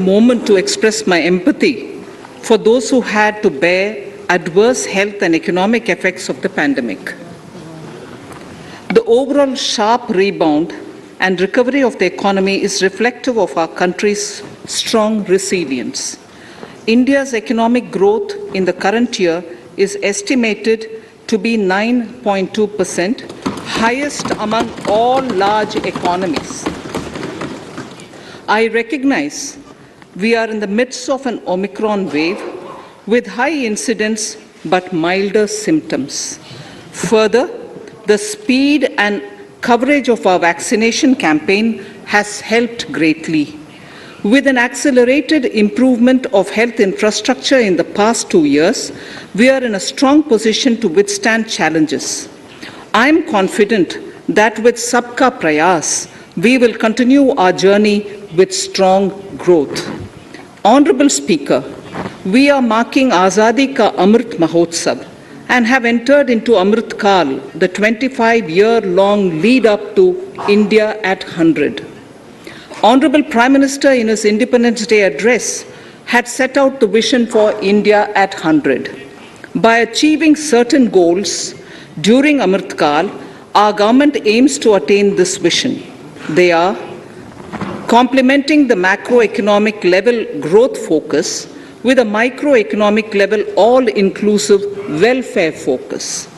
Moment to express my empathy for those who had to bear adverse health and economic effects of the pandemic. The overall sharp rebound and recovery of the economy is reflective of our country's strong resilience. India's economic growth in the current year is estimated to be 9.2%, highest among all large economies. I recognize we are in the midst of an Omicron wave with high incidence but milder symptoms. Further, the speed and coverage of our vaccination campaign has helped greatly. With an accelerated improvement of health infrastructure in the past 2 years, we are in a strong position to withstand challenges. I am confident that with Sabka Prayas, we will continue our journey with strong growth. Honorable Speaker, we are marking Azadi Ka Amrit Mahotsav and have entered into Amrit Kal, the 25-year-long lead up to India at 100. Honorable Prime Minister in his Independence Day address had set out the vision for India at 100. By achieving certain goals during Amrit Kal, our government aims to attain this vision. They are complementing the macroeconomic level growth focus with a microeconomic level all-inclusive welfare focus,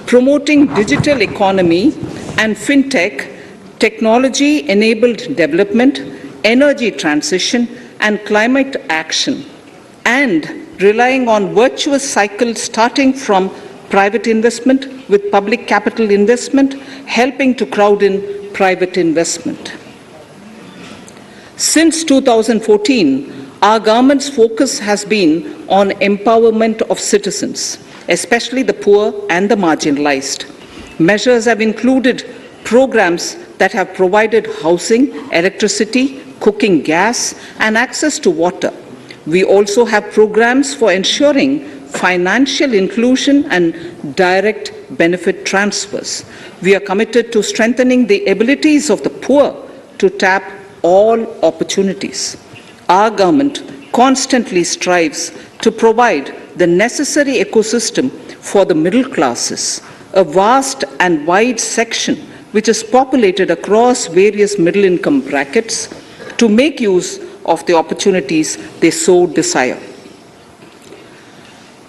promoting digital economy and fintech, technology-enabled development, energy transition, and climate action, and relying on virtuous cycles starting from private investment with public capital investment, helping to crowd in private investment. Since 2014, our government's focus has been on empowerment of citizens, especially the poor and the marginalized. Measures have included programs that have provided housing, electricity, cooking gas, and access to water. We also have programs for ensuring financial inclusion and direct benefit transfers. We are committed to strengthening the abilities of the poor to tap all opportunities. Our government constantly strives to provide the necessary ecosystem for the middle classes, a vast and wide section which is populated across various middle income brackets, to make use of the opportunities they so desire.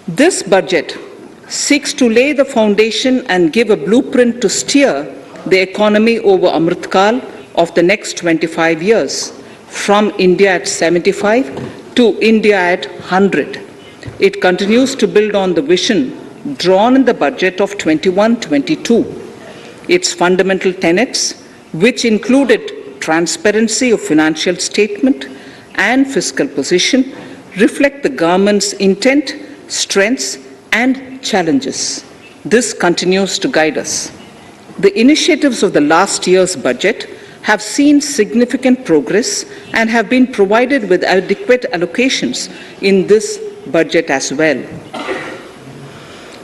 This budget seeks to lay the foundation and give a blueprint to steer the economy over Amrit Kal of the next 25 years, from India at 75 to India at 100. It continues to build on the vision drawn in the budget of 21-22. Its fundamental tenets, which included transparency of financial statement and fiscal position, reflect the government's intent, strengths, and challenges. This continues to guide us. The initiatives of the last year's budget have seen significant progress and have been provided with adequate allocations in this budget as well.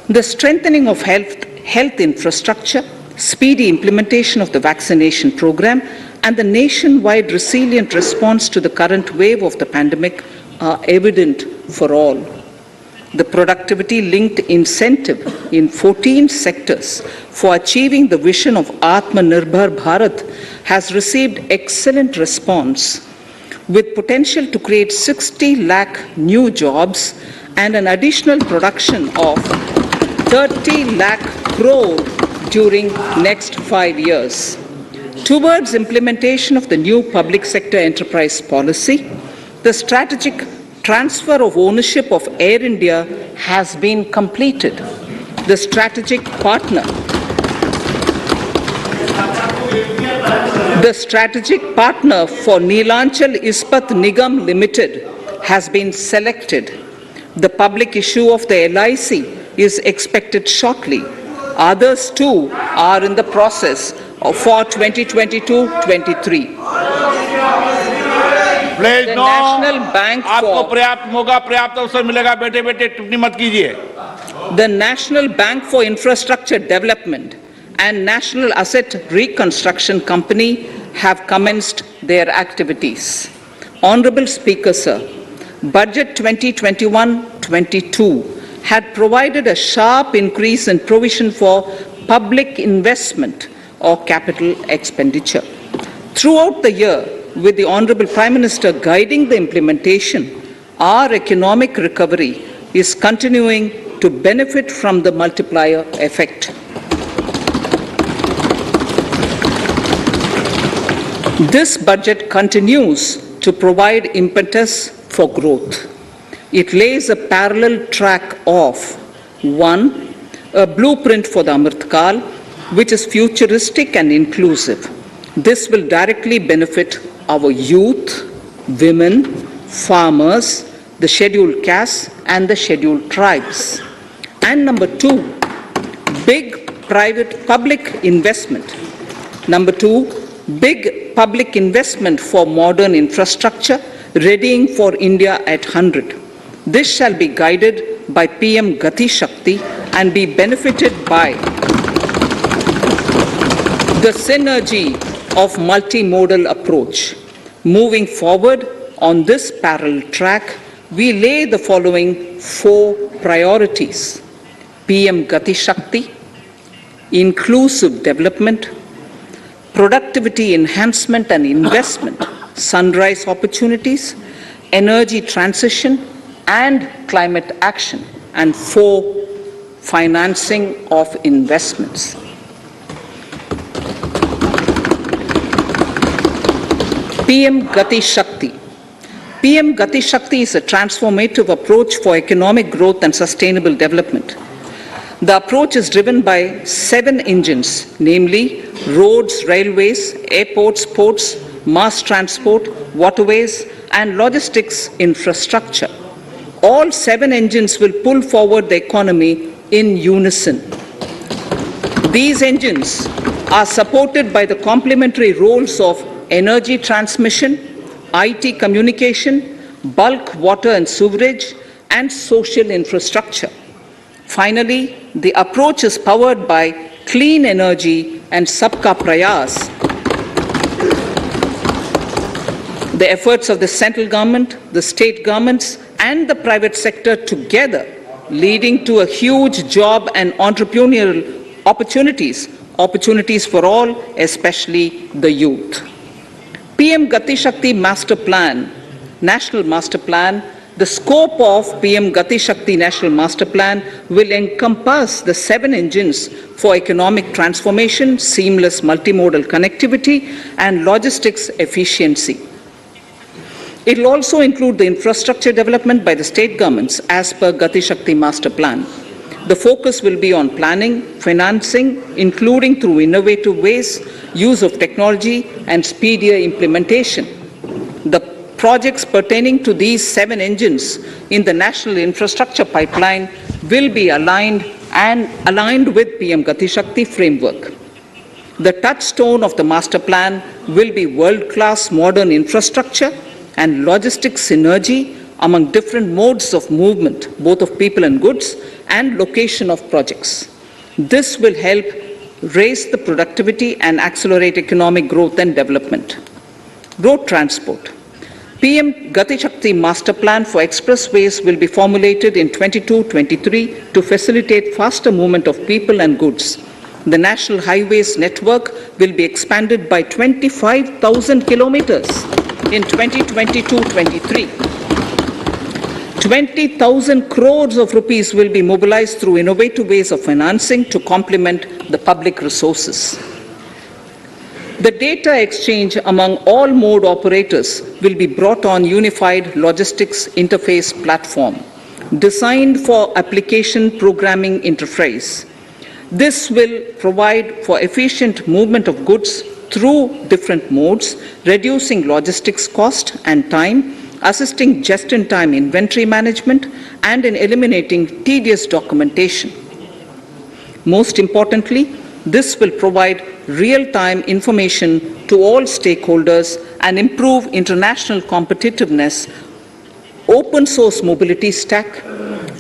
The strengthening of health infrastructure, speedy implementation of the vaccination program, and the nationwide resilient response to the current wave of the pandemic are evident for all. The productivity-linked incentive in 14 sectors for achieving the vision of Atmanirbhar Bharat has received excellent response, with potential to create 60 lakh new jobs and an additional production of 30 lakh crore during next 5 years. Towards implementation of the new public sector enterprise policy, the strategic transfer of ownership of Air India has been completed. The strategic partner for Neelanchal Ispat Nigam Limited has been selected. The public issue of the LIC is expected shortly. Others too are in the process for 2022-23. Please note, National Bank आपको for पर्याप्त मौका पर्याप्त अवसर मिलेगा, बेटे बेटे टिप्पणी मत कीजिए. the National Bank for Infrastructure Development and National Asset Reconstruction Company have commenced their activities. Honorable Speaker, sir, Budget 2021-22 had provided a sharp increase in provision for public investment or capital expenditure. Throughout the year, with the Honorable Prime Minister guiding the implementation, our economic recovery is continuing to benefit from the multiplier effect. This budget continues to provide impetus for growth. It lays a parallel track of 1. A blueprint for the Amrit Kal, which is futuristic and inclusive. This will directly benefit our youth, women, farmers, the scheduled castes, and the scheduled tribes. And number 2, big public investment. Number 2, big public investment for modern infrastructure, readying for India at 100. This shall be guided by PM Gati Shakti and be benefited by the synergy of multimodal approach. Moving forward on this parallel track, we lay the following 4 priorities: PM Gati Shakti, inclusive development, productivity enhancement and investment, sunrise opportunities, energy transition, and climate action, and 4, financing of investments. PM Gati Shakti. PM Gati Shakti is a transformative approach for economic growth and sustainable development. The approach is driven by 7 engines, namely roads, railways, airports, ports, mass transport, waterways, and logistics infrastructure. All 7 engines will pull forward the economy in unison. These engines are supported by the complementary roles of energy transmission, IT communication, bulk water and sewerage, and social infrastructure. Finally, the approach is powered by clean energy and Sabka Prayas. The efforts of the central government, the state governments, and the private sector together, leading to a huge job and entrepreneurial opportunities for all, especially the youth. PM Gati Shakti Master Plan, National Master Plan. The scope of PM Gati Shakti National Master Plan will encompass the 7 engines for economic transformation, seamless multimodal connectivity, and logistics efficiency. It will also include the infrastructure development by the state governments as per Gati Shakti Master Plan. The focus will be on planning, financing, including through innovative ways, use of technology, and speedier implementation. The projects pertaining to these 7 engines in the national infrastructure pipeline will be aligned with PM Gati Shakti framework. The touchstone of the master plan will be world-class modern infrastructure and logistics synergy among different modes of movement, both of people and goods, and location of projects. This will help raise the productivity and accelerate economic growth and development. Road transport. PM Gati Shakti Master Plan for expressways will be formulated in 22-23 to facilitate faster movement of people and goods. The National Highways network will be expanded by 25,000 kilometers in 2022-23. 20,000 crores of rupees will be mobilized through innovative ways of financing to complement the public resources. The data exchange among all mode operators will be brought on unified logistics interface platform designed for application programming interface. This will provide for efficient movement of goods through different modes, reducing logistics cost and time, assisting just-in-time inventory management, and in eliminating tedious documentation. Most importantly, this will provide real-time information to all stakeholders and improve international competitiveness. Open source mobility stack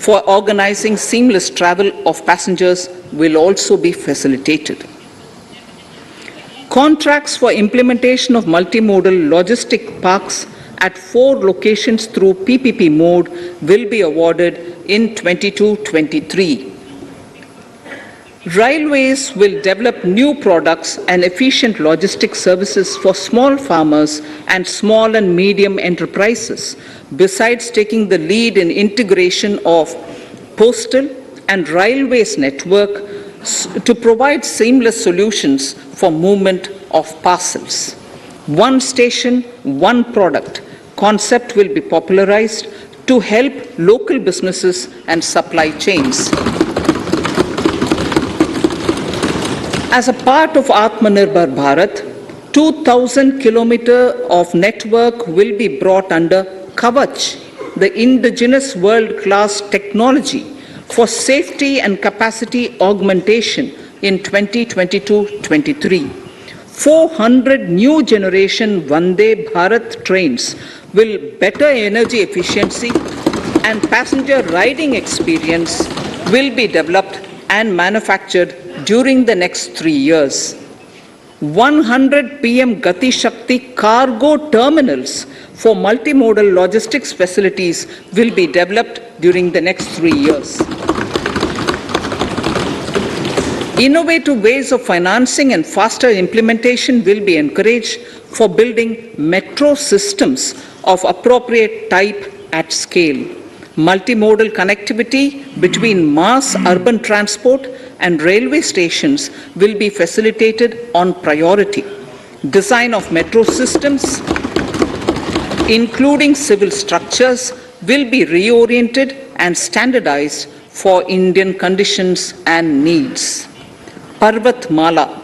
for organizing seamless travel of passengers will also be facilitated. Contracts for implementation of multimodal logistic parks at 4 locations through PPP mode will be awarded in 22-23. Railways will develop new products and efficient logistics services for small farmers and small and medium enterprises, besides taking the lead in integration of postal and railways network to provide seamless solutions for movement of parcels. One station, one product concept will be popularized to help local businesses and supply chains. As a part of Atmanirbhar Bharat, 2,000 kilometers of network will be brought under Kavach, the indigenous world-class technology for safety and capacity augmentation in 2022-23. 400 new generation Vande Bharat trains will better energy efficiency and passenger riding experience will be developed and manufactured during the next 3 years. 100 PM Gati Shakti cargo terminals for multimodal logistics facilities will be developed during the next 3 years. Innovative ways of financing and faster implementation will be encouraged for building metro systems of appropriate type at scale. Multimodal connectivity between mass urban transport and railway stations will be facilitated on priority. Design of metro systems, including civil structures, will be reoriented and standardized for Indian conditions and needs. Parvat Mala,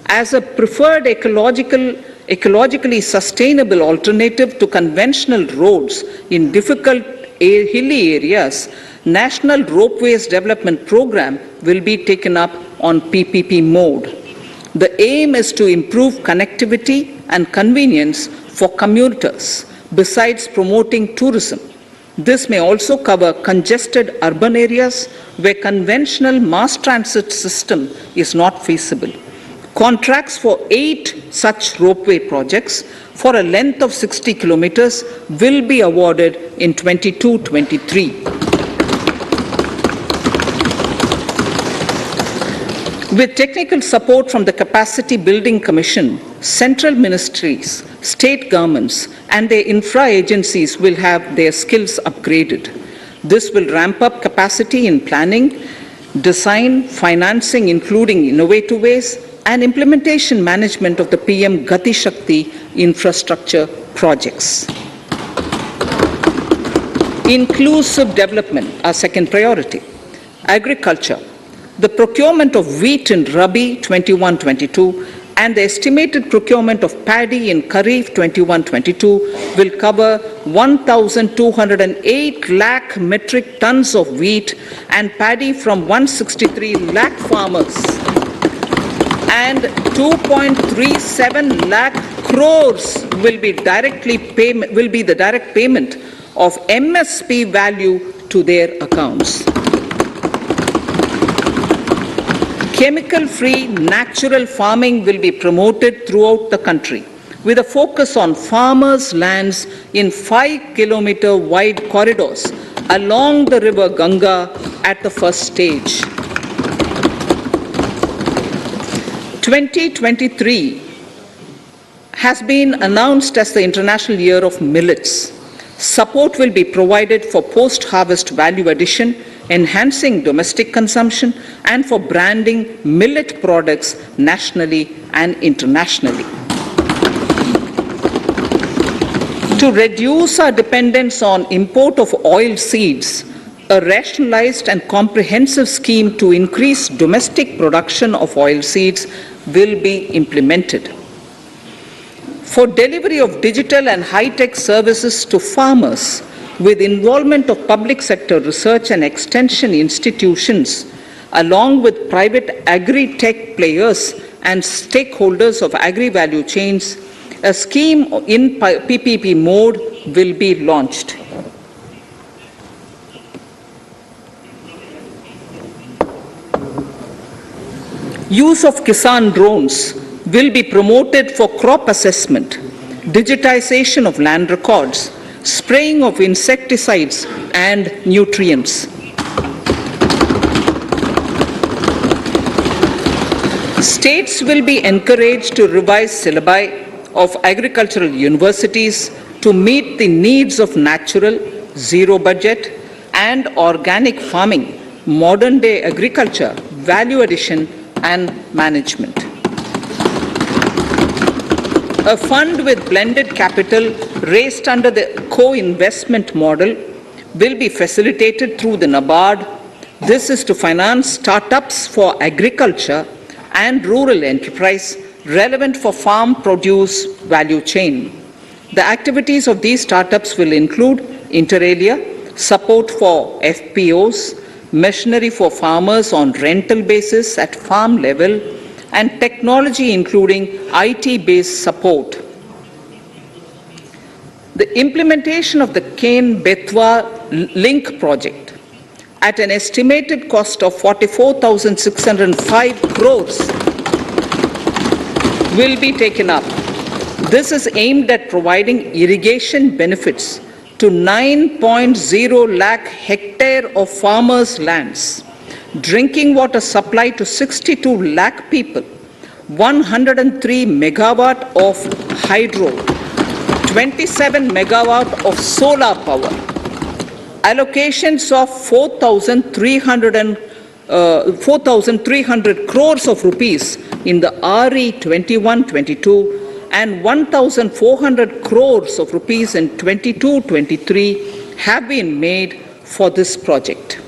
as a preferred ecologically sustainable alternative to conventional roads in difficult hilly areas, National Ropeways Development Program will be taken up on PPP mode. The aim is to improve connectivity and convenience for commuters, besides promoting tourism. This may also cover congested urban areas where conventional mass transit system is not feasible. Contracts for 8 such ropeway projects for a length of 60 kilometers will be awarded in 22-23. With technical support from the Capacity Building Commission, central ministries, state governments, and their infra agencies will have their skills upgraded. This will ramp up capacity in planning, design, financing, including innovative ways, and implementation management of the PM Gati Shakti infrastructure projects. Inclusive development, our second priority. Agriculture. The procurement of wheat in Rabi 21-22 and the estimated procurement of paddy in Kharif 21-22 will cover 1,208 lakh metric tons of wheat and paddy from 163 lakh farmers, and 2.37 lakh crores will be the direct payment of MSP value to their accounts. Chemical-free natural farming will be promoted throughout the country with a focus on farmers' lands in 5-kilometer wide corridors along the river Ganga at the first stage. 2023 has been announced as the International Year of Millets. Support will be provided for post-harvest value addition, enhancing domestic consumption, and for branding millet products nationally and internationally. To reduce our dependence on import of oil seeds, a rationalized and comprehensive scheme to increase domestic production of oil seeds will be implemented. For delivery of digital and high-tech services to farmers, with involvement of public sector research and extension institutions, along with private agri-tech players and stakeholders of agri-value chains, a scheme in PPP mode will be launched. Use of Kisan drones will be promoted for crop assessment, digitization of land records, spraying of insecticides and nutrients. States will be encouraged to revise syllabi of agricultural universities to meet the needs of natural, zero budget, and organic farming, modern day agriculture, value addition, and management. A fund with blended capital raised under the co-investment model will be facilitated through the NABARD. This is to finance startups for agriculture and rural enterprise relevant for farm produce value chain. The activities of these startups will include inter alia, support for FPOs, machinery for farmers on rental basis at farm level, and technology including IT-based support. The implementation of the Kane-Betwa link project at an estimated cost of 44,605 crores will be taken up. This is aimed at providing irrigation benefits to 9.0 lakh hectare of farmers' lands, drinking water supply to 62 lakh people, 103 megawatt of hydro, 27 megawatt of solar power, allocations of 4,300 crores of rupees in the RE 21-22 and 1,400 crores of rupees in 22-23 have been made for this project.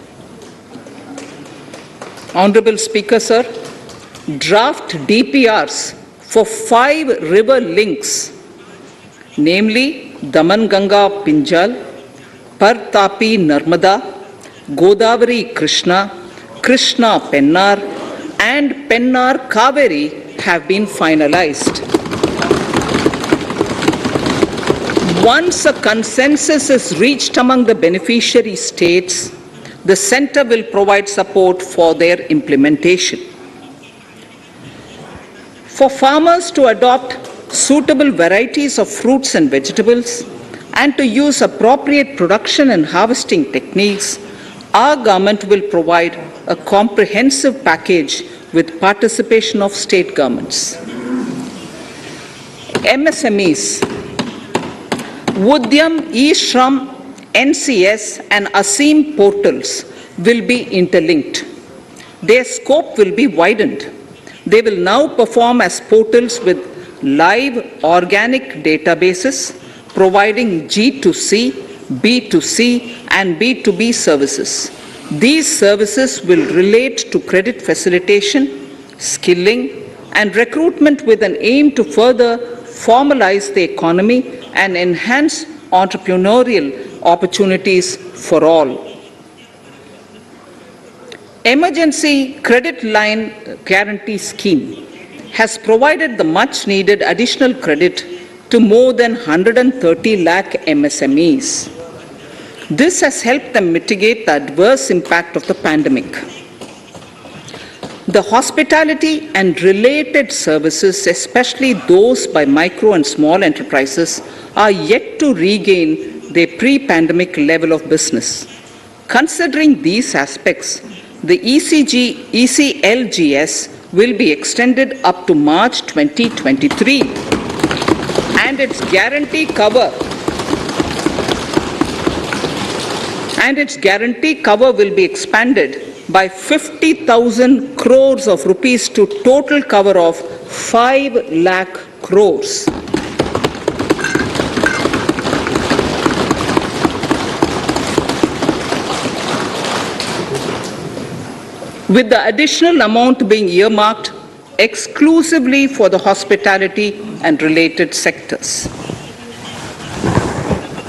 Honorable Speaker, sir, draft DPRs for 5 river links, namely Daman-Ganga Pinjal, Par-Tapi Narmada, Godavari Krishna, Krishna Pennar, and Pennar Kaveri have been finalized. Once a consensus is reached among the beneficiary states, the Centre will provide support for their implementation. For farmers to adopt suitable varieties of fruits and vegetables and to use appropriate production and harvesting techniques, our government will provide a comprehensive package with participation of state governments. MSMEs, Udyam, eShram, NCS and ASEEM portals will be interlinked. Their scope will be widened. They will now perform as portals with live organic databases, providing G2C, B2C, and B2B services. These services will relate to credit facilitation, skilling, and recruitment with an aim to further formalize the economy and enhance entrepreneurial opportunities for all. Emergency Credit Line Guarantee Scheme has provided the much needed additional credit to more than 130 lakh MSMEs. This has helped them mitigate the adverse impact of the pandemic. The hospitality and related services, especially those by micro and small enterprises, are yet to regain their pre-pandemic level of business. Considering these aspects, the ECLGS will be extended up to March 2023, and its guarantee cover will be expanded by 50,000 crores of rupees to total cover of 5 lakh crores. With the additional amount being earmarked exclusively for the hospitality and related sectors.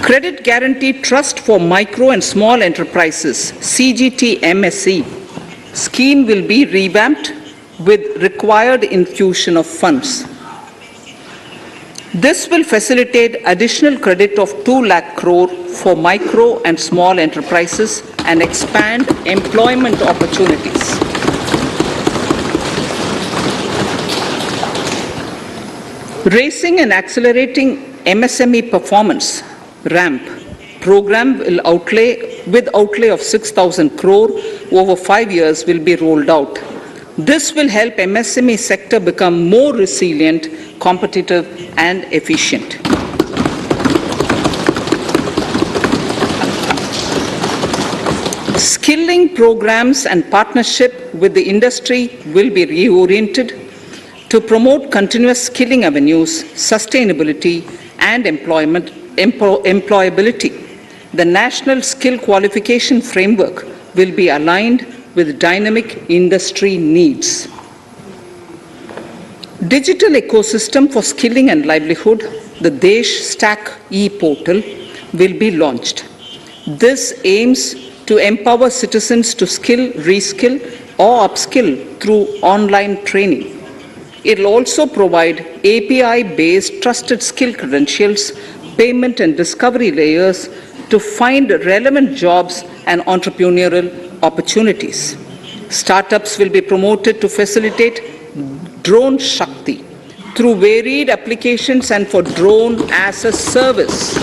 Credit Guarantee Trust for Micro and Small Enterprises, CGT-MSE, scheme will be revamped with required infusion of funds. This will facilitate additional credit of 2 lakh crore for micro and small enterprises and expand employment opportunities. Raising and accelerating MSME Performance RAMP program will outlay of 6,000 crore over 5 years will be rolled out. This will help MSME sector become more resilient, competitive and efficient. Skilling programs and partnership with the industry will be reoriented to promote continuous skilling avenues, sustainability and employability. The National Skill Qualification Framework will be aligned with dynamic industry needs. Digital ecosystem for skilling and livelihood, the Desh Stack e-portal, will be launched. This aims to empower citizens to skill, reskill or upskill through online training. It will also provide API-based trusted skill credentials, payment and discovery layers to find relevant jobs and entrepreneurial opportunities. Startups will be promoted to facilitate Drone Shakti through varied applications and for drone as a service.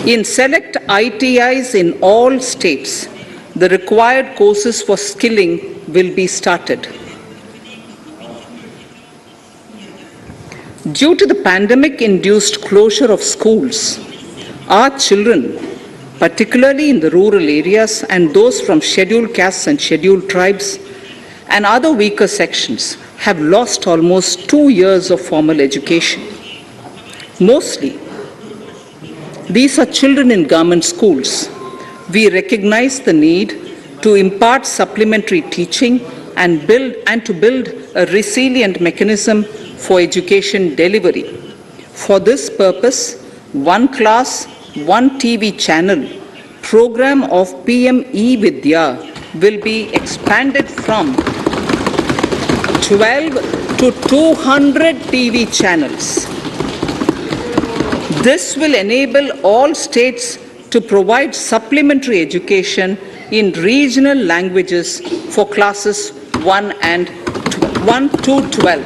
In select ITIs in all states, the required courses for skilling will be started. Due to the pandemic-induced closure of schools, our children, particularly in the rural areas and those from scheduled castes and scheduled tribes and other weaker sections, have lost almost 2 years of formal education. Mostly, these are children in government schools. We recognize the need to impart supplementary teaching and to build a resilient mechanism for education delivery. For this purpose, One Class, One TV channel program of PM E-Vidya will be expanded from 12 to 200 TV channels. This will enable all states to provide supplementary education in regional languages for classes 1 to 12.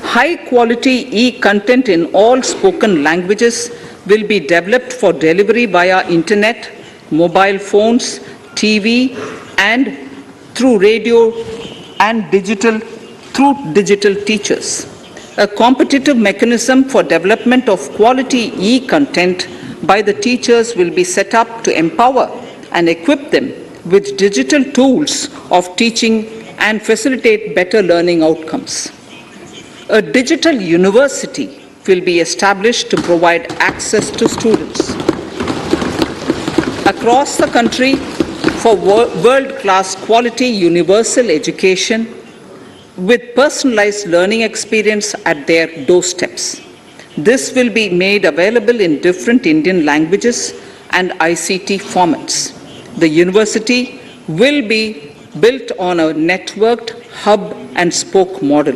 High-quality e-content in all spoken languages will be developed for delivery via internet, mobile phones, TV, and through radio and digital teachers. A competitive mechanism for development of quality e-content by the teachers will be set up to empower and equip them with digital tools of teaching and facilitate better learning outcomes. A digital university will be established to provide access to students across the country for world-class quality universal education with personalized learning experience at their doorsteps. This will be made available in different Indian languages and ICT formats. The university will be built on a networked hub and spoke model,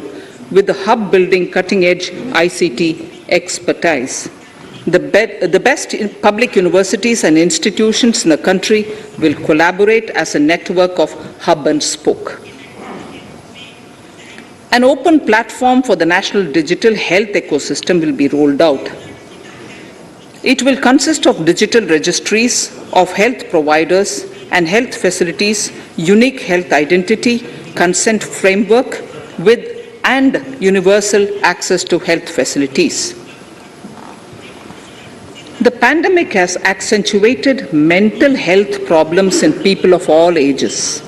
with the hub building cutting-edge ICT expertise. The best public universities and institutions in the country will collaborate as a network of hub and spoke. An open platform for the national digital health ecosystem will be rolled out. It will consist of digital registries of health providers and health facilities, unique health identity, consent framework, and universal access to health facilities. The pandemic has accentuated mental health problems in people of all ages.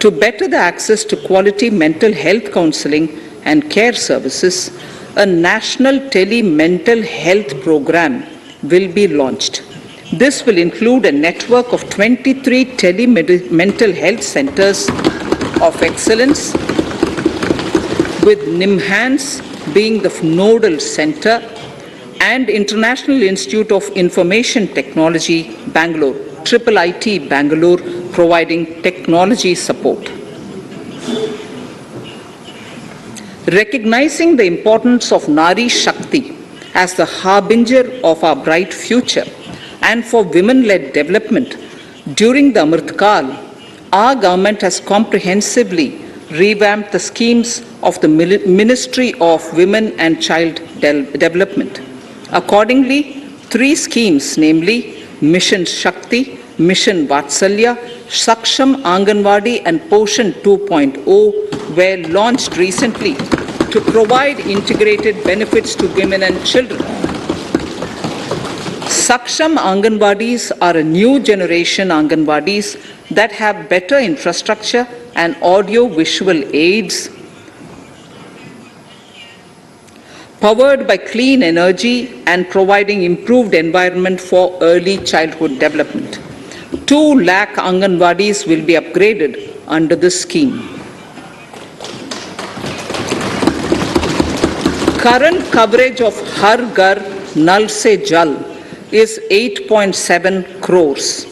To better the access to quality mental health counseling and care services, a national tele-mental health program will be launched. This will include a network of 23 tele-mental health centers of excellence, with NIMHANS being the nodal center, and International Institute of Information Technology, Bangalore, IIIT Bangalore, providing technology support. Recognizing the importance of Nari Shakti as the harbinger of our bright future and for women-led development, During the Amrit Kal, our government has comprehensively revamped the schemes of the Ministry of Women and Child Development. Accordingly, 3 schemes, namely Mission Shakti, Mission Vatsalya, Saksham Anganwadi and Poshan 2.0 were launched recently to provide integrated benefits to women and children. Saksham Anganwadis are a new generation Anganwadis that have better infrastructure and audio-visual aids, powered by clean energy and providing improved environment for early childhood development. 2 lakh Anganwadis will be upgraded under this scheme. Current coverage of Har Ghar Nal Se Jal is 8.7 crores.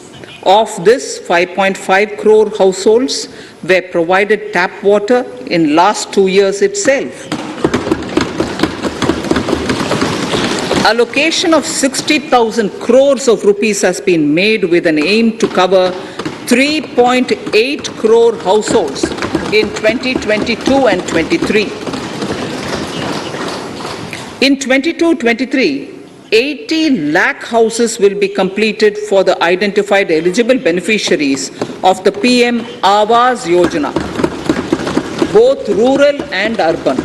Of this, 5.5 crore households were provided tap water in last 2 years itself. Allocation of 60,000 crores of rupees has been made with an aim to cover 3.8 crore households in 2022 and 23. In 22-23, 80 lakh houses will be completed for the identified eligible beneficiaries of the PM Awas Yojana, both rural and urban.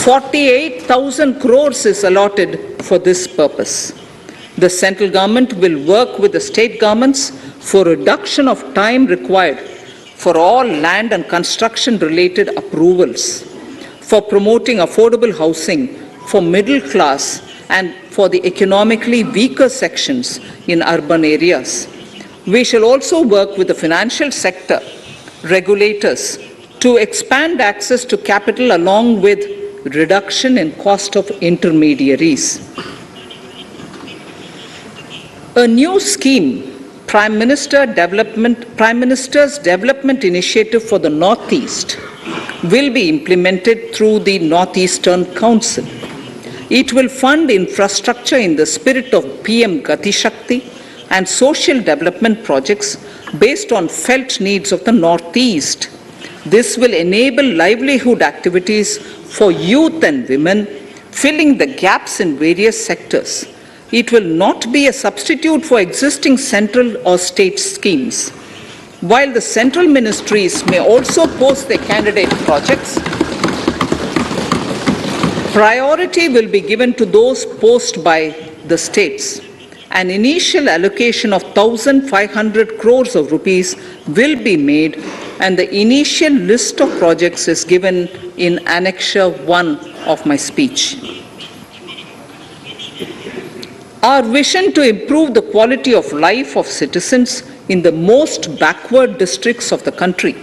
48,000 crores is allotted for this purpose. The central government will work with the state governments for reduction of time required for all land and construction related approvals, for promoting affordable housing for middle class and for the economically weaker sections in urban areas. We shall also work with the financial sector, regulators, to expand access to capital along with reduction in cost of intermediaries. A new scheme, Prime Minister's Development Initiative for the Northeast, will be implemented through the Northeastern Council. It will fund infrastructure in the spirit of PM Gati Shakti and social development projects based on felt needs of the Northeast. This will enable livelihood activities for youth and women, filling the gaps in various sectors. It will not be a substitute for existing central or state schemes. While the central ministries may also post their candidate projects, priority will be given to those posted by the states. An initial allocation of 1,500 crores of rupees will be made, and the initial list of projects is given in Annexure 1 of my speech. Our vision to improve the quality of life of citizens in the most backward districts of the country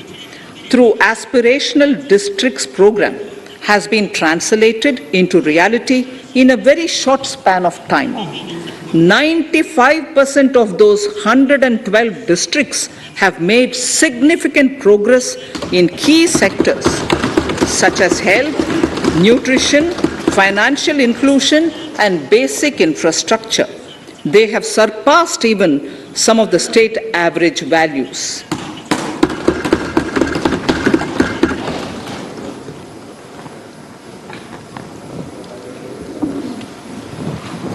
through Aspirational Districts program has been translated into reality in a very short span of time. 95% of those 112 districts have made significant progress in key sectors such as health, nutrition, financial inclusion, and basic infrastructure. They have surpassed even some of the state average values.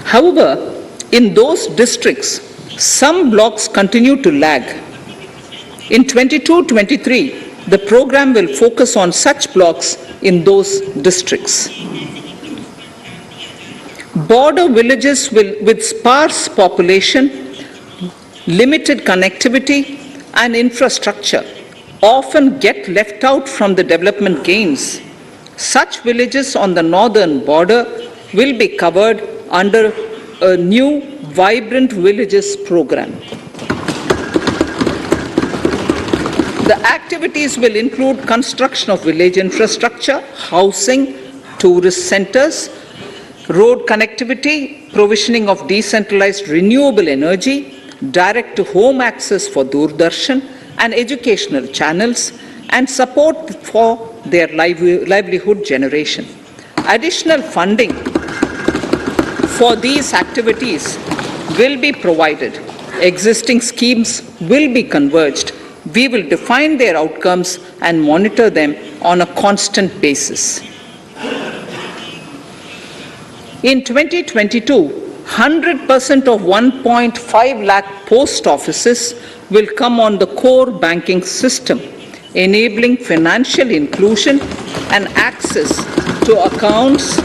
However, in those districts, some blocks continue to lag. In 22-23, the program will focus on such blocks in those districts. Border villages with sparse population, limited connectivity, and infrastructure often get left out from the development gains. Such villages on the northern border will be covered under a new Vibrant Villages program. The activities will include construction of village infrastructure, housing, tourist centers, road connectivity, provisioning of decentralized renewable energy, direct-to-home access for Doordarshan and educational channels, and support for their livelihood generation. Additional funding for these activities will be provided existing schemes will be converged. We will define their outcomes and monitor them on a constant basis. In 2022, 100% of 1.5 lakh post offices will come on the core banking system, enabling financial inclusion and access to accounts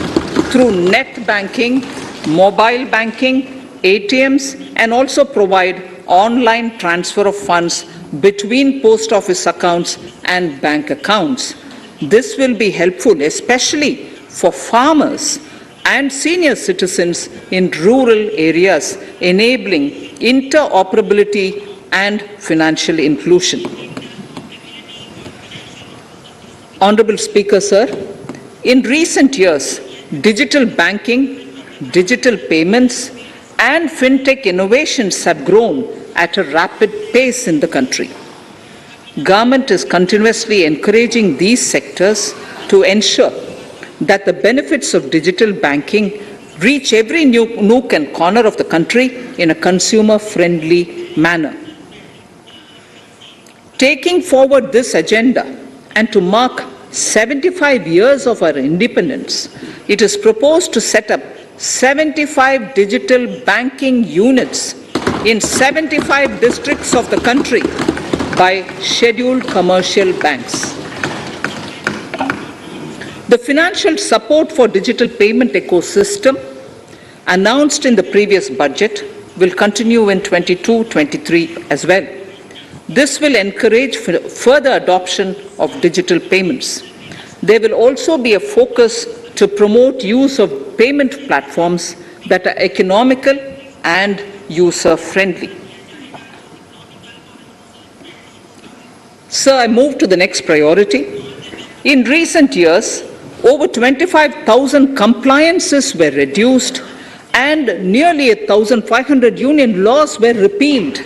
through net banking, mobile banking, ATMs, and also provide online transfer of funds between post office accounts and bank accounts. This will be helpful, especially for farmers and senior citizens in rural areas, enabling interoperability and financial inclusion. Honorable Speaker, sir, in recent years, digital banking, digital payments, and fintech innovations have grown at a rapid pace in the country. Government is continuously encouraging these sectors to ensure that the benefits of digital banking reach every nook and corner of the country in a consumer-friendly manner. Taking forward this agenda and to mark 75 years of our independence, it is proposed to set up 75 digital banking units in 75 districts of the country by scheduled commercial banks. The financial support for digital payment ecosystem announced in the previous budget will continue in 22-23 as well. This will encourage further adoption of digital payments. There will also be a focus to promote use of payment platforms that are economical and user-friendly. Sir, I move to the next priority. In recent years, over 25,000 compliances were reduced and nearly 1,500 union laws were repealed.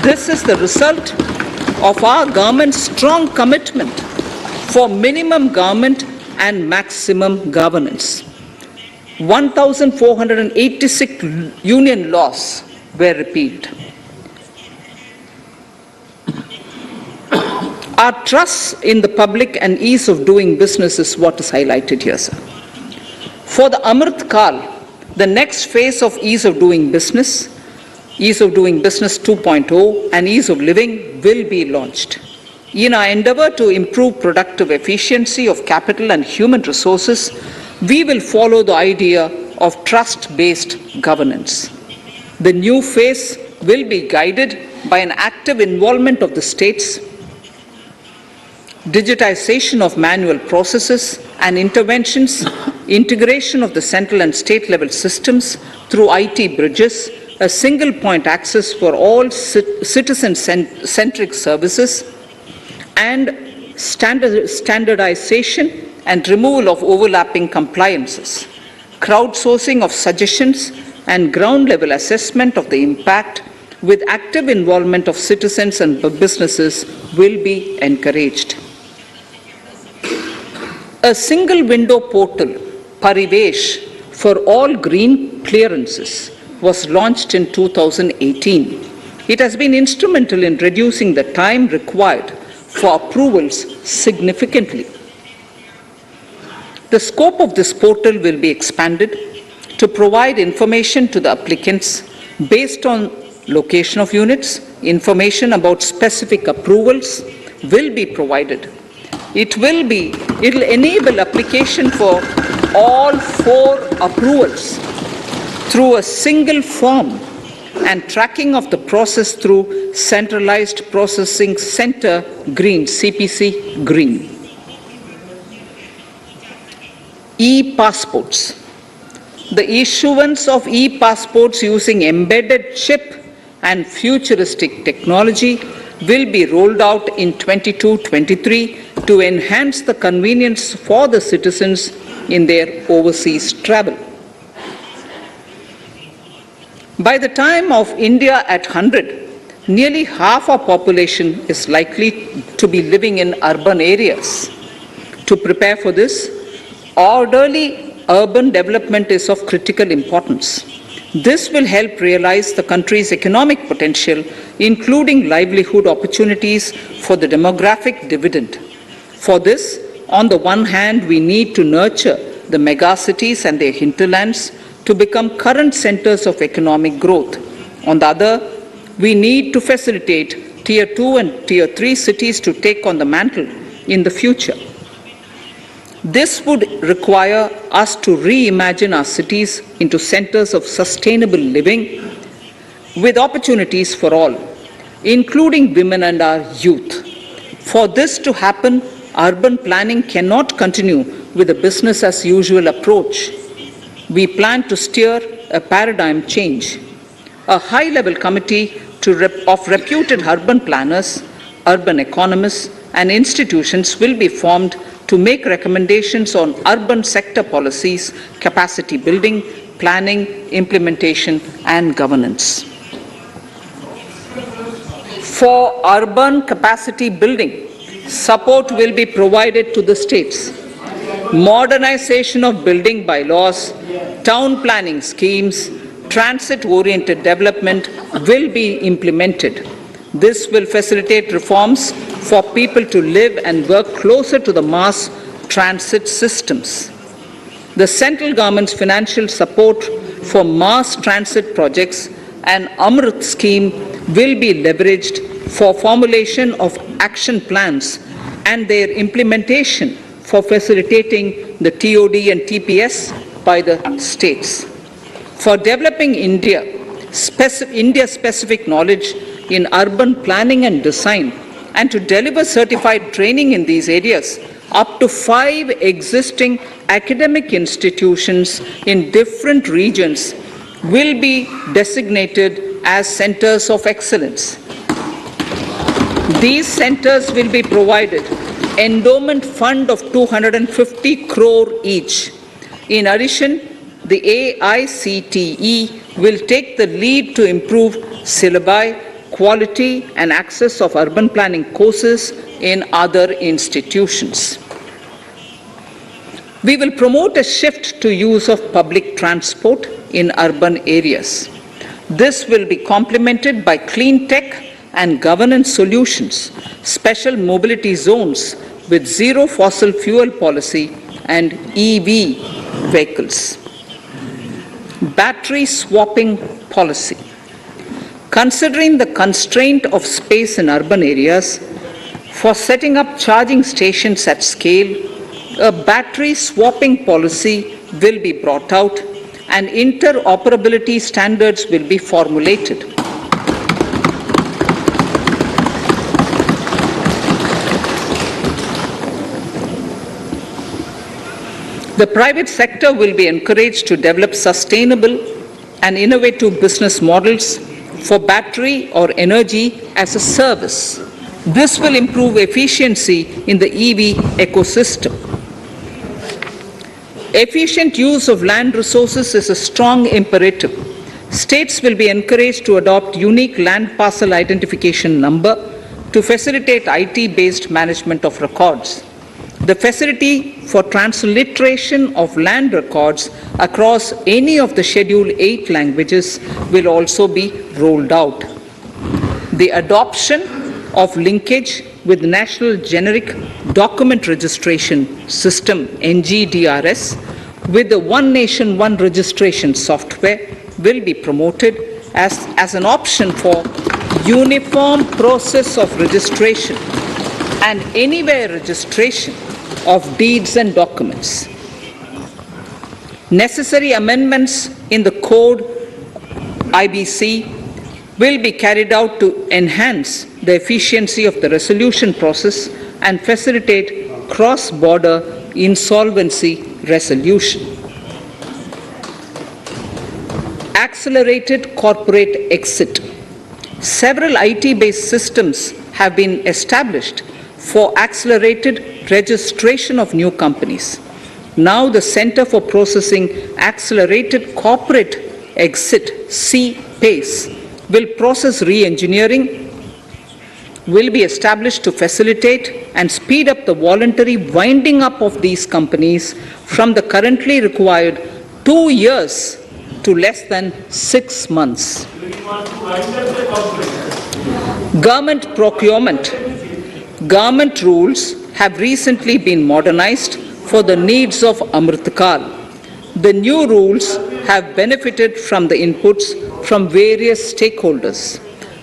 This is the result of our government's strong commitment for minimum government and maximum governance. 1,486 union laws were repealed. Our trust in the public and ease of doing business is what is highlighted here, sir. For the Amrit Kal, the next phase of ease of doing business 2.0 and ease of living will be launched. In our endeavor to improve productive efficiency of capital and human resources, we will follow the idea of trust-based governance. The new phase will be guided by an active involvement of the states, digitization of manual processes and interventions, integration of the central and state level systems through IT bridges, a single point access for all citizen-centric services, and standardization and removal of overlapping compliances, crowdsourcing of suggestions and ground-level assessment of the impact with active involvement of citizens and businesses will be encouraged. A single window portal, Parivesh, for all green clearances was launched in 2018. It has been instrumental in reducing the time required for approvals significantly. The scope of this portal will be expanded to provide information to the applicants based on location of units. Information about specific approvals will be provided. It will enable application for all 4 approvals through a single form and tracking of the process through Centralized Processing Center Green, CPC Green. E-passports. The issuance of e-passports using embedded chip and futuristic technology will be rolled out in 22-23 to enhance the convenience for the citizens in their overseas travel. By the time of India at 100, nearly half our population is likely to be living in urban areas. To prepare for this, orderly urban development is of critical importance. This will help realize the country's economic potential, including livelihood opportunities for the demographic dividend. For this, on the one hand, we need to nurture the megacities and their hinterlands to become current centers of economic growth. On the other, we need to facilitate Tier 2 and Tier 3 cities to take on the mantle in the future. This would require us to reimagine our cities into centers of sustainable living with opportunities for all, including women and our youth. For this to happen, urban planning cannot continue with a business as usual approach. We plan to steer a paradigm change. A high-level committee of reputed urban planners, urban economists, and institutions will be formed to make recommendations on urban sector policies, capacity building, planning, implementation, and governance. For urban capacity building, support will be provided to the states. Modernization of building bylaws, town planning schemes, transit-oriented development will be implemented. This will facilitate reforms for people to live and work closer to the mass transit systems. The central government's financial support for mass transit projects and Amrit scheme will be leveraged for formulation of action plans and their implementation for facilitating the TOD and TPS by the states. For developing India-specific knowledge in urban planning and design, and to deliver certified training in these areas, up to 5 existing academic institutions in different regions will be designated as centers of excellence. These centers will be provided endowment fund of 250 crore each. In addition, the AICTE will take the lead to improve syllabi, quality and access of urban planning courses in other institutions. We will promote a shift to use of public transport in urban areas. This will be complemented by clean tech and governance solutions, special mobility zones with zero fossil fuel policy and EV vehicles. Battery swapping policy. Considering the constraint of space in urban areas, for setting up charging stations at scale, a battery swapping policy will be brought out and interoperability standards will be formulated. The private sector will be encouraged to develop sustainable and innovative business models for battery or energy as a service. This will improve efficiency in the EV ecosystem. Efficient use of land resources is a strong imperative. States will be encouraged to adopt unique land parcel identification number to facilitate IT-based management of records. The facility for transliteration of land records across any of the Schedule 8 languages will also be rolled out. The adoption of linkage with National Generic Document Registration System (NGDRS) with the One Nation, One Registration software will be promoted as an option for uniform process of registration and anywhere registration of deeds and documents. Necessary amendments in the code IBC will be carried out to enhance the efficiency of the resolution process and facilitate cross-border insolvency resolution. Accelerated corporate exit. Several IT-based systems have been established for accelerated registration of new companies. Now the Center for Processing Accelerated Corporate Exit, CPACE, will process re-engineering, will be established to facilitate and speed up the voluntary winding up of these companies from the currently required 2 years to less than 6 months. Government procurement. Government rules have recently been modernized for the needs of Amritkal. The new rules have benefited from the inputs from various stakeholders.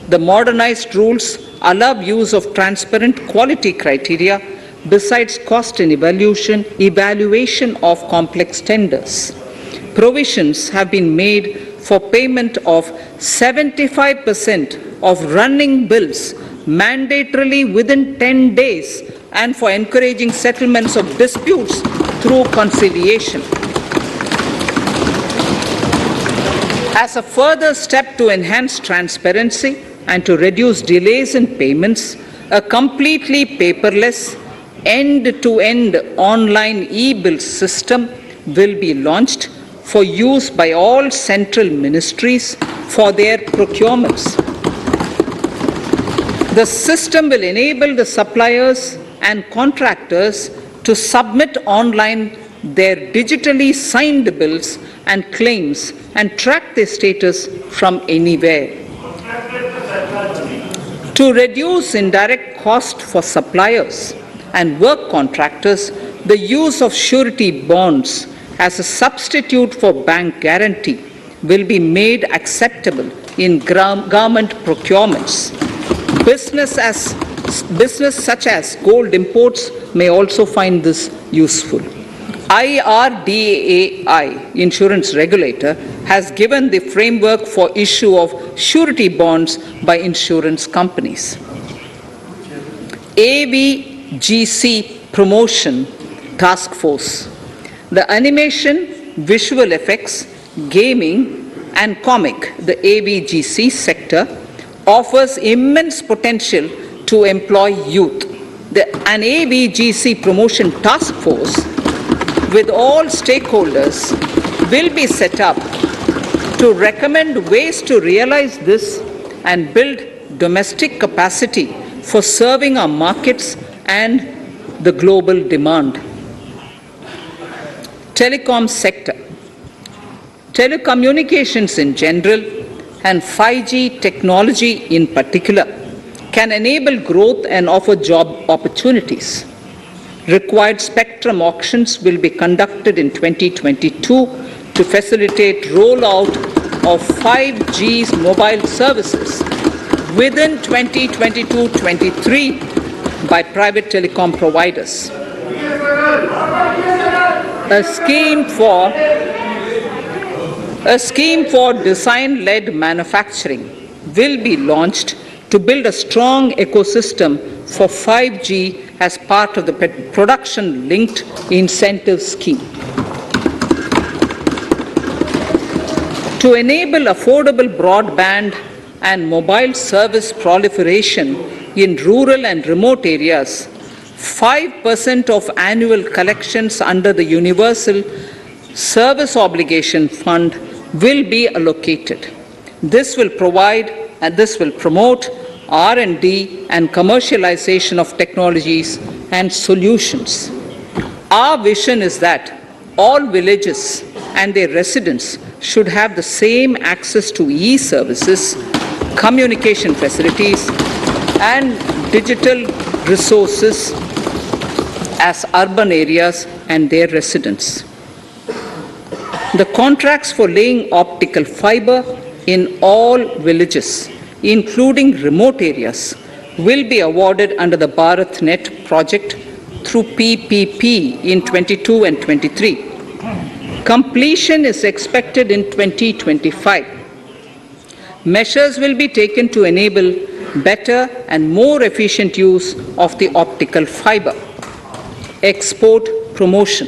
The modernized rules allow use of transparent quality criteria besides cost and evaluation of complex tenders. Provisions have been made for payment of 75% of running bills mandatorily within 10 days and for encouraging settlements of disputes through conciliation. As a further step to enhance transparency and to reduce delays in payments, a completely paperless, end-to-end online e-bill system will be launched for use by all central ministries for their procurements. The system will enable the suppliers and contractors to submit online their digitally signed bills and claims and track their status from anywhere. To reduce indirect cost for suppliers and work contractors, the use of surety bonds as a substitute for bank guarantee will be made acceptable in government procurements. Business such as gold imports may also find this useful. IRDAI, insurance regulator, has given the framework for issue of surety bonds by insurance companies. AVGC Promotion Task Force. The animation, visual effects, gaming, and comic, the AVGC sector, offers immense potential to employ youth. An AVGC Promotion Task Force with all stakeholders will be set up to recommend ways to realize this and build domestic capacity for serving our markets and the global demand. Telecom sector. Telecommunications in general and 5G technology in particular can enable growth and offer job opportunities. Required spectrum auctions will be conducted in 2022 to facilitate rollout of 5G mobile services within 2022-23 by private telecom providers. A scheme for design-led manufacturing will be launched to build a strong ecosystem for 5G as part of the production-linked incentive scheme. To enable affordable broadband and mobile service proliferation in rural and remote areas, 5% of annual collections under the Universal Service Obligation Fund will be allocated. This will promote R&D and commercialization of technologies and solutions. Our vision is that all villages and their residents should have the same access to e-services, communication facilities, and digital resources as urban areas and their residents. The contracts for laying optical fiber in all villages, including remote areas, will be awarded under the BharatNet project through PPP in 22 and 23. Completion is expected in 2025. Measures will be taken to enable better and more efficient use of the optical fiber. Export promotion.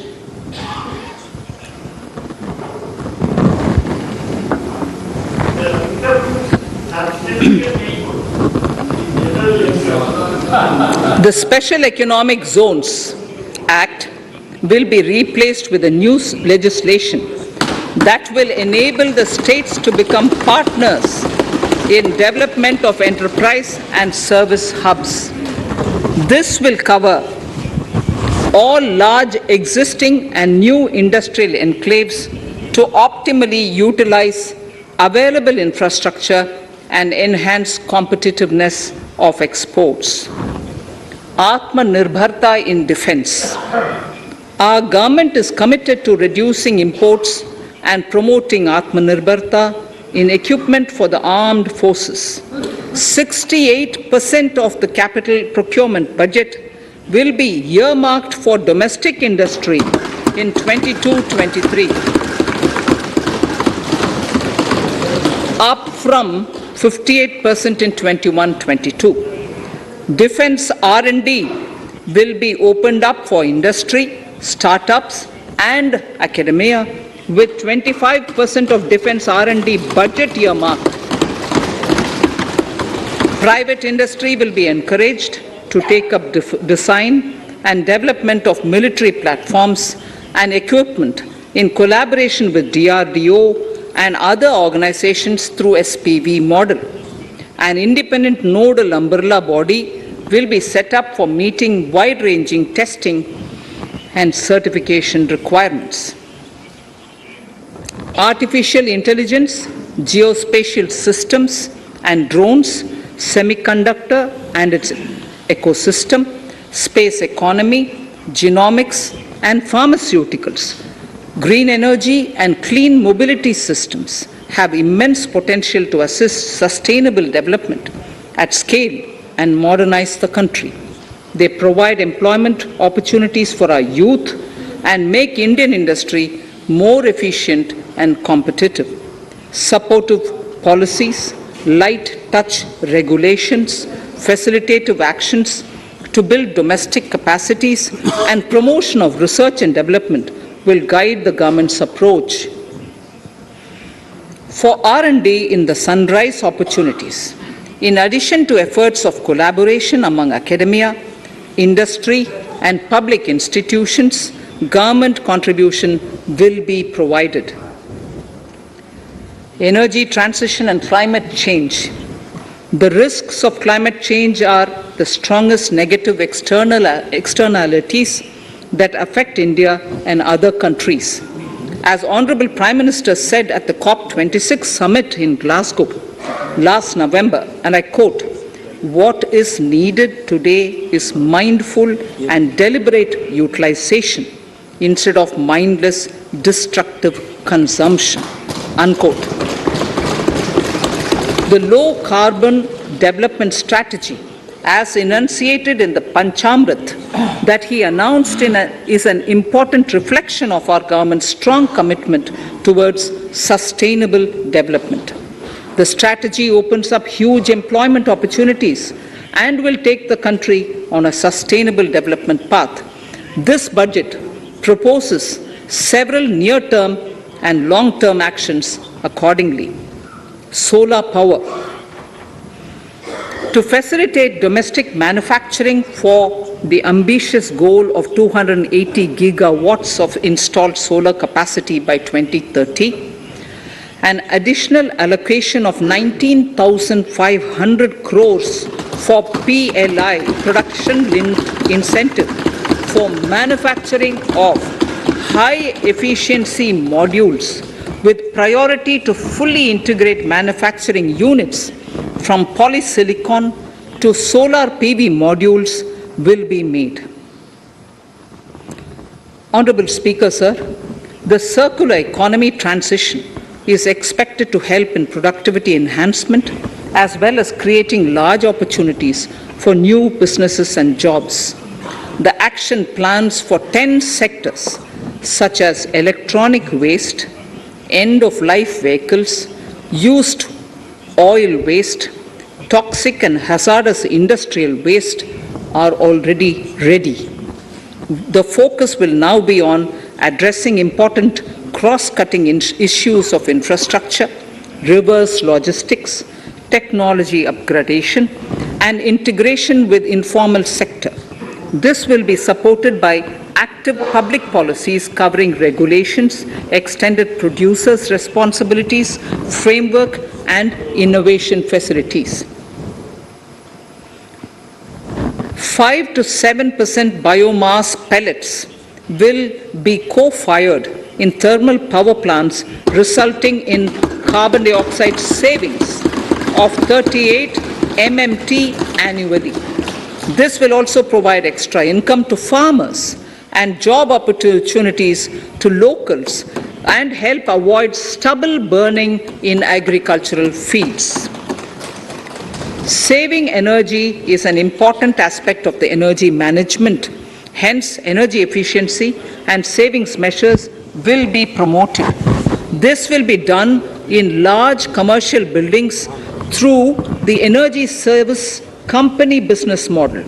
The Special Economic Zones Act will be replaced with a new legislation that will enable the states to become partners in development of enterprise and service hubs. This will cover all large existing and new industrial enclaves to optimally utilize available infrastructure and enhance competitiveness of exports. Atmanirbharta in defense. Our government is committed to reducing imports and promoting Atmanirbharta in equipment for the armed forces. 68% of the capital procurement budget will be earmarked for domestic industry in 22-23, up from 58% in 21-22. Defense R&D will be opened up for industry, startups and academia, with 25% of defense R&D budget earmarked. Private industry will be encouraged to take up design and development of military platforms and equipment in collaboration with DRDO and other organizations through SPV model. An independent nodal umbrella body will be set up for meeting wide-ranging testing and certification requirements. Artificial intelligence, geospatial systems and drones, semiconductor and its ecosystem, space economy, genomics and pharmaceuticals, green energy and clean mobility systems have immense potential to assist sustainable development at scale and modernize the country. They provide employment opportunities for our youth and make Indian industry more efficient and competitive. Supportive policies, light touch regulations, facilitative actions to build domestic capacities and promotion of research and development will guide the government's approach. For R&D in the sunrise opportunities, in addition to efforts of collaboration among academia, industry and public institutions, government contribution will be provided. Energy transition and climate change. The risks of climate change are the strongest negative externalities that affect India and other countries. As Honorable Prime Minister said at the COP26 summit in Glasgow last November, and I quote, "What is needed today is mindful and deliberate utilization instead of mindless, destructive consumption," unquote. The low-carbon development strategy, as enunciated in the Panchamrit that he announced is an important reflection of our government's strong commitment towards sustainable development. The strategy opens up huge employment opportunities and will take the country on a sustainable development path. This budget proposes several near-term and long-term actions accordingly. Solar power. To facilitate domestic manufacturing for the ambitious goal of 280 gigawatts of installed solar capacity by 2030, an additional allocation of 19,500 crores for PLI, production-linked incentive, for manufacturing of high-efficiency modules with priority to fully integrate manufacturing units from polysilicon to solar PV modules will be made. Honorable Speaker, sir, the circular economy transition is expected to help in productivity enhancement as well as creating large opportunities for new businesses and jobs. The action plans for 10 sectors such as electronic waste, end-of-life vehicles, used oil waste, toxic and hazardous industrial waste are already ready. The focus will now be on addressing important cross-cutting issues of infrastructure, reverse logistics, technology upgradation, and integration with informal sector. This will be supported by active public policies covering regulations, extended producers' responsibilities, framework, and innovation facilities. 5 to 7% biomass pellets will be co-fired in thermal power plants, resulting in carbon dioxide savings of 38 MMT annually. This will also provide extra income to farmers and job opportunities to locals and help avoid stubble burning in agricultural fields. Saving energy is an important aspect of the energy management. Hence, energy efficiency and savings measures will be promoted. This will be done in large commercial buildings through the energy service company business model.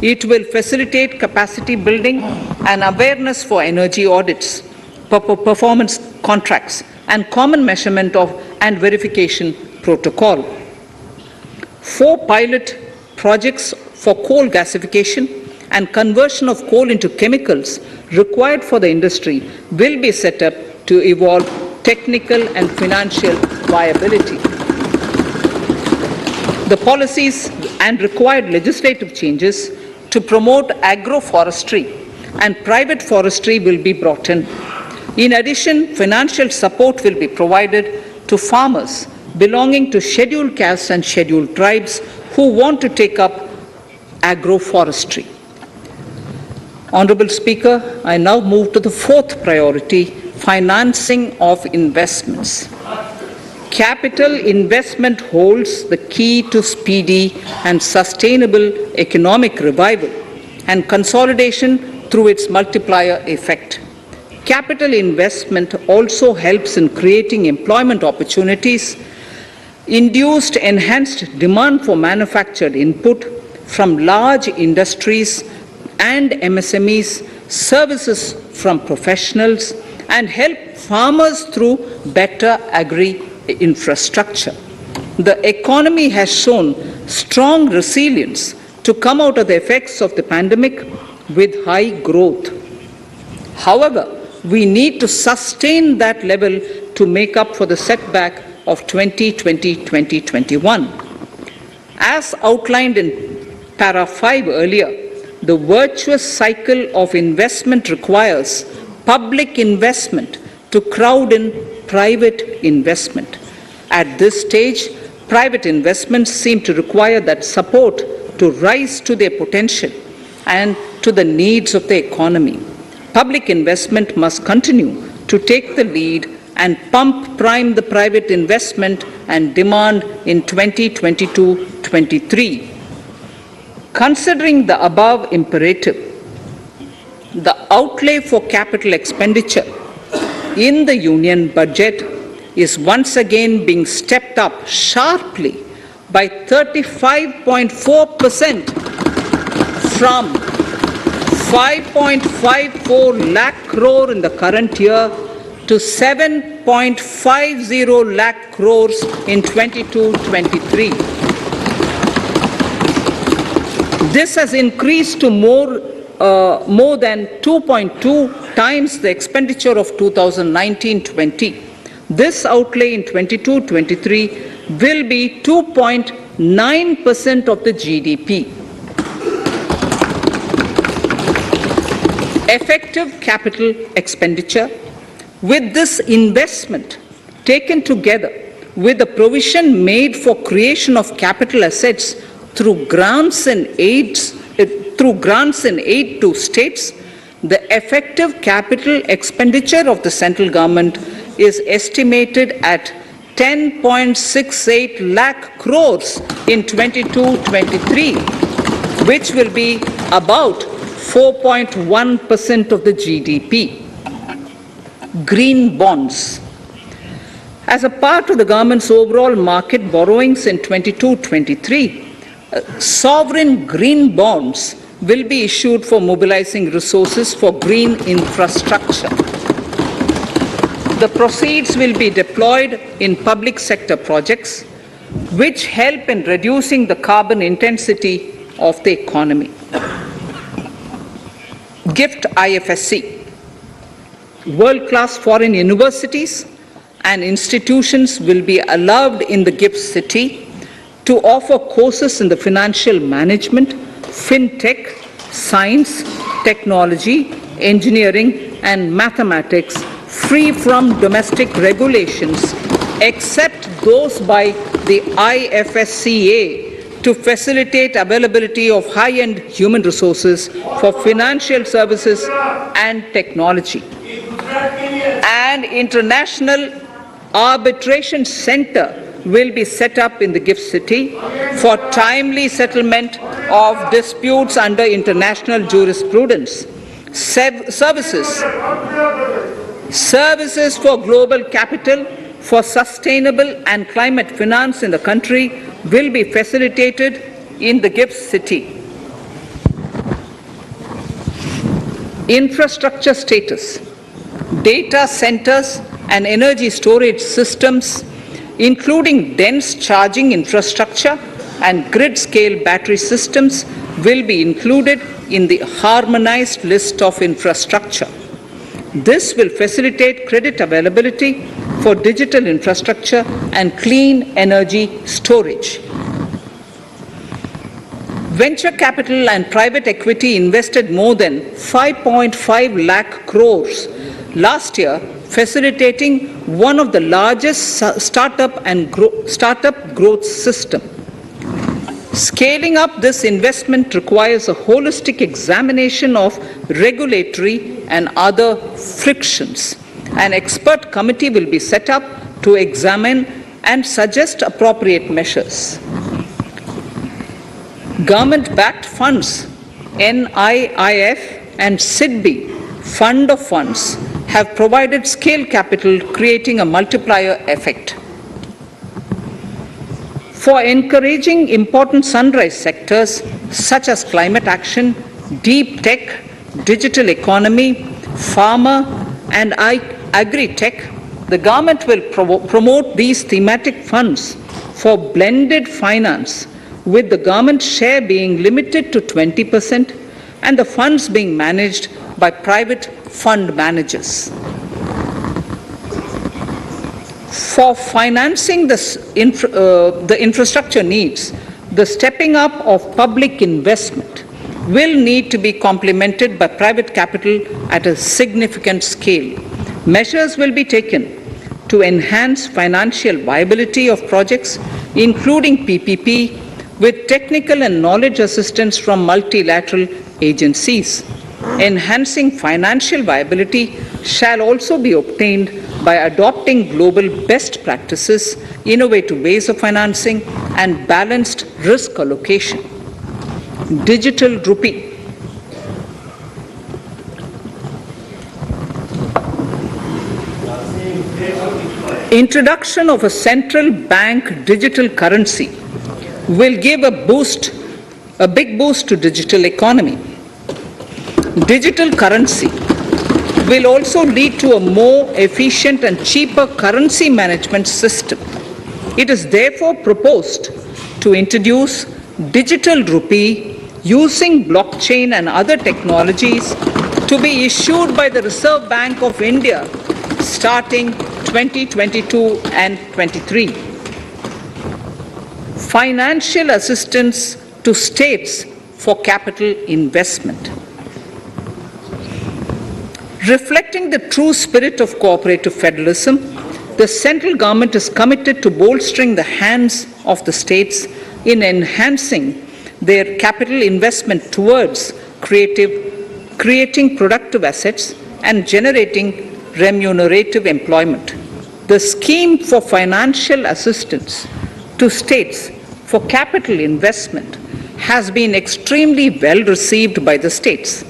It will facilitate capacity building and awareness for energy audits, performance contracts, and common measurement of and verification protocol. 4 pilot projects for coal gasification and conversion of coal into chemicals required for the industry will be set up to evolve technical and financial viability. The policies and required legislative changes to promote agroforestry and private forestry will be brought in. In addition, financial support will be provided to farmers belonging to scheduled castes and scheduled tribes who want to take up agroforestry. Honorable Speaker, I now move to the 4th priority, financing of investments. Capital investment holds the key to speedy and sustainable economic revival and consolidation through its multiplier effect. Capital investment also helps in creating employment opportunities, induced enhanced demand for manufactured input from large industries and MSMEs, services from professionals, and help farmers through better agri-infrastructure. The economy has shown strong resilience to come out of the effects of the pandemic with high growth. However, we need to sustain that level to make up for the setback of 2020-2021. As outlined in para 5 earlier, the virtuous cycle of investment requires public investment to crowd in private investment. At this stage, private investments seem to require that support to rise to their potential and to the needs of the economy. Public investment must continue to take the lead and pump prime the private investment and demand in 2022-23. Considering the above imperative, the outlay for capital expenditure in the union budget is once again being stepped up sharply by 35.4% from 5.54 lakh crore in the current year to 7.50 lakh crores in 22-23. This has increased to more than 2.2 times the expenditure of 2019-20. This outlay in 22-23 will be 2.9% of the GDP. Effective capital expenditure. With this investment taken together with the provision made for creation of capital assets through grants and aid to states, the effective capital expenditure of the central government is estimated at 10.68 lakh crores in 22-23, which will be about 4.1% of the GDP. Green bonds. As a part of the government's overall market borrowings in 22-23, sovereign green bonds will be issued for mobilizing resources for green infrastructure. The proceeds will be deployed in public sector projects which help in reducing the carbon intensity of the economy. Gift IFSC. World-class foreign universities and institutions will be allowed in the gift city to offer courses in the financial management, fintech, science, technology, engineering, and mathematics free from domestic regulations, except those by the IFSCA, to facilitate availability of high-end human resources for financial services and technology. An international arbitration center will be set up in the GIFT city for timely settlement of disputes under international jurisprudence. Services for global capital for sustainable and climate finance in the country will be facilitated in the GIFT city. Infrastructure status. Data centers and energy storage systems, including dense charging infrastructure and grid-scale battery systems, will be included in the harmonized list of infrastructure. This will facilitate credit availability for digital infrastructure and clean energy storage. Venture capital and private equity invested more than 5.5 lakh crores last year, facilitating one of the largest startup growth system. Scaling up this investment requires a holistic examination of regulatory and other frictions. An expert committee will be set up to examine and suggest appropriate measures. Government-backed funds, NIIF and SIDBI, Fund of Funds, have provided scale capital, creating a multiplier effect. For encouraging important sunrise sectors such as climate action, deep tech, digital economy, pharma, and agri-tech, the government will promote these thematic funds for blended finance, with the government share being limited to 20% and the funds being managed by private fund managers. For financing the infrastructure needs, the stepping up of public investment will need to be complemented by private capital at a significant scale. Measures will be taken to enhance financial viability of projects, including PPP, with technical and knowledge assistance from multilateral agencies. Enhancing financial viability shall also be obtained by adopting global best practices, innovative ways of financing, and balanced risk allocation. Digital rupee. Introduction of a central bank digital currency will give a big boost to digital economy. Digital currency will also lead to a more efficient and cheaper currency management system. It is therefore proposed to introduce digital rupee using blockchain and other technologies to be issued by the Reserve Bank of India starting 2022 and 23. Financial assistance to states for capital investment. Reflecting the true spirit of cooperative federalism, the central government is committed to bolstering the hands of the states in enhancing their capital investment towards creating productive assets and generating remunerative employment. The scheme for financial assistance to states for capital investment has been extremely well received by the states.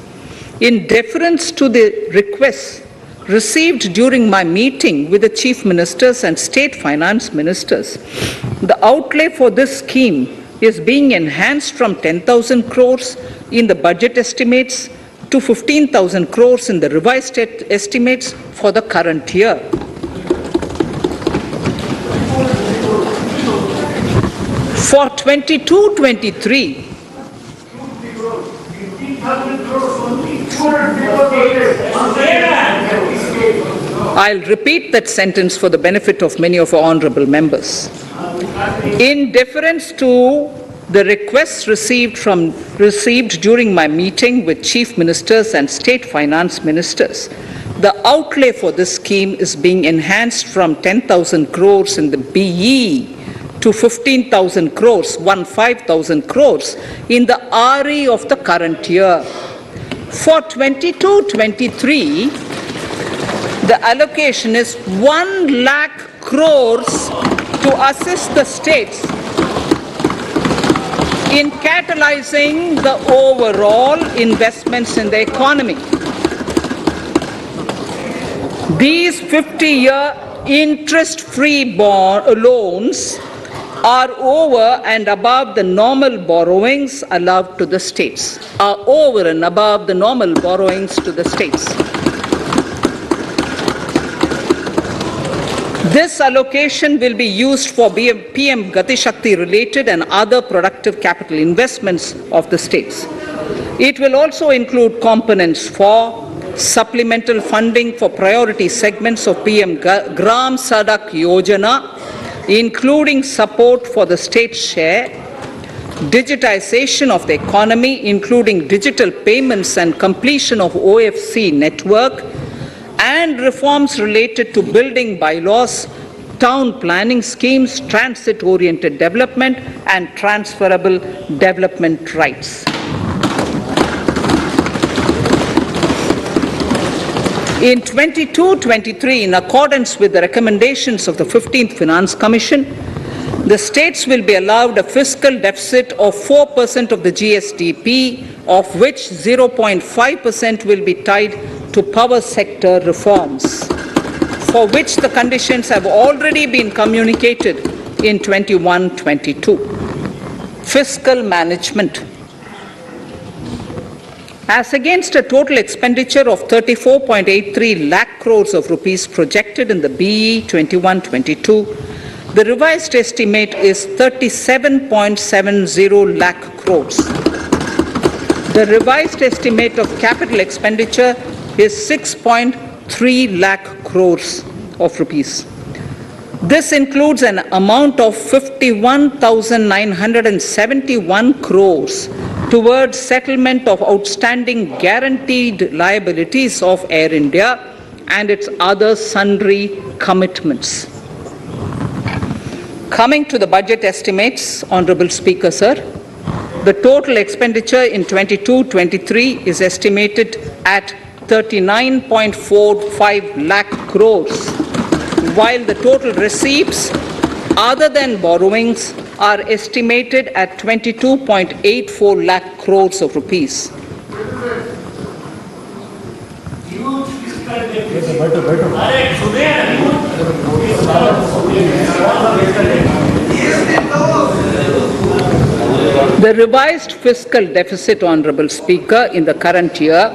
In deference to the requests received during my meeting with the chief ministers and state finance ministers, the outlay for this scheme is being enhanced from 10,000 crores in the budget estimates to 15,000 crores in the revised estimates for the current year. For 22-23, I'll repeat that sentence for the benefit of many of our honorable members. In deference to the requests received during my meeting with chief ministers and state finance ministers, The outlay for this scheme is being enhanced from 10,000 crores in the BE to 15,000 crores, 15,000 crores in the RE of the current year. For 22-23, the allocation is 1 lakh crores to assist the states in catalyzing the overall investments in the economy. These 50-year interest-free loans are over and above the normal borrowings allowed to the states, are over and above the normal borrowings to the states. This allocation will be used for PM Gati Shakti related and other productive capital investments of the states. It will also include components for supplemental funding for priority segments of PM Gram Sadak Yojana, including support for the state share, digitization of the economy, including digital payments and completion of OFC network, and reforms related to building bylaws, town planning schemes, transit-oriented development, and transferable development rights. In 22-23, in accordance with the recommendations of the 15th Finance Commission, the states will be allowed a fiscal deficit of 4% of the GSDP, of which 0.5% will be tied to power sector reforms, for which the conditions have already been communicated in 21-22. Fiscal management. As against a total expenditure of 34.83 lakh crores of rupees projected in the BE 21-22, the revised estimate is 37.70 lakh crores. The revised estimate of capital expenditure is 6.3 lakh crores of rupees. This includes an amount of 51,971 crores towards settlement of outstanding guaranteed liabilities of Air India and its other sundry commitments. Coming to the budget estimates, Honorable Speaker, sir, the total expenditure in 22-23 is estimated at 39.45 lakh crores, while the total receipts other than borrowings are estimated at 22.84 lakh crores of rupees. The revised fiscal deficit, Honorable Speaker, in the current year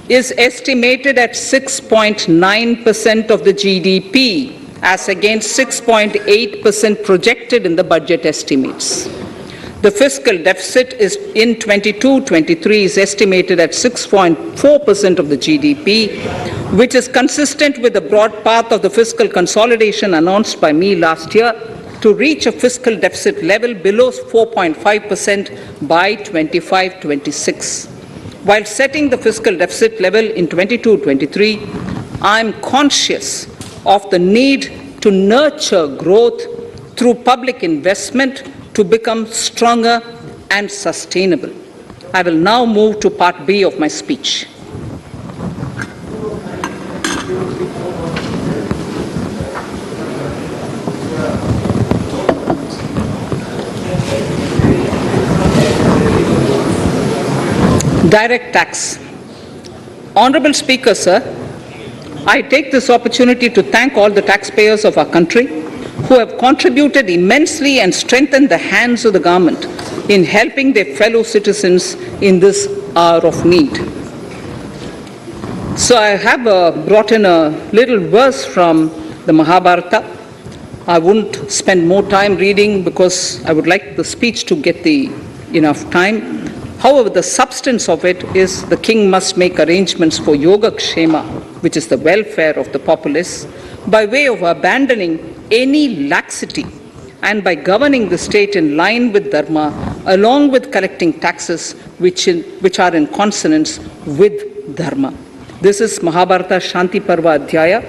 is estimated at 6.9% of the GDP, as against 6.8% projected in the budget estimates. The fiscal deficit is in 22-23 is estimated at 6.4% of the GDP, which is consistent with the broad path of the fiscal consolidation announced by me last year to reach a fiscal deficit level below 4.5% by 25-26. While setting the fiscal deficit level in 22-23, I am conscious of the need to nurture growth through public investment to become stronger and sustainable. I will now move to Part B of my speech. Direct tax. Honorable Speaker, sir, I take this opportunity to thank all the taxpayers of our country who have contributed immensely and strengthened the hands of the government in helping their fellow citizens in this hour of need. So I have brought in a little verse from the Mahabharata. I won't spend more time reading because I would like the speech to get enough time. However, the substance of it is the king must make arrangements for yoga kshema, which is the welfare of the populace, by way of abandoning any laxity and by governing the state in line with dharma, along with collecting taxes which are in consonance with dharma. This is Mahabharata Shanti Parva Adhyaya,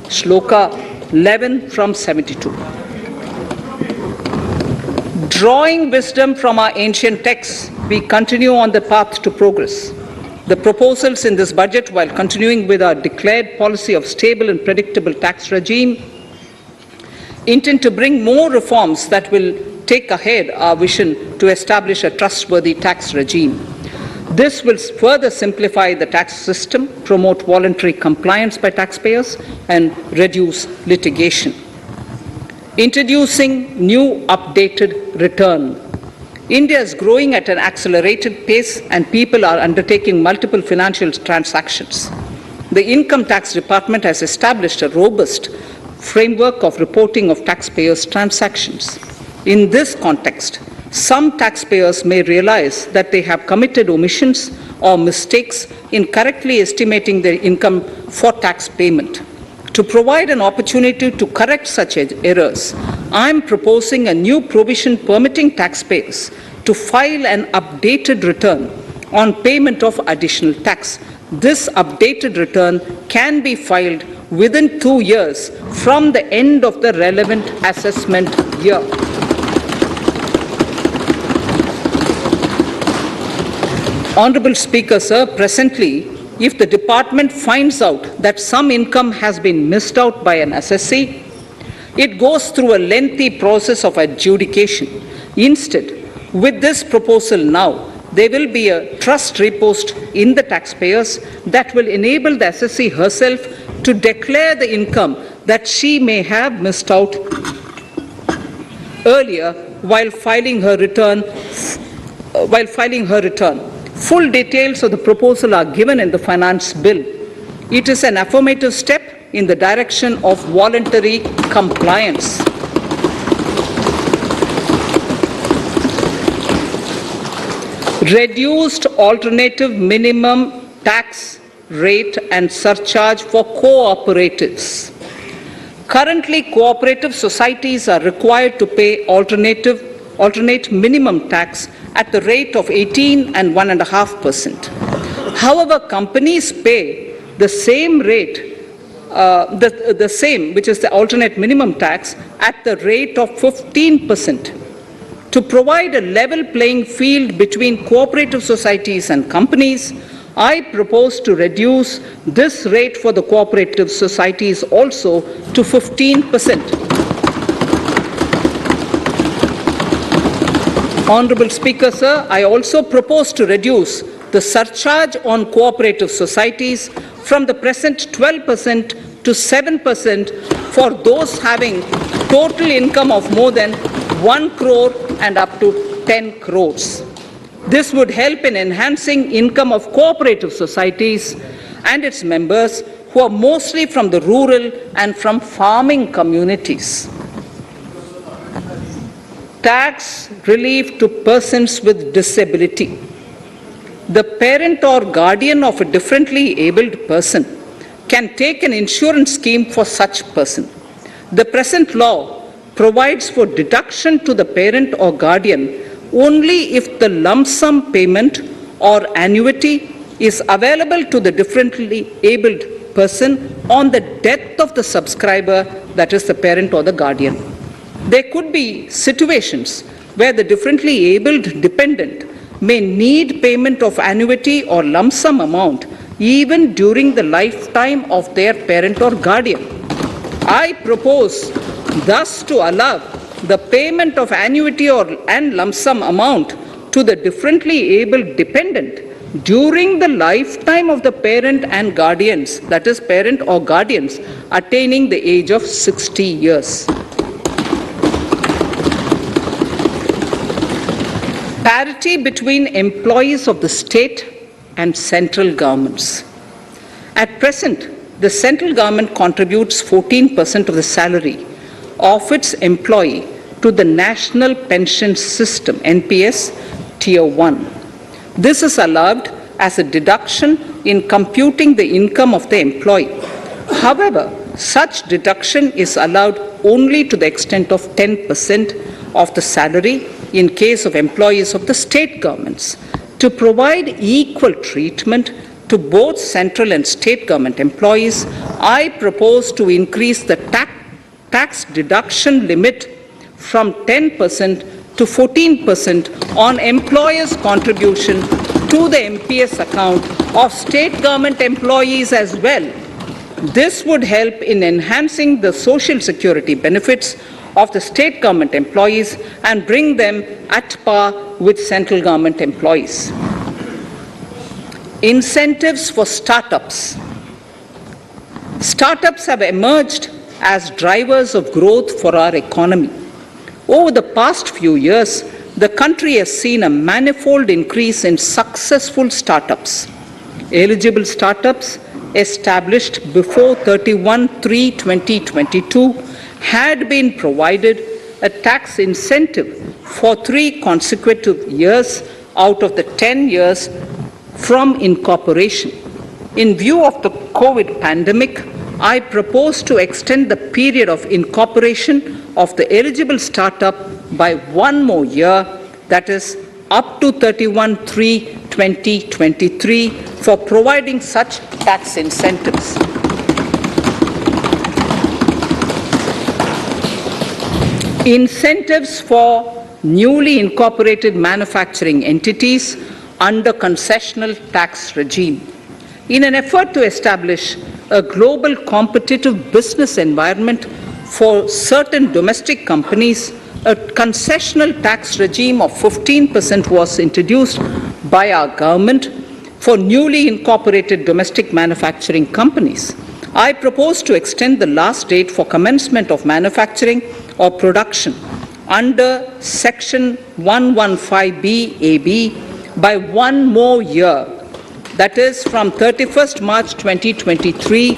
Shloka 11 from 72. Drawing wisdom from our ancient texts, we continue on the path to progress. The proposals in this budget, while continuing with our declared policy of stable and predictable tax regime, intend to bring more reforms that will take ahead our vision to establish a trustworthy tax regime. This will further simplify the tax system, promote voluntary compliance by taxpayers, and reduce litigation. Introducing new updated return. India is growing at an accelerated pace and people are undertaking multiple financial transactions. The Income Tax Department has established a robust framework of reporting of taxpayers' transactions. In this context, some taxpayers may realize that they have committed omissions or mistakes in correctly estimating their income for tax payment. To provide an opportunity to correct such errors, I am proposing a new provision permitting taxpayers to file an updated return on payment of additional tax. This updated return can be filed within 2 years from the end of the relevant assessment year. Honorable Speaker, sir, presently, if the department finds out that some income has been missed out by an assessee, it goes through a lengthy process of adjudication. Instead, with this proposal now, there will be a trust repost in the taxpayers that will enable the assessee herself to declare the income that she may have missed out earlier while filing her return. Full details of the proposal are given in the finance bill. It is an affirmative step in the direction of voluntary compliance. Reduced alternative minimum tax rate and surcharge for co-operatives. Currently, cooperative societies are required to pay alternate minimum tax at the rate of 18 and 1.5%. However, companies pay the same rate, the same, which is the alternate minimum tax, at the rate of 15%. To provide a level playing field between cooperative societies and companies, I propose to reduce this rate for the cooperative societies also to 15%. Honorable Speaker, sir, I also propose to reduce the surcharge on cooperative societies from the present 12% to 7% for those having total income of more than 1 crore and up to 10 crores. This would help in enhancing income of cooperative societies and its members who are mostly from the rural and from farming communities. Tax relief to persons with disability. The parent or guardian of a differently abled person can take an insurance scheme for such person. The present law provides for deduction to the parent or guardian only if the lump sum payment or annuity is available to the differently abled person on the death of the subscriber, that is the parent or the guardian. There could be situations where the differently abled dependent may need payment of annuity or lump sum amount even during the lifetime of their parent or guardian. I propose thus to allow the payment of annuity and lump sum amount to the differently abled dependent during the lifetime of the parent and guardians, that is parent or guardians, attaining the age of 60 years. Parity between employees of the state and central governments. At present, the central government contributes 14% of the salary of its employee to the National Pension System, NPS, Tier 1. This is allowed as a deduction in computing the income of the employee. However, such deduction is allowed only to the extent of 10% of the salary in case of employees of the state governments. To provide equal treatment, to both central and state government employees, I propose to increase the tax deduction limit from 10% to 14% on employers' contribution to the MPS account of state government employees as well. This would help in enhancing the social security benefits of the state government employees and bring them at par with central government employees. Incentives for startups. Startups have emerged as drivers of growth for our economy. Over the past few years, the country has seen a manifold increase in successful startups. Eligible startups established before 31/3/2022 had been provided a tax incentive for 3 consecutive years out of the 10 years from incorporation. In view of the COVID pandemic, I propose to extend the period of incorporation of the eligible startup by 1 more year, that is up to 31/3/2023, for providing such tax incentives. Incentives for newly incorporated manufacturing entities under concessional tax regime. In an effort to establish a global competitive business environment for certain domestic companies, a concessional tax regime of 15% was introduced by our government for newly incorporated domestic manufacturing companies. I propose to extend the last date for commencement of manufacturing or production under Section 115BAB by 1 more year, that is from 31st March 2023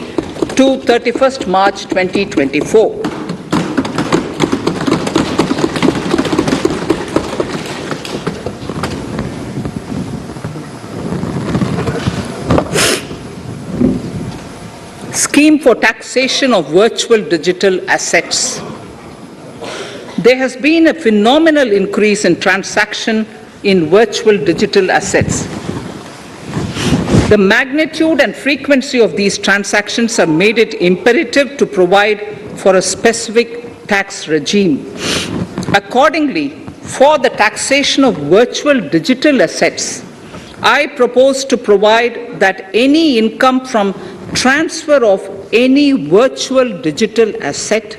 to 31st March 2024. Scheme for taxation of virtual digital assets. There has been a phenomenal increase in transaction in virtual digital assets. The magnitude and frequency of these transactions have made it imperative to provide for a specific tax regime. Accordingly, for the taxation of virtual digital assets, I propose to provide that any income from transfer of any virtual digital asset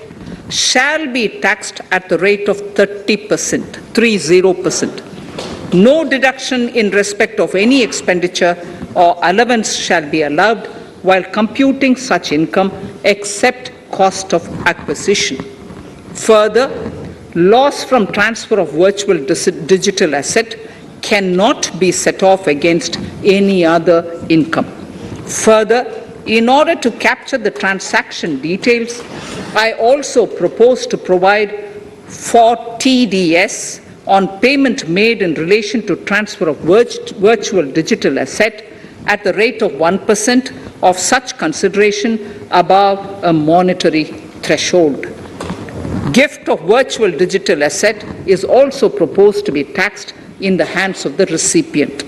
shall be taxed at the rate of 30%, 30%. No deduction in respect of any expenditure or allowance shall be allowed while computing such income except cost of acquisition. Further, loss from transfer of virtual digital asset cannot be set off against any other income. Further, in order to capture the transaction details, I also propose to provide for TDS on payment made in relation to transfer of virtual digital asset at the rate of 1% of such consideration above a monetary threshold. Gift of virtual digital asset is also proposed to be taxed in the hands of the recipient.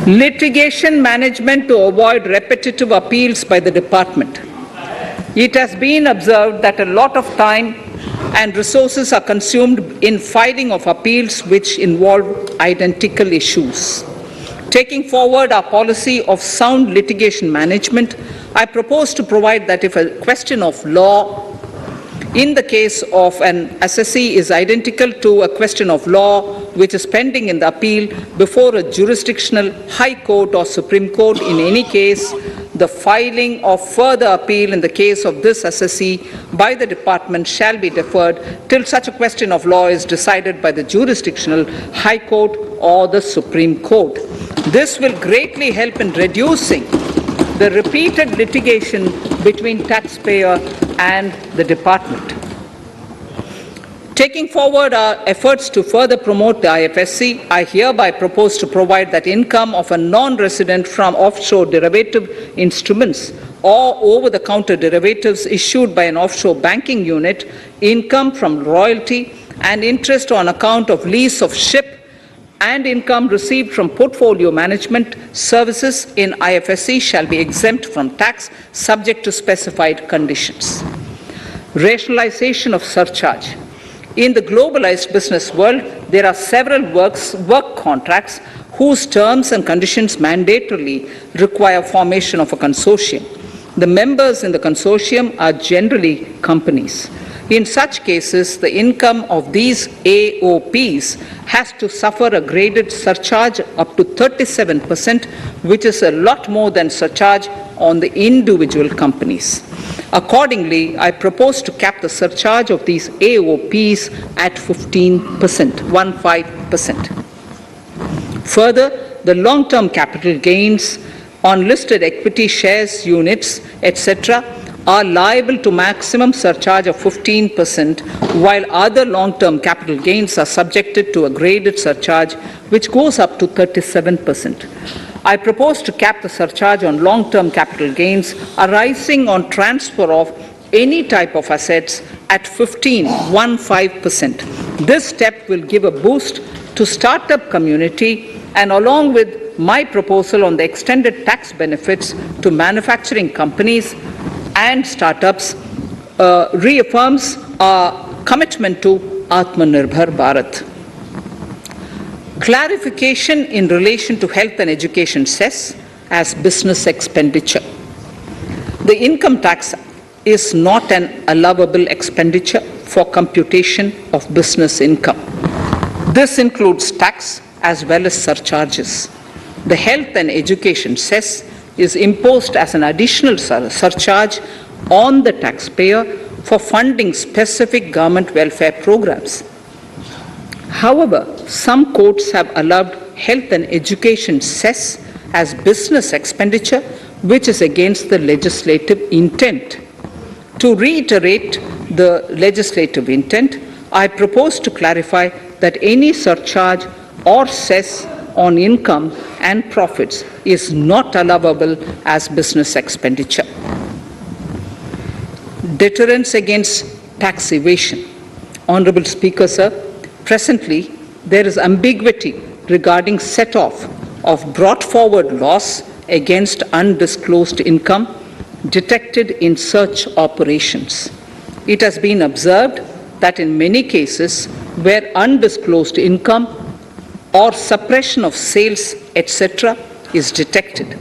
Litigation management to avoid repetitive appeals by the department. It has been observed that a lot of time and resources are consumed in filing of appeals which involve identical issues. Taking forward our policy of sound litigation management, I propose to provide that if a question of law in the case of an assessee is identical to a question of law which is pending in the appeal before a jurisdictional high court or Supreme Court, in any case, the filing of further appeal in the case of this assessee by the department shall be deferred till such a question of law is decided by the jurisdictional high court or the Supreme Court. This will greatly help in reducing the repeated litigation between taxpayer and the department. Taking forward our efforts to further promote the IFSC, I hereby propose to provide that income of a non-resident from offshore derivative instruments or over-the-counter derivatives issued by an offshore banking unit, income from royalty, and interest on account of lease of ship and income received from portfolio management services in IFSC shall be exempt from tax subject to specified conditions. Rationalization of surcharge. In the globalized business world, there are several work contracts whose terms and conditions mandatorily require formation of a consortium. The members in the consortium are generally companies. In such cases, the income of these AOPs has to suffer a graded surcharge up to 37%, which is a lot more than surcharge on the individual companies. Accordingly, I propose to cap the surcharge of these AOPs at 15%. Further, the long-term capital gains on listed equity shares, units, etc., are liable to maximum surcharge of 15%, while other long-term capital gains are subjected to a graded surcharge which goes up to 37%. I propose to cap the surcharge on long-term capital gains arising on transfer of any type of assets at 15%. This step will give a boost to startup community, and along with my proposal on the extended tax benefits to manufacturing companies and startups, reaffirms our commitment to Atmanirbhar Bharat. Clarification in relation to health and education cess as business expenditure. The income tax is not an allowable expenditure for computation of business income. This includes tax as well as surcharges. The health and education cess is imposed as an additional surcharge on the taxpayer for funding specific government welfare programs. However, some courts have allowed health and education cess as business expenditure, which is against the legislative intent. To reiterate the legislative intent, I propose to clarify that any surcharge or cess on income and profits is not allowable as business expenditure. Deterrence against tax evasion. Honorable Speaker, sir, presently there is ambiguity regarding set-off of brought forward loss against undisclosed income detected in search operations. It has been observed that in many cases where undisclosed income or suppression of sales, etc., is detected,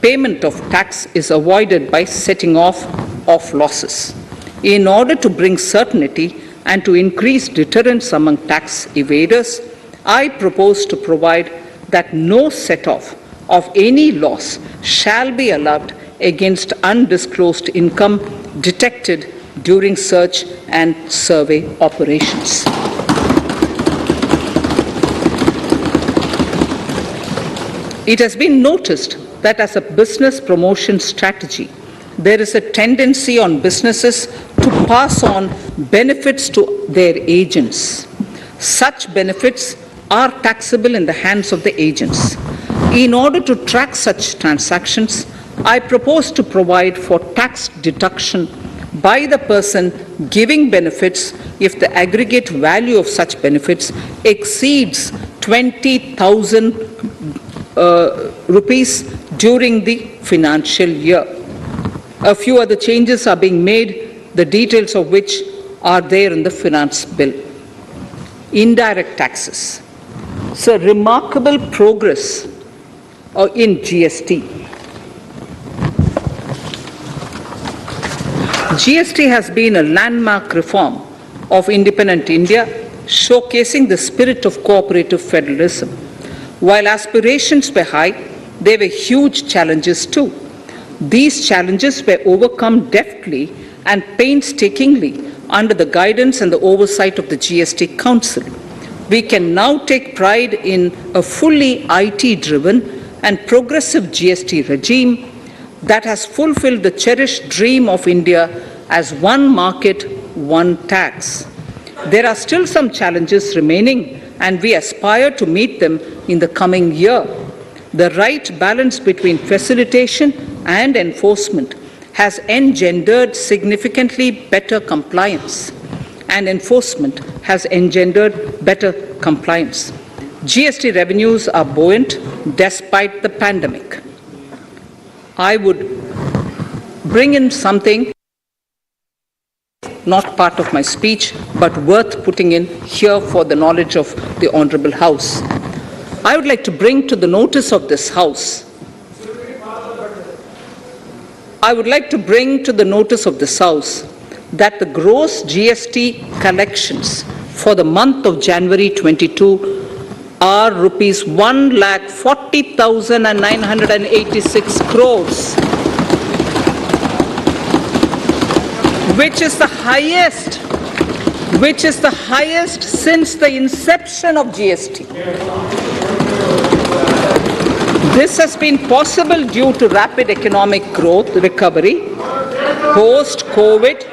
payment of tax is avoided by setting off of losses. In order to bring certainty and to increase deterrence among tax evaders, I propose to provide that no set-off of any loss shall be allowed against undisclosed income detected during search and survey operations. It has been noticed that as a business promotion strategy, there is a tendency on businesses to pass on benefits to their agents. Such benefits are taxable in the hands of the agents. In order to track such transactions, I propose to provide for tax deduction by the person giving benefits if the aggregate value of such benefits exceeds 20,000 rupees during the financial year. A few other changes are being made, the details of which are there in the finance bill. Indirect taxes. So remarkable progress in GST. GST has been a landmark reform of independent India, showcasing the spirit of cooperative federalism. While aspirations were high, there were huge challenges too. These challenges were overcome deftly and painstakingly under the guidance and the oversight of the GST Council. We can now take pride in a fully IT-driven and progressive GST regime that has fulfilled the cherished dream of India as one market, one tax. There are still some challenges remaining, and we aspire to meet them in the coming year. The right balance between facilitation and enforcement has engendered significantly better compliance, and enforcement has engendered better compliance. GST revenues are buoyant despite the pandemic. I would bring in something not part of my speech, but worth putting in here for the knowledge of the Honorable House. I would like to bring to the notice of this House that the gross GST collections for the month of January 22 are rupees 1,40,986 crores, which is the highest since the inception of GST. This has been possible due to rapid economic growth, recovery, post-COVID,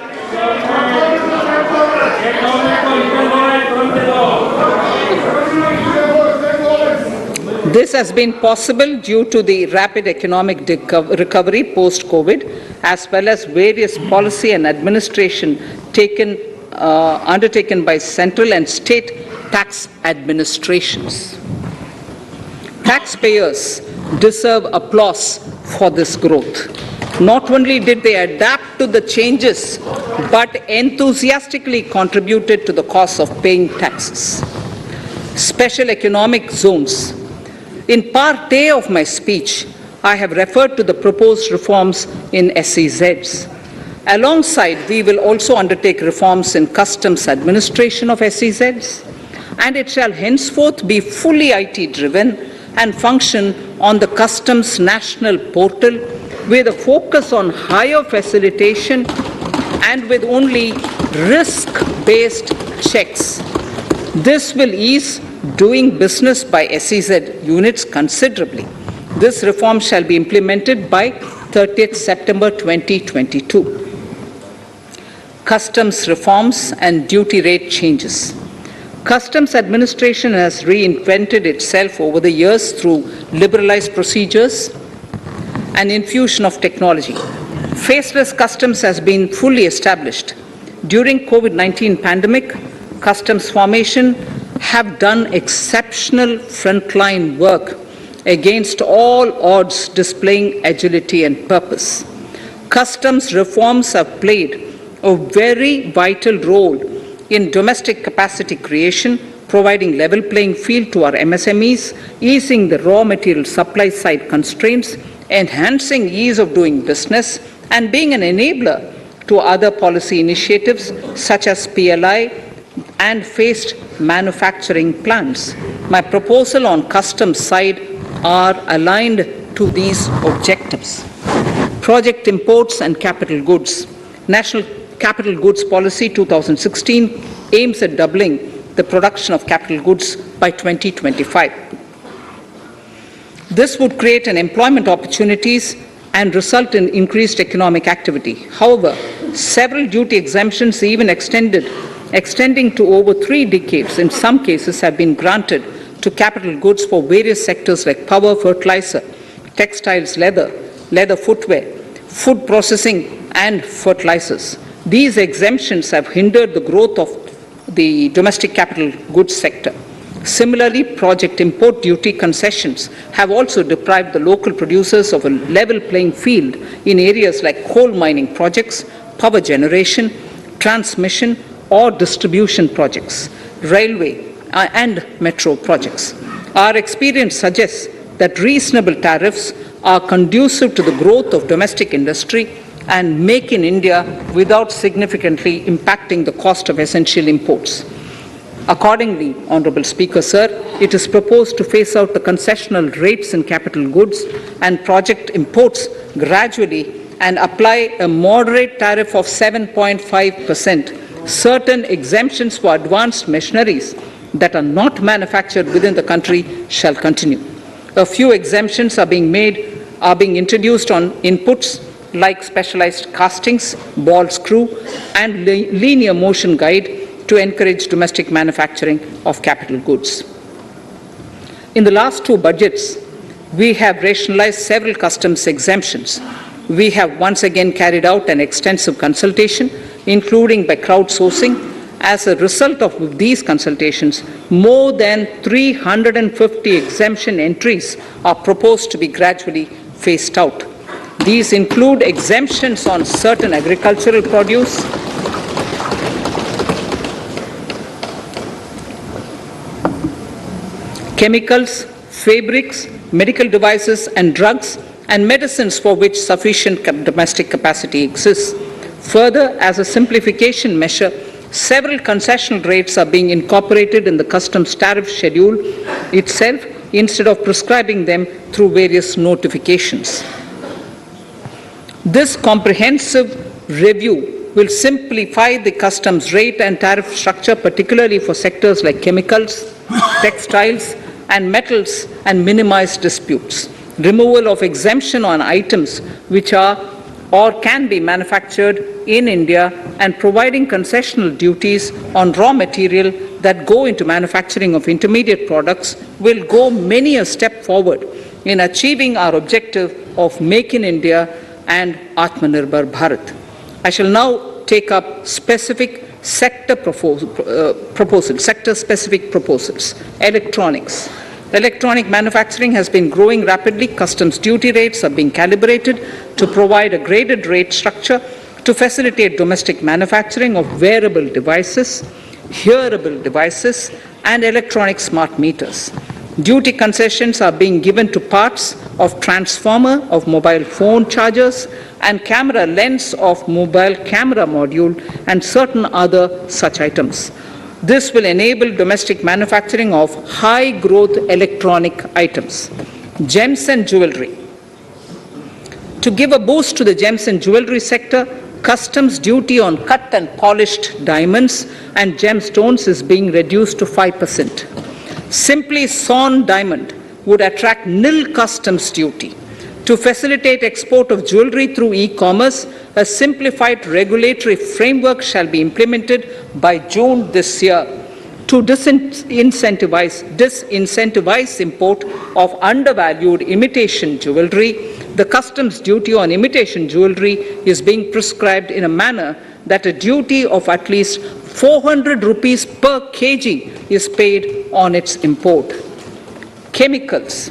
This has been possible due to the rapid economic recovery post-COVID, as well as various policy and administration undertaken by central and state tax administrations. Taxpayers deserve applause for this growth. Not only did they adapt to the changes, but enthusiastically contributed to the cost of paying taxes. Special economic zones. In part A of my speech, I have referred to the proposed reforms in SEZs. Alongside, we will also undertake reforms in customs administration of SEZs, and it shall henceforth be fully IT-driven and function on the customs national portal with a focus on higher facilitation and with only risk-based checks. This will ease doing business by SEZ units considerably. This reform shall be implemented by 30th September 2022. Customs reforms and duty rate changes. Customs administration has reinvented itself over the years through liberalized procedures and infusion of technology. Faceless customs has been fully established. During COVID-19 pandemic, customs formation have done exceptional frontline work against all odds, displaying agility and purpose. Customs reforms have played a very vital role in domestic capacity creation, providing level playing field to our MSMEs, easing the raw material supply side constraints, enhancing ease of doing business, and being an enabler to other policy initiatives such as PLI and phased manufacturing plans. My proposal on customs side are aligned to these objectives. Project imports and capital goods. National Capital Goods Policy 2016 aims at doubling the production of capital goods by 2025. This would create an employment opportunities and result in increased economic activity. However, several duty exemptions, even extending to over 3 decades, in some cases have been granted to capital goods for various sectors like power, fertilizer, textiles, leather footwear, food processing, and fertilizers. These exemptions have hindered the growth of the domestic capital goods sector. Similarly, project import duty concessions have also deprived the local producers of a level playing field in areas like coal mining projects, power generation, transmission, or distribution projects, railway and metro projects. Our experience suggests that reasonable tariffs are conducive to the growth of domestic industry and make in India without significantly impacting the cost of essential imports. Accordingly, Honourable Speaker, Sir, it is proposed to phase out the concessional rates in capital goods and project imports gradually and apply a moderate tariff of 7.5%. Certain exemptions for advanced machineries that are not manufactured within the country shall continue. A few exemptions are being introduced on inputs like specialized castings, ball screw, and linear motion guide to encourage domestic manufacturing of capital goods. In the last 2 budgets, we have rationalized several customs exemptions. We have once again carried out an extensive consultation, including by crowdsourcing, As a result of these consultations, more than 350 exemption entries are proposed to be gradually phased out. These include exemptions on certain agricultural produce, chemicals, fabrics, medical devices and drugs, and medicines for which sufficient domestic capacity exists. Further, as a simplification measure, several concessional rates are being incorporated in the customs tariff schedule itself instead of prescribing them through various notifications. This comprehensive review will simplify the customs rate and tariff structure, particularly for sectors like chemicals, textiles, and metals, and minimize disputes. Removal of exemption on items which are or can be manufactured in India and providing concessional duties on raw material that go into manufacturing of intermediate products will go many a step forward in achieving our objective of Make in India and Atmanirbhar Bharat. I shall now take up specific sector-specific proposals. Electronics. Electronic manufacturing has been growing rapidly. Customs duty rates are being calibrated to provide a graded rate structure to facilitate domestic manufacturing of wearable devices, hearable devices, and electronic smart meters. Duty concessions are being given to parts of transformer of mobile phone chargers and camera lens of mobile camera module and certain other such items. This will enable domestic manufacturing of high-growth electronic items. Gems and jewelry. To give a boost to the gems and jewelry sector, customs duty on cut and polished diamonds and gemstones is being reduced to 5%. Simply sawn diamond would attract nil customs duty. To facilitate export of jewelry through e-commerce, a simplified regulatory framework shall be implemented by June this year. To disincentivize import of undervalued imitation jewelry, the customs duty on imitation jewelry is being prescribed in a manner that a duty of at least 400 rupees per kg is paid on its import. Chemicals.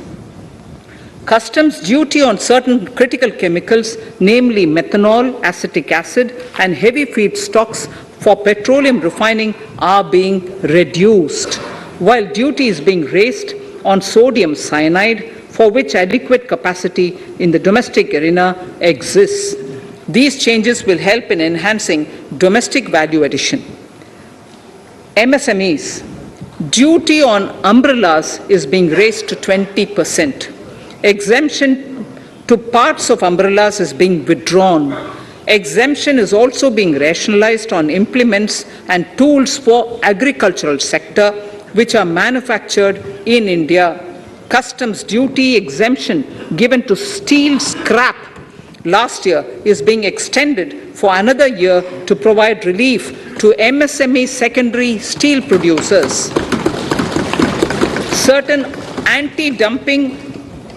Customs duty on certain critical chemicals, namely methanol, acetic acid, and heavy feedstocks for petroleum refining are being reduced, while duty is being raised on sodium cyanide, for which adequate capacity in the domestic arena exists. These changes will help in enhancing domestic value addition. MSMEs. Duty on umbrellas is being raised to 20%. Exemption to parts of umbrellas is being withdrawn. Exemption is also being rationalized on implements and tools for agricultural sector which are manufactured in India. Customs duty exemption given to steel scrap last year is being extended for another year to provide relief to MSME secondary steel producers. Certain anti-dumping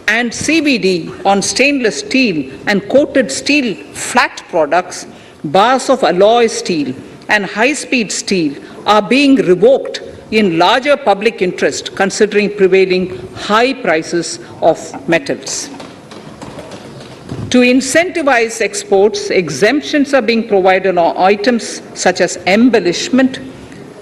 and CVD on stainless steel and coated steel flat products, bars of alloy steel and high-speed steel are being revoked in larger public interest considering prevailing high prices of metals. To incentivize exports, exemptions are being provided on items such as embellishment,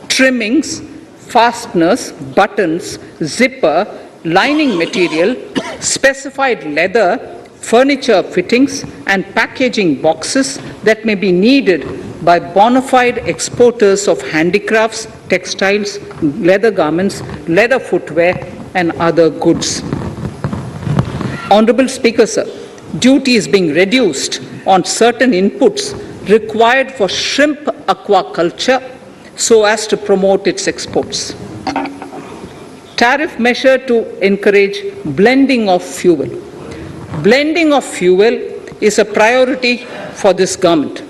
trimmings, fasteners, buttons, zipper, lining material, specified leather, furniture fittings, and packaging boxes that may be needed by bona fide exporters of handicrafts, textiles, leather garments, leather footwear, and other goods. Honorable Speaker, sir, duty is being reduced on certain inputs required for shrimp aquaculture so as to promote its exports. Tariff measure to encourage blending of fuel. Blending of fuel is a priority for this government.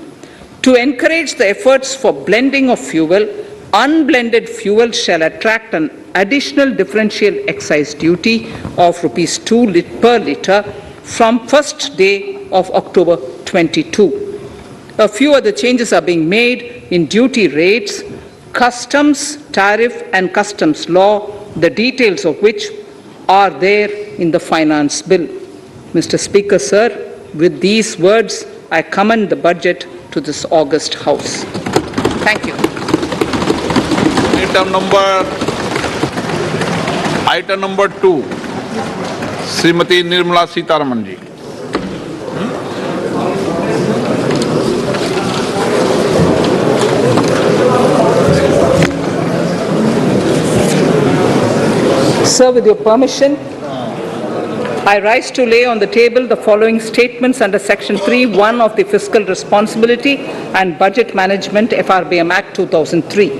To encourage the efforts for blending of fuel, unblended fuel shall attract an additional differential excise duty of rupees 2 per litre from first day of October 22. A few other changes are being made in duty rates customs, tariff and customs law, the details of which are there in the finance bill. Mr. Speaker, sir, with these words, I commend the budget to this august House. Thank you. Item number 2, Srimati Nirmala Sitharaman ji. Sir, with your permission, I rise to lay on the table the following statements under Section 3(1) of the Fiscal Responsibility and Budget Management FRBM Act 2003,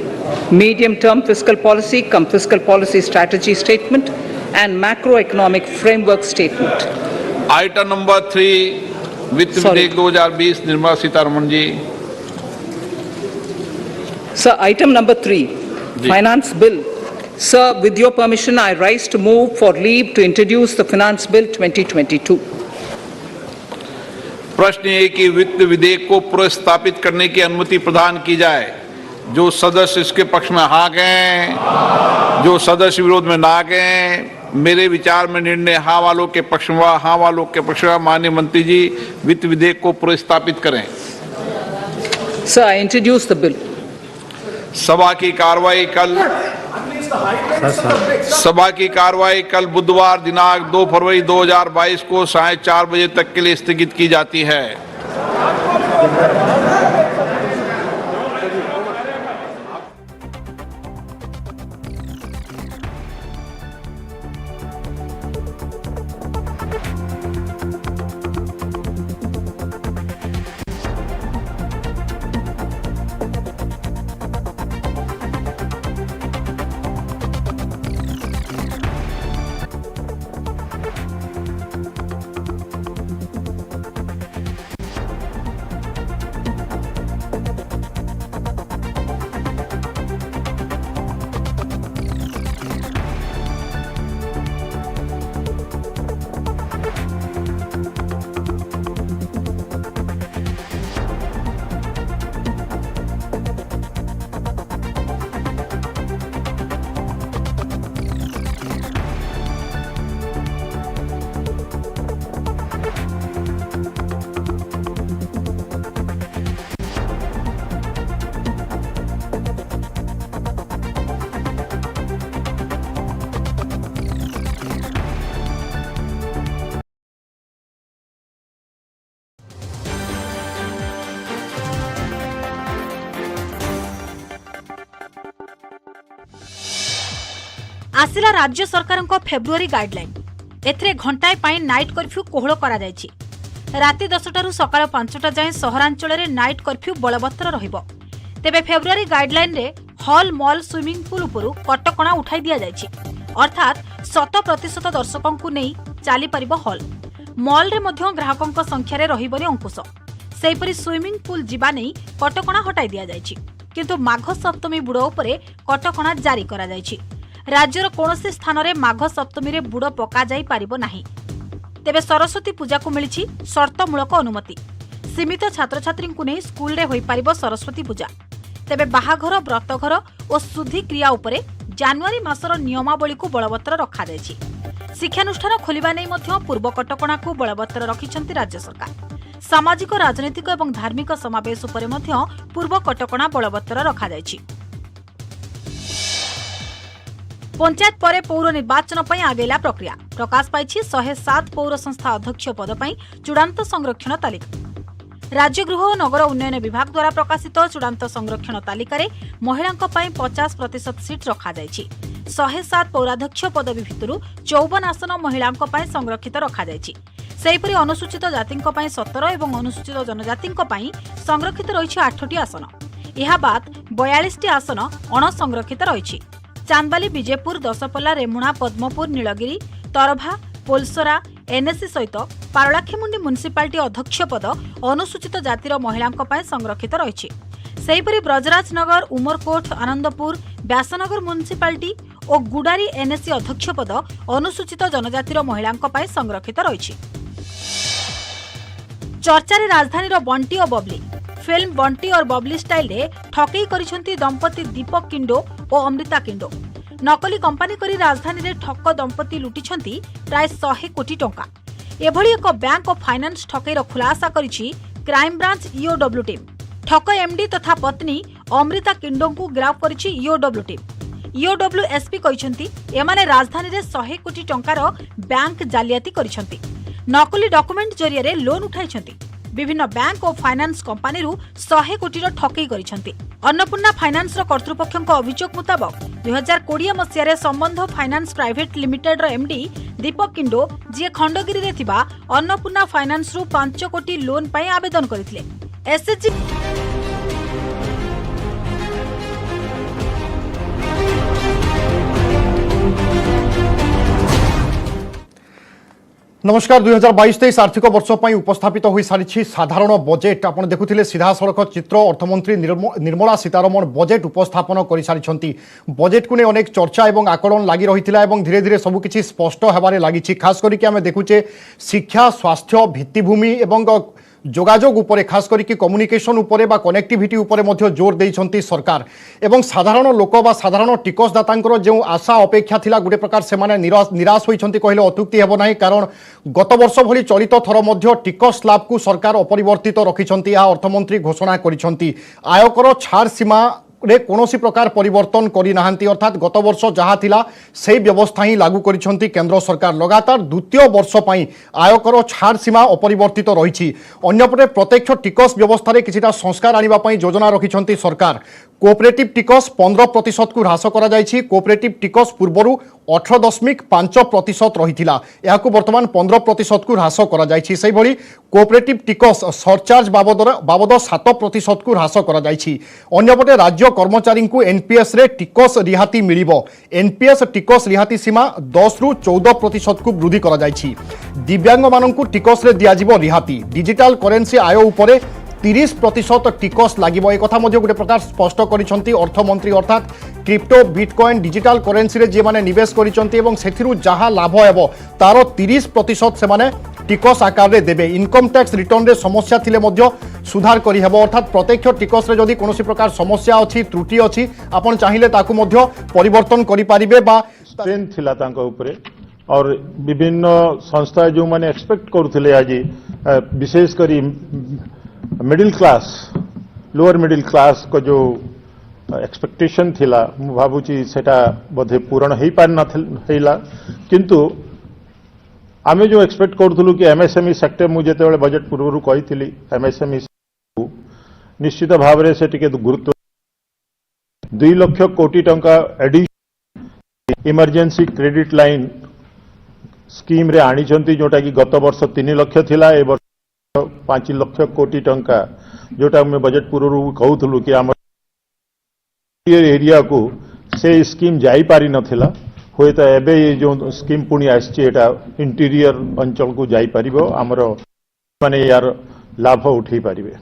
Medium-Term Fiscal Policy cum Fiscal Policy Strategy Statement and Macroeconomic Framework Statement. Item number 3, Vitt Videk 2020, Nirmala Sitharaman ji. Sir, item number 3, Finance Bill. Sir, with your permission, I rise to move for leave to introduce the Finance Bill 2022. प्रश्न ये कि वित्त विधेयक को पुनर्स्थापित करने की अनुमति प्रदान की जाए। जो सदस्य इसके पक्ष में हाँ गए, जो सदस्य विरोध में ना गए, मेरे विचार में निर्णय हाँ वालों के पक्ष में, हाँ वालों के पक्ष में। माननीय मंत्री जी, वित्त विधेयक को पुनर्स्थापित करें। Sir, I introduce the bill. सभा की कार्रवाई कल बुधवार दिनांक 2 फरवरी 2022 को 4:30 बजे तक के लिए स्थगित की जाती है। आसिला राज्य सरकार फेब्रुआरी गाइडलाइन एथरे घंटाए पाई नाइट कर्फ्यू कोहल करा जायछि। राति 10टारू सकाळ 5टा जाए सहरांचल रे नाइट कर्फ्यू बलवत्तर रहिबो। तेबे फेब्रुआरी गाइडलाइन रे हॉल मॉल स्विमिंग पूल उपरु कटकणा उठाई दिया जायछि। अर्थात 100% दर्शकों नहीं चली पारिबो हॉल। मॉल रे मध्य ग्राहकों संख्या रे रहिबोनी अंकुश। सेहिपरि स्विमिंग पूल जिबा नै कटकणा हटाई दिया जायछि। किंतु माघ सप्तमी बुड़ उपरे कटकणा जारी करा जायछि। राज्यर कोनोसी स्थान रे माघ सप्तमी रे बुड़ पका जाई पारिबो नाही। तेबे सरस्वती पूजा को मिलिछि शर्तमूलक अनुमति। सीमित छात्र छात्री को नहीं स्कूल रे होई पारिबो सरस्वती पूजा। तेबे बाहाघर व्रतघर और शुद्धि क्रिया उपरे जानुआरी मासर नियमावली को बलवत्तर रखा जायछि। शिक्षानुष्ठान खोलिबा नै मध्य पूर्व कटकणा को बलवत्तर रखिछन्ति राज्य सरकार। सामाजिक राजनीतिक एवं धार्मिक समावेश उपरे मध्य पूर्व कटकणा बलवत्तर रखा जायछि। पंचायत परे पौर निर्वाचन पर आगेला प्रक्रिया प्रकाश पाई 107 पौर संस्था अध्यक्ष पद पर चूड़ांत संरक्षण तालिका। राज्य गृह और नगर उन्नयन विभाग द्वारा प्रकाशित चूड़ांत संरक्षण तालिका रे महिलांक पई 50% सीट रखा जायछि। 107 पौराध्यक्ष पदवी भितरु 54 आसन महिलांक पई संरक्षित रखा जायछि। सेहिपरि अनुसूचित जातिंक पई 17 एवं अनुसूचित जनजातिंक पई संरक्षित रहिछि 8टी आसन। एहा बाद 42टी आसन अणसंरक्षित रहिछि। चांदबाली, विजयपुर, दशपल्ला, रेमुणा, पद्मपुर, नीलगिरी, तरभा, पोलसरा, एनएससी सहित पारलाखेमुंडी म्युनिसिपालिटी अध्यक्ष पद अनुसूचित जातिर महिलांक पई संरक्षित रहिछि। सेहिपरि ब्रजराजनगर, उमरकोट, आनंदपुर, व्यासनगर म्युनिसिपालिटी और गुडारी एनएससी अध्यक्ष पद अनुसूचित जनजातिर महिलांक पई संरक्षित रहिछि। चर्चारे राजधानीर बंटी और बबली फिल्म बंटी और बबली स्टाइल रे ठकई करिसंती दंपति दीपक किंडो और अमृता किंडो। नकली कंपनी करी राजधानी रे ठक दंपति लुटिछंती प्राय 100 कोटी टंका। एभली एक बैंक ऑफ फाइनेंस ठकईर खुलासा करिछि क्राइम ब्रांच ईओडब्ल्यू टीम। ठक एमडी तथा पत्नी अमृता किंडो को गिरफ्त करिछि ईओडब्ल्यू टीम। ईओडब्ल्यू एसपी कहिसंती एमाने राजधानी रे 100 कोटी टंकार बैंक जालियाती करिसंती। नकली डॉक्यूमेंट जरिया रे लोन उठाइछंती। विभिन्न बैंक और फाइनेंस कंपनी 100 कोटी ठकई करिसंती। अन्नपूर्णा फाइनेंस कर्तृपक्षों अभियोग मुताबक 2020 मसीह संबंध फाइनेंस प्राइवेट लिमिटेड रो एमडी दीपक किंडो जी खंडगिरी रे थिबा अन्नपूर्णा फाइनेंस 5 कोटी लोन पई आवेदन करथिले। एसएचजी नमस्कार 2022-23 आर्थिक वर्ष पर उपस्थापित हो सारी साधारण बजेट आप देखुले सीधा सड़क चित्र। अर्थमंत्री निर्मला सीतारमण बजेट उपस्थापन कर सारी। बजेट को नहीं अनेक चर्चा और आकलन लगी रही है धीरे धीरे सबकि स्पष्ट होबार लगी। खास करके आम देखुचे शिक्षा स्वास्थ्य भित्तिभूमि और जोगाजोग उपरे खास करके कम्युनिकेशन उपरे बा कनेक्टिविटी उपरे मध्य जोर देइछंती सरकार एवं साधारण लोक बा साधारण टिकसदातांकर जो आशा अपेक्षा थिला गोटे प्रकार से माने निराश होइछंती कहले अत्युक्ति हेबो नाही। कारण गत वर्ष भली चलित थर मध्य टिकस स्लैब को सरकार अपरिवर्तित रखिछंती। या अर्थमंत्री घोषणा करिछंती आयकर छाड़ सीमा रे कोनोसी प्रकार परिवर्तन करी नाहंती। अर्थात गत वर्ष जहाँ थिला सेही व्यवस्था ही लागू करिछंती केंद्र सरकार। लगातार द्वितीय वर्ष पई आयकर छाड़ सीमा अपरिवर्तित रहिछि। अन्यपटे प्रत्यक्ष टिकस व्यवस्था रे किछिटा संस्कार आनिबा पई योजना रखिछंती सरकार। कोऑपरेटिव टिकस 15% को ह्रास करा जायछि। कोऑपरेटिव टिकस पूर्वरु 18.5% रहिथिला याकु वर्तमान 15% को ह्रास करा जायछि। सेही भली कोऑपरेटिव टिकस सरचार्ज बाबद 7% को ह्रास करा जायछि। अन्यपटे राज्य कर्मचारी को एनपीएस रे टिकस रिहाती मिलिबो। एनपीएस टिकस रिहाती सीमा 10 रु 14% को वृद्धि करा जायछि। दिव्यांग माननकु टिकस रे दियाजिबो रिहाती। डिजिटल करेंसी आय उपरे 30% टिकस लागिबो। एक कथा मध्य गोटे प्रकार स्पष्ट करिसंती अर्थमंत्री। अर्थात क्रिप्टो बिटकॉइन डिजिटल करेंसी रे जे माने निवेश करिसंती एवं सेथिरु जहा लाभ हेबो तार 30% से माने टिकस आकार रे देबे। इनकम टैक्स रिटर्न रे समस्या थिले मध्य सुधार करि हेबो। अर्थात प्रत्यक्ष टिकस रे जदि कोनोसी प्रकार समस्या अछि त्रुटि अछि आपण चाहिले ताकु मध्य परिवर्तन करि पारिबे बा स्ट्रेंथ थिला तांका ऊपर और विभिन्न संस्था जो माने एक्सपेक्ट करूथिले आज विशेष करी middle class lower middle class को जो एक्सपेक्टेशन थिला मु भाबुची सेटा बोधे पूर्ण हेई पार नथिला। किंतु आमे जो एक्सपेक्ट करूथलु कि एमएसएमई सेक्टर मु जेते बेले बजेट पूर्वरु कहिथिली एमएसएमई निश्चित भाव रे से टिके गुरुत्व 2 लाख कोटी टंका addition emergency credit line scheme रे आनिचंती जोटा कि गत वर्ष 3 लाख थिला ए वर्ष 5 लाख कोटी टंका जोटा मैं बजेट पूर्व कहूलु कि आम एरिया को से स्कीम जाई पारि नथिला हुए तो एबे ये जो स्कीम पुणी आटा इंटीरियर अंचल को जाई पारिबो आमर माने यार लाभ उठे पारिबे।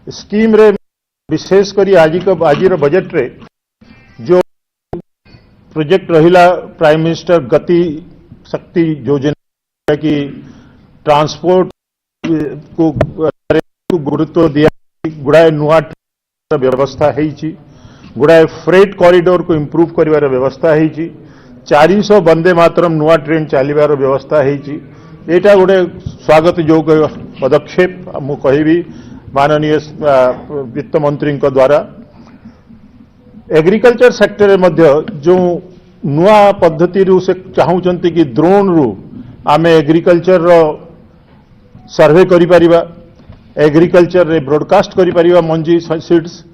स्कीम रे विशेष करी आजिर बजेट रे जो प्रोजेक्ट रहिला प्राइम मिनिस्टर गति शक्ति योजना की ट्रांसपोर्ट को गुरुत्व दिया गुड़ाए नुआ व्यवस्था है गुड़ाए फ्रेट कॉरिडोर को इम्प्रूव करिवार व्यवस्था है 400 वंदे मातरम नुआ ट्रेन चलिबार व्यवस्था है। एटा गोटे स्वागत योग्य पदक्षेप मु कहिबी माननीय वित्त मंत्री द्वारा। एग्रीकल्चर सेक्टर मध्य जो नुआ पद्धति से चाहूचंती कि ड्रोन रु आमे एग्रीकल्चर सर्वे करि परिबा एग्रीकल्चर रे ब्रॉडकास्ट करि परिबा मंजी सीड्स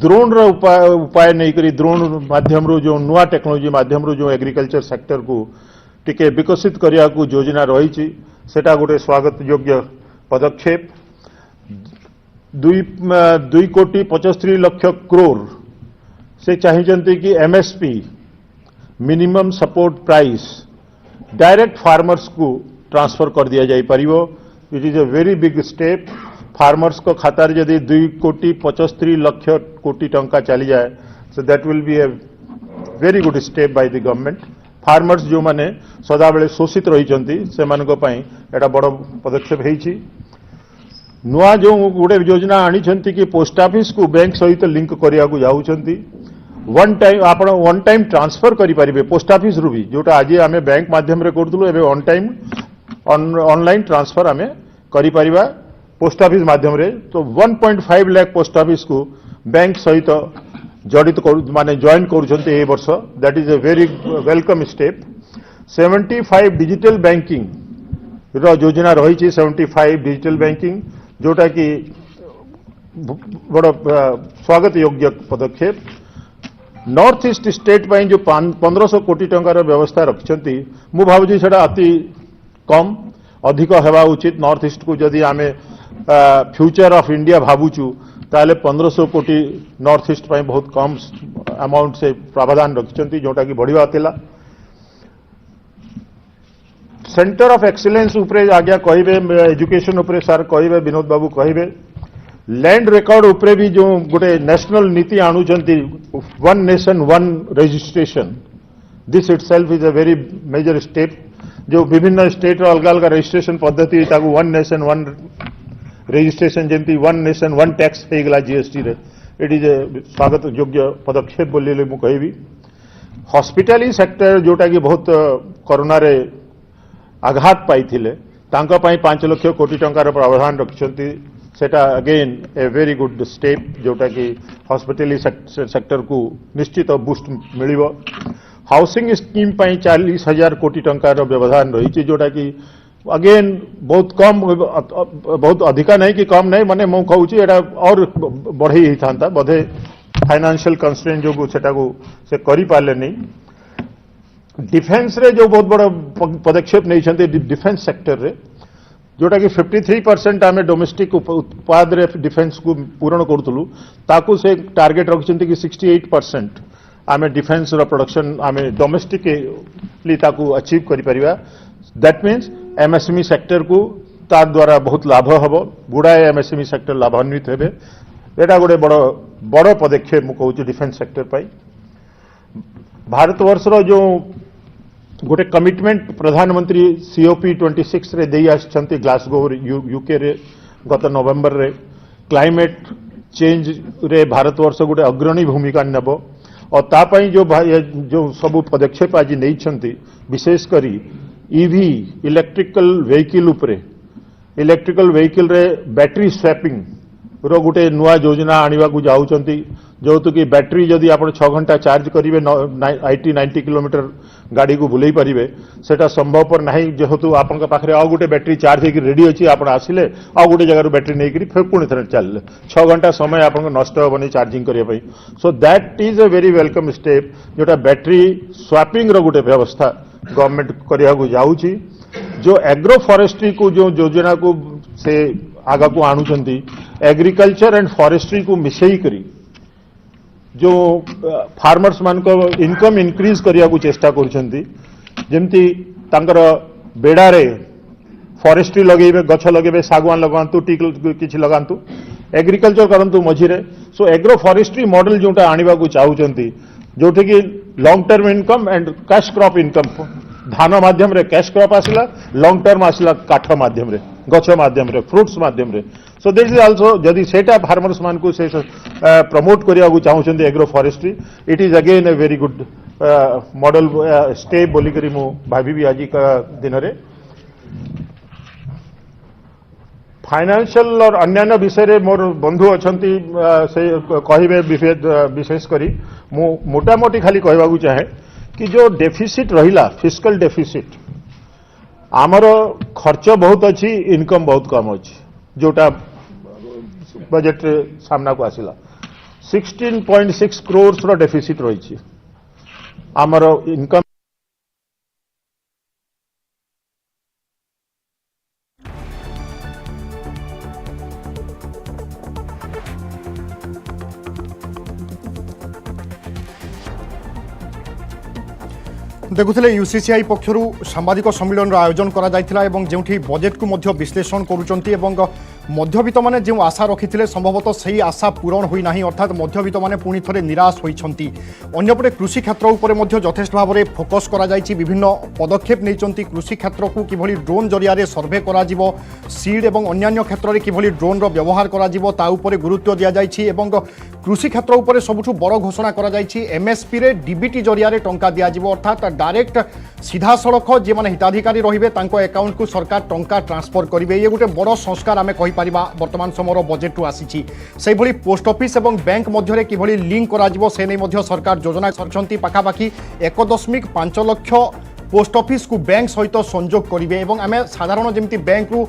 ड्रोन रो उपाय नहीं करी ड्रोन माध्यम रो जो नुआ टेक्नोलोजी माध्यम रो जो एग्रीकल्चर सेक्टर को टिके विकसित करिया को योजना रही सेटा गोटे स्वागत योग्य पदक्षेप। 2 कोटी 75 लाख करोड़ से चाहिए कि MSP minimum support price direct farmers को ट्रांसफर कर दिया जाई परिबो। It is a very big step. Farmers को खाता यदि 2 कोटी 75 लाख कोटी टंका चली जाए सो that will B A very good step by the government. Farmers जो माने सदा बेले शोषित रही से बड़ पदक्षेप है। नुआ जो गोटे योजना आनी कि पोस्ट ऑफिस को बैंक सहित लिंक करने को जाऊँगी वन टाइम आप वन टाइम ट्रांसफर करें पोस्ट ऑफिस रू भी जोटा आज आम बैंक माध्यम करूँ एवं वन टाइम ऑनलाइन ट्रांसफर आम कर पोस्ट ऑफिस माध्यम रे तो 1.5 लाख पोस्ट ऑफिस को बैंक सहित जड़ित माने जॉइन करुछन्ते ए वर्ष that is a very welcome step 75 digital banking रो योजना रही 75 डिजिटल बैंकिंग जोटा कि बड़ स्वागत योग्य पदक्षेप नॉर्थ ईस्ट स्टेट पाई जो 1500 कोटी टंकार व्यवस्था रखिछन्ती मु भाबुची सेटा अति कम अधिक हेबा उचित नॉर्थ ईस्ट को जदि आमे फ्यूचर ऑफ इंडिया भावुचु ताले 1500 कोटी नॉर्थ ईस्ट पाई बहुत कम अमाउंट से प्रावधान रखिछन्ती जोटा कि बढ़िया थिला सेंटर ऑफ एक्सीलेंस उपरे आज्ञा कहिबे एजुकेशन उपरे सर कहिबे विनोद बाबू कहिबे लैंड रिकॉर्ड उपरे भी जो गोटे नेशनल नीति आणुचंती one nation one registration this itself is a very major step जो विभिन्न स्टेट अलग अलग रजिस्ट्रेशन पद्धति ताकू वन नेशन वन रजिस्ट्रेशन जमती वन नेशन वन टैक्स हो गला जीएसटी रे इट इज ए स्वागत योग्य पदक्षेप बोली मु कहबी हॉस्पिटैलिटी सेक्टर जोटा कि बहुत कोरोना रे आघात पाई 5 लाख कोटी टंकार प्रावधान रखिछन्ती सेटा again a very good step जोटा कि हॉस्पिटैलिटी सेक्टर को निश्चित बूस्ट मिलिबो हाउसिंग स्कीम 40,000 कोटी टंकार व्यवधान रही जोटा कि अगेन बहुत कम बहुत अधिका नहीं कि कम नहीं माने मु कहूँ एटा और बढ़ई ही था बोधे फाइनेंशियल कंस्ट्रेंट जो सेटा को से करि पाले नहीं डिफेंस रे जो बहुत बड़ा पदक्षेप नहीं डिफेंस सेक्टर रे जोटा कि 53% आम डोमेस्टिक उत्पाद रे डिफेंस को पूरण करूँ ताकू से टार्गेट रखिंट कि 68% आम डिफेंस रो प्रोडक्शन आम डोमेस्टिकली ताकू अचीव करिपरिबा दैट मीन्स एमएसएमई सेक्टर को तार द्वारा बहुत लाभ हम गुड़ाए एमएसएमई सेक्टर लाभान्वित हेबे एटा गोटे बड़ बड़ पदक्षेप मु कहूँ डिफेंस सेक्टर पाई भारतवर्षर जो गोटे कमिटमेंट प्रधानमंत्री सीओपी 26 रे देई आछंती ग्लासगो यूके रे गत नवेम्बर रे क्लाइमेट चेंज रे भारतवर्ष गोटे अग्रणी भूमिका नेब और तापाई जो सब पदक्षेप आज नहीं विशेष करी ईवी इलेक्ट्रिकल व्हीकल उपरे इलेक्ट्रिकल व्हीकल रे बैटरी स्वैपिंग रो गोटे नुआ योजना आनिबा को जाउचंती जो कि बैटरी जदि आप 6 घंटा चार्ज करेंगे 90 किलोमीटर गाड़ी को बुलाई पारे सेटा संभवपर ना जेहेतु आपन पाखे आउ गोटे बैटरी चार्ज होकर रेडी अच्छी आप आसिले आउ गोटे जगह बैटरी नहीं फिर पुणी थे चलिए 6 घंटा समय आप नष्ट हेनी चार्जिंग करने so that is a very welcome step जोटा बैटरी स्वैपिंग रो गोटे व्यवस्था गवर्नमेंट करने को जाऊँगी जो एग्रो फॉरेस्ट्री को जो योजना को से आगा को आणुचंती एग्रीकल्चर एंड फॉरेस्ट्री को मिसई करी जो फार्मर्स मान को इनकम इंक्रीज करने को चेष्टा करुछंती जेमती तांकर बेड़ारे फॉरेस्ट्री लगेबे गछ लगेबे सागवान लगांतु टी किछि लगांतु एग्रीकल्चर करंतु मझिरे सो एग्रो फॉरेस्ट्री मॉडल जोटा आनिबा को चाहुचंती जोठी कि long term income and cash crop income धान माध्यम रे कैश क्रॉप आसिला लॉन्ग टर्म आसिला काठ माध्यम रे गछ माध्यम रे फ्रूट्स माध्यम रे सो दिस इज आल्सो जदि सेटा फार्मर्स मान को से प्रमोट करिया को चाहुचंती agro forestry it is again a very good model step बोली करी मु भाबी आज का दिन रे फाइनेंशियल और अन्य विषय रे मोर बंधु अछंती से कहिबे विशेष करी मु मोटामोटी खाली कहबा को चाहे कि जो डेफिसिट रहिला फिस्कल डेफिसिट आमर खर्च बहुत अच्छी इनकम बहुत कम अच्छी जोटा बजेट रे सामना को आसिला 16.6 करोड़ रो डेफिसिट रही आमर इनकम देखुले यूसीसीआई पक्षरु सांबादिक सम्मेलन आयोजन करा जायतिला एवं जेउठी बजेट को मध्य विश्लेषण करूचंती एवं मध्यवित्त माने जो आशा रखी संभवतः सही आशा पूरण होना अर्थात मध्यवित्त माने पुणी थे निराश होती। अन्यपटे कृषि क्षेत्र उपर यथेष्ट भाव में फोकस करा विभिन्न पदक्षेप नहीं कृषि क्षेत्र को किभली ड्रोन जरिया सर्वे करा सीड और अन्य क्षेत्र में किभली ड्रोन व्यवहार करा उपरे गुरुत्व दि जाइए। कृषि क्षेत्र उपर सबुठु बड़ घोषणा करा एमएसपी रे डीबीटी जरिया टंका दिज्व अर्थात डायरेक्ट सीधा सड़क जे माने हिताधिकारी रहिबे तांको अकाउंट को सरकार टंका ट्रांसफर करेंगे। ये गोटे बड़ संस्कार आम कहीपर वर्तमान समय बजेट रु आसी से भली पोस्ट ऑफिस और बैंक मध्य किभली लिंक करा से नहीं सरकार योजना करछंती। पाखापाखि 1.5 लाख पोस्ट ऑफिस को बैंक सहित संजोग करेंगे। आम साधारण जमी बैंक रु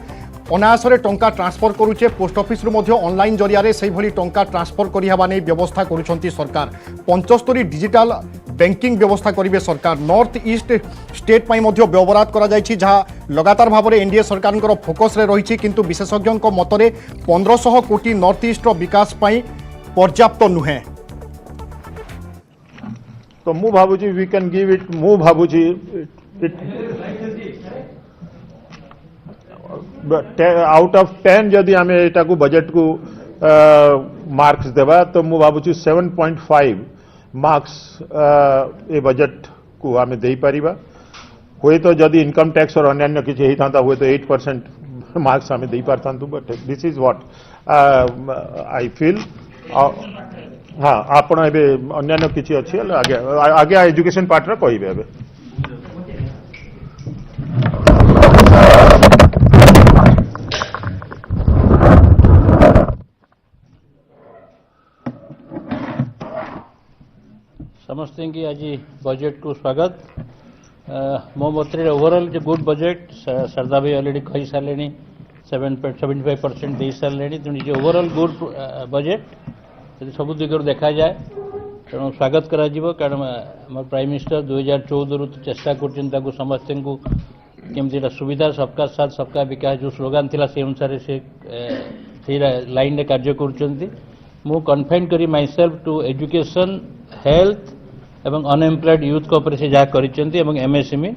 अनायासरे टंका ट्रांसफर करुचे पोस्ट ऑफिस रु ऑनलाइन जरिया से भली टंका ट्रांसफर करने नहीं व्यवस्था करुछंती सरकार। 75 डिजिटल बैंकिंग व्यवस्था करेंगे सरकार। नॉर्थ ईस्ट स्टेट पर व्यवहार करा जहाँ लगातार भाव में एनडीए सरकार फोकस रे रही किंतु विशेषज्ञों मतरे 1500 कोटी नॉर्थ ईस्ट विकास पर्याप्त नुहे। तो मु भाबुची वी कैन गिव इट मु भाबुची आउट ऑफ 10 जदि आम एटा को बजेट को मार्क्स देवा तो मु भाबुची 7.5 मार्क्स ए बजेट को आम दे पारिबा। हुए तो जदि इनकम टैक्स और अन्य किसी होता हुए तो 8% मार्क्स आम दे पारथांतु। But this is what I feel. हाँ आपण एबे अन्य किसी अच्छी आगे आगे एजुकेशन पार्ट रे कहिबे एबे। समझते हैं कि आज बजेट को स्वागत मो मत ओवरऑल जो गुड बजेट सरदा भाई ऑलरेडी कही सारे 7.75% दे सारे तेणु ओवरऑल गुड बजेट यदि सब दिगरू देखा जाए तेणु स्वागत करा कारण आम प्राइम मिनिस्टर 2014 रु चेष्टा कर समस्त को केमती सुविधा सबका साथ सबका विकास जो स्लोगान थिला से अनुसार से लाइन रे कार्य कर कन्फाइन करी myself to education health एवं अनएम्प्लॉयड यूथ को ऊपर से जहाँ कर एमएसएमई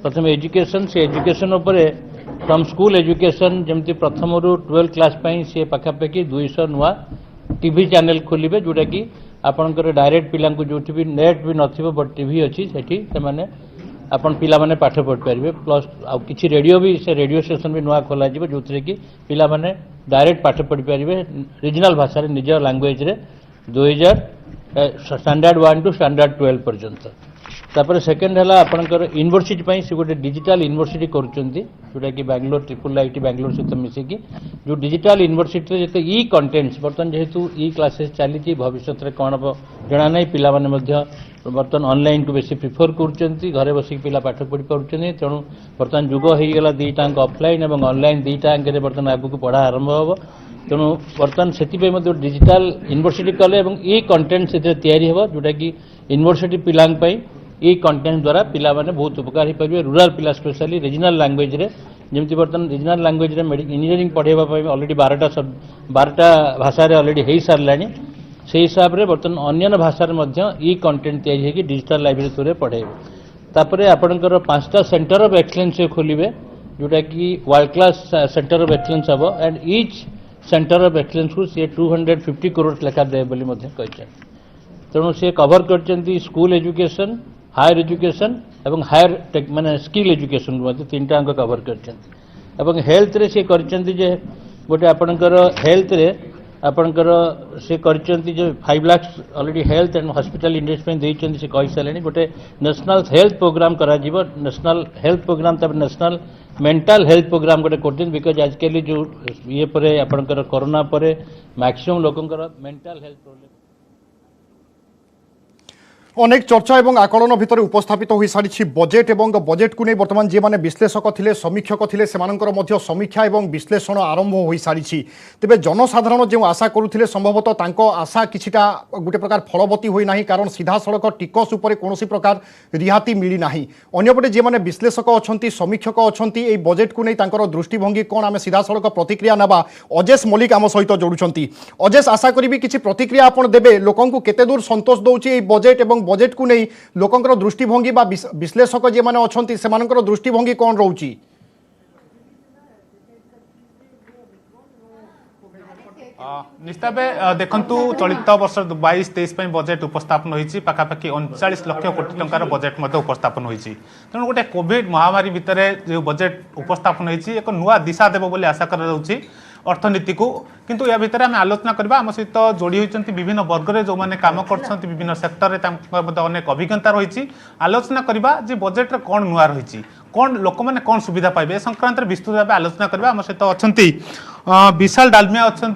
प्रथम एजुकेशन से एजुकेशन उपर फ्रॉम स्कूल एजुकेशन जमती प्रथम रु 12 क्लास सी पाखापाखि 200 नुआ टीवी चैनल खोलिबे जोटा कि आपनकर डायरेक्ट पिला जो भी नेट भी नथिबो बट टीवी अच्छी से माने आपन पिला माने पाठ पढ़ पारे प्लस आ किछि रेडियो भी से रेडियो स्टेशन भी नुआ खोला जिवो जोथरे कि पिला माने डायरेक्ट पाठ पढ़ पारे रीजनल भाषा रे निज लैंग्वेज रे 2000 स्टैंडर्ड 1 टू स्टैंडर्ड 12 पर्यंत। तापर सेकेंड है आपनकर यूनिवर्सिटी से गोटे डिजिटल यूनिवर्सिटी करुँच जोटा कि बैंगलोर ट्रिपल आईटी बैंगलोर सहित मिसिकी जो डिजिटल यूनिवर्सिटी जिते ई कंटेंट्स बर्तमान जेहेतु ई क्लासेस चली भविष्य में कौन हम जना ना पिला बर्तमान ऑनलाइन को बेसी प्रिफर कर घरे बसिक पिला पाठ पढ़ी पार्टी तेणु बर्तमान जुग होगा दुईटाक ऑफलाइन और ऑनलाइन दुईटाक बर्तमान आगू पढ़ा आरंभ हम तेणु बर्तमान से डिजिटल यूनिवर्सिटी कले ई कंटेंट से तैयारी हो जोटा कि यूनिवर्सिटी पिला ई कंटेंट द्वारा पिला माने बहुत उपकार हो पारे रूरल पिला स्पेशली रीजनल लैंग्वेज रे जमती बर्तमान रीजनल लैंग्वेज रे इंजीनियरिंग पढ़ेबा ऑलरेडी 12टा भाषा रे ऑलरेडी हो सारे से हिसाब से बर्तमान अन्य भाषा ई कंटेंट तैयारी होगी डिजिटल लाइब्रेरी थ्रू पढ़ेबे। तापर आपणकर 5टा सेंटर ऑफ एक्सलेंस खोलिबे जोटा कि world class centre of excellence hmm and each centre of excellence को सी 250 करोड़ लेखा दे बोली तेणु सी कवर कर स्कूल एजुकेशन हायर एजुकेशन एवं हायर माने स्किल एजुकेशन तीन टाक कवर कर हेल्थ रे सी कर गोटे आपणकर हेल्थ रे आपणकर से कर 5 lakh already health and hospital industry देते से कही सारे गोटे नेशनल हेल्थ प्रोग्राम करा नेशनल हेल्थ प्रोग्राम तब नेशनल मेंटल हेल्थ प्रोग्राम गोटे कर बिकज आजकल जो ये पर आपणकर कोरोना पर मैक्सिमम लोकंकर मेंटल हेल्थ प्रोब्लेम अनेक चर्चा और आकलन भितर उपस्थापित हो सारी बजेट और बजेट को नहीं बर्तमान जी मैंने विश्लेषक थे समीक्षक थे से समीक्षा और विश्लेषण आरंभ हो सारी तेज जनसाधारण जो आशा करुले संभवतः आशा किछिटा गोटे प्रकार फलवती होना कारण सीधा सड़क टिकस उपर कौन प्रकार रिहाती मिलना अंपटे जी मैंने विश्लेषक अच्छा समीक्षक अच्छा ये बजेट को नहीं दृष्टिभंगी कौन आम सीधा सड़क प्रतिक्रिया ना अजेश मल्लिक आम सहित जोड़ुंट अजेश आशा करी किसी प्रतिक्रिया आप देवे लोक केते दूर संतोष दौर बजेट और बजेट को नहीं लोकंकर दृष्टिभंगी बा विश्लेषक जे माने अछंती सेमानकर दृष्टिभंगी कौन रोची निश्चित भाव देखु चलित वर्ष 22-23 बजेट उपस्थापन होती पाखापाखि 39 लाख कोटी टंकार बजेट उपस्थापन होती तेणु गोटे कोविड महामारी भितर जो बजेट उपस्थापन होती एक नुआ दिशा देव बोली आशा कर अर्थनीति को किंतु या भितर आम आलोचना करबा आम सहित जोड़ी होती विभिन्न वर्ग जो मैंने काम कर विभिन्न सेक्टर में अनेक अभिज्ञता रही आलोचना करबा जे बजेट रे कौन नुआ रही कौन लोक मैंने कौन सुविधा पाइबे संक्रांत विस्तृत भाव आलोचना करबा आम सहित अच्छा विशाल डालमिया अच्छा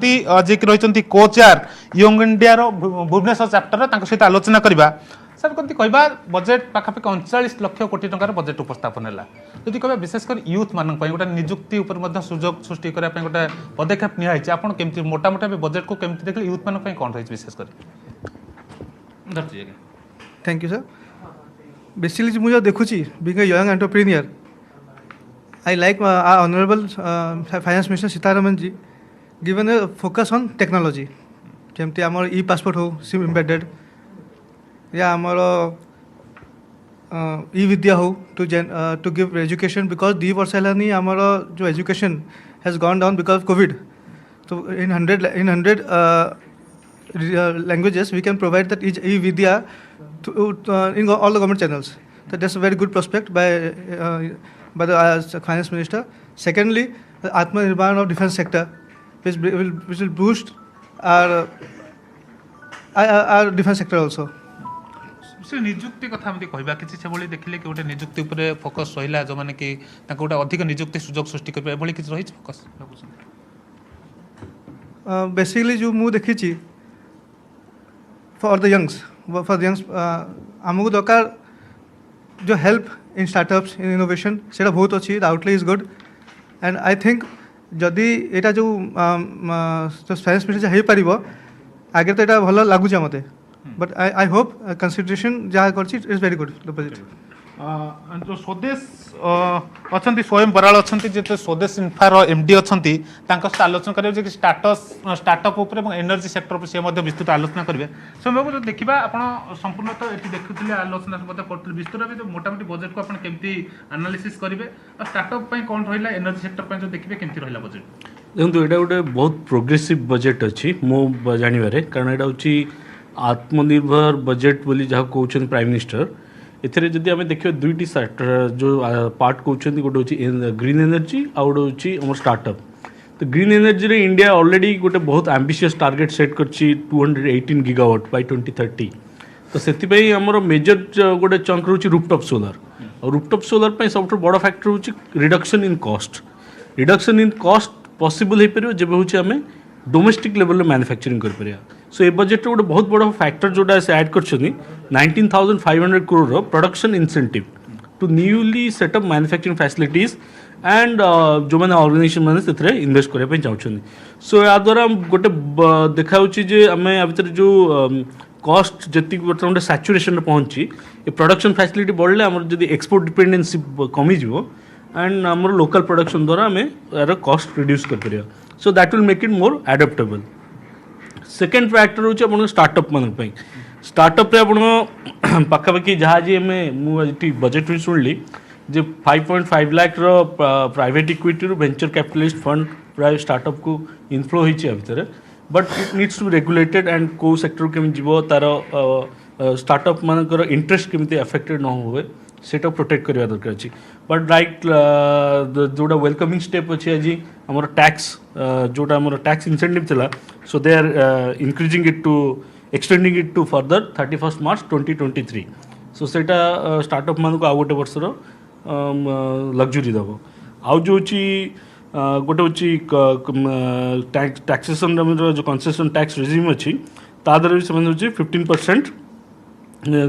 जे कि रही को chair young India Bhubaneswar chapter सहित आलोचना करबा सर कमी कहवा बजेट पाखापाखि 39 लाख कोटी टंकार बजेट उपस्थापन है जदि कह विशेषकर यूथ मान गोटे निजुक्ति सुजोग सृष्टि करने गोटे पदक्षेप नियाई आप केमती मोटामोटा बजेट को केमती देखिए यूथ मान कौन रही विशेषकर थैंक यू सर बेसिकली मुझे देखुची being a young entrepreneur I like honourable finance minister Sitharaman ji given a focus on technology केमती आमर ई पासपोर्ट हो सिम एम्बेडेड या आमर ई विद्या हो टू गिव एजुकेशन बिकॉज 2 वर्ष है आमर जो education has gone down because Covid तो इन 100 languages we can provide that e vidya in all the government channels. So that's a very good prospect by the finance minister. Secondly, the Atmanirbhar of defense sector, which will boost our defense sector also. से निजुक्ति कथा हम कहबा किछि से बोली देखिले कि गोटे निजुक्ति ऊपर फोकस रहिला जो माने कि ताको गोटे अधिक निजुक्ति सुजोग सृष्टि करबा एभली किछि रहि फोकस बेसिकली जो मु देखिछि फॉर द यंग्स आमको दरकार जो help in startups in innovation से बहुत अच्छी the outlay is good and I think जदि यहाँ जो फाइनेंस मिनिस्टर हो पार आगे तो यहाँ भल लगुच मत बट आई होप कंसिडरेशन जहाँ कर is very good the budget जो स्वदेश अच्छा स्वयं बराल अच्छा जो स्वदेश इन्फार एमडी अच्छा सहित आलोचना करेंगे स्टार्टअप एनर्जी सेक्टर से विस्तृत आलोचना करेंगे समय जो देखा आप संपूर्ण तो ये देखुले आलोचना करते विस्तृत भाव मोटामोटी बजेट को आपमती आनालीसिस करेंगे स्टार्टअप कौन रहा एनर्जी सेक्टर जो देखिए केमती रहा बजेट देखो यहाँ गोटे बहुत प्रोग्रेसिव बजेट अच्छी मो जानवर कारण यहाँ हूँ आत्मनिर्भर बजेट बोली जहाँ कहते प्राइम मिनिस्टर एथिरे जदि आम देखिए दुईटी सेक्टर जो पार्ट कहते गोटे हूँ ग्रीन एनर्जी आउ गोटे हूँ आम स्टार्टअप तो ग्रीन एनर्जी रे इंडिया ऑलरेडी गोटे बहुत एम्बिशियस टार्गेट सेट कर 218 गीगावाट बाय 2030 तो से आमर मेजर गोटे चंक रोच रूफटॉप सोलर और रूफटॉप सोलर सब बड़ फैक्टर हूँ रिडक्शन इन कॉस्ट पॉसिबल हो पार जब हूँ आम डोमेस्टिक लेवल में मैन्युफैक्चरिंग कर पार सो ये बजेट गोटे बहुत बड़ा फैक्टर जोटा से ऐड कर 19,500 crore production incentive to newly set up manufacturing facilities and जो मैंने ऑर्गेनाइजेशन मैंने इन्वेस्ट करने चाहते सो या द्वारा गोटे देखा आम या भर जो कॉस्ट जी बर्तमान सैचुरेशन पहुँची ये प्रोडक्शन फैसिलिटी बढ़ले आम जब एक्सपोर्ट डिपेंडेंसी कमिज एंड आम लोकल प्रोडक्शन द्वारा आम यार कॉस्ट रिड्यूस कर so that will make it more adaptable second factor हूँ स्टार्टअप मान स्टार्टअप पाखापाखि जहाँ जी आम मुझे बजेट भी शुणिली जे 5.5 lakh private equity venture capitalist fund प्राय स्टार्टअप को इनफ्लो होती भितर but it needs to be regulated and को सेक्टर केमी जीव तार स्टार्टअप मानकर इंटरेस्ट केमी अफेक्टेड न हुए सेटा प्रोटेक्ट करवा दरकार अच्छी बट लाइक जोटा वेलकमिंग स्टेप अच्छी आज आम टैक्स जोटा आम टैक्स इंसेंटिव थिला so they are increasing it to extending it to further 31 March 2023 सो सेटा स्टार्टअप मान को आउ गोटे वर्षर लग्जरी दब आउ जो गोटे हूँ टैक्सेसन जो कंसेसन टैक्स रेजिम अच्छी तादर भी से 15%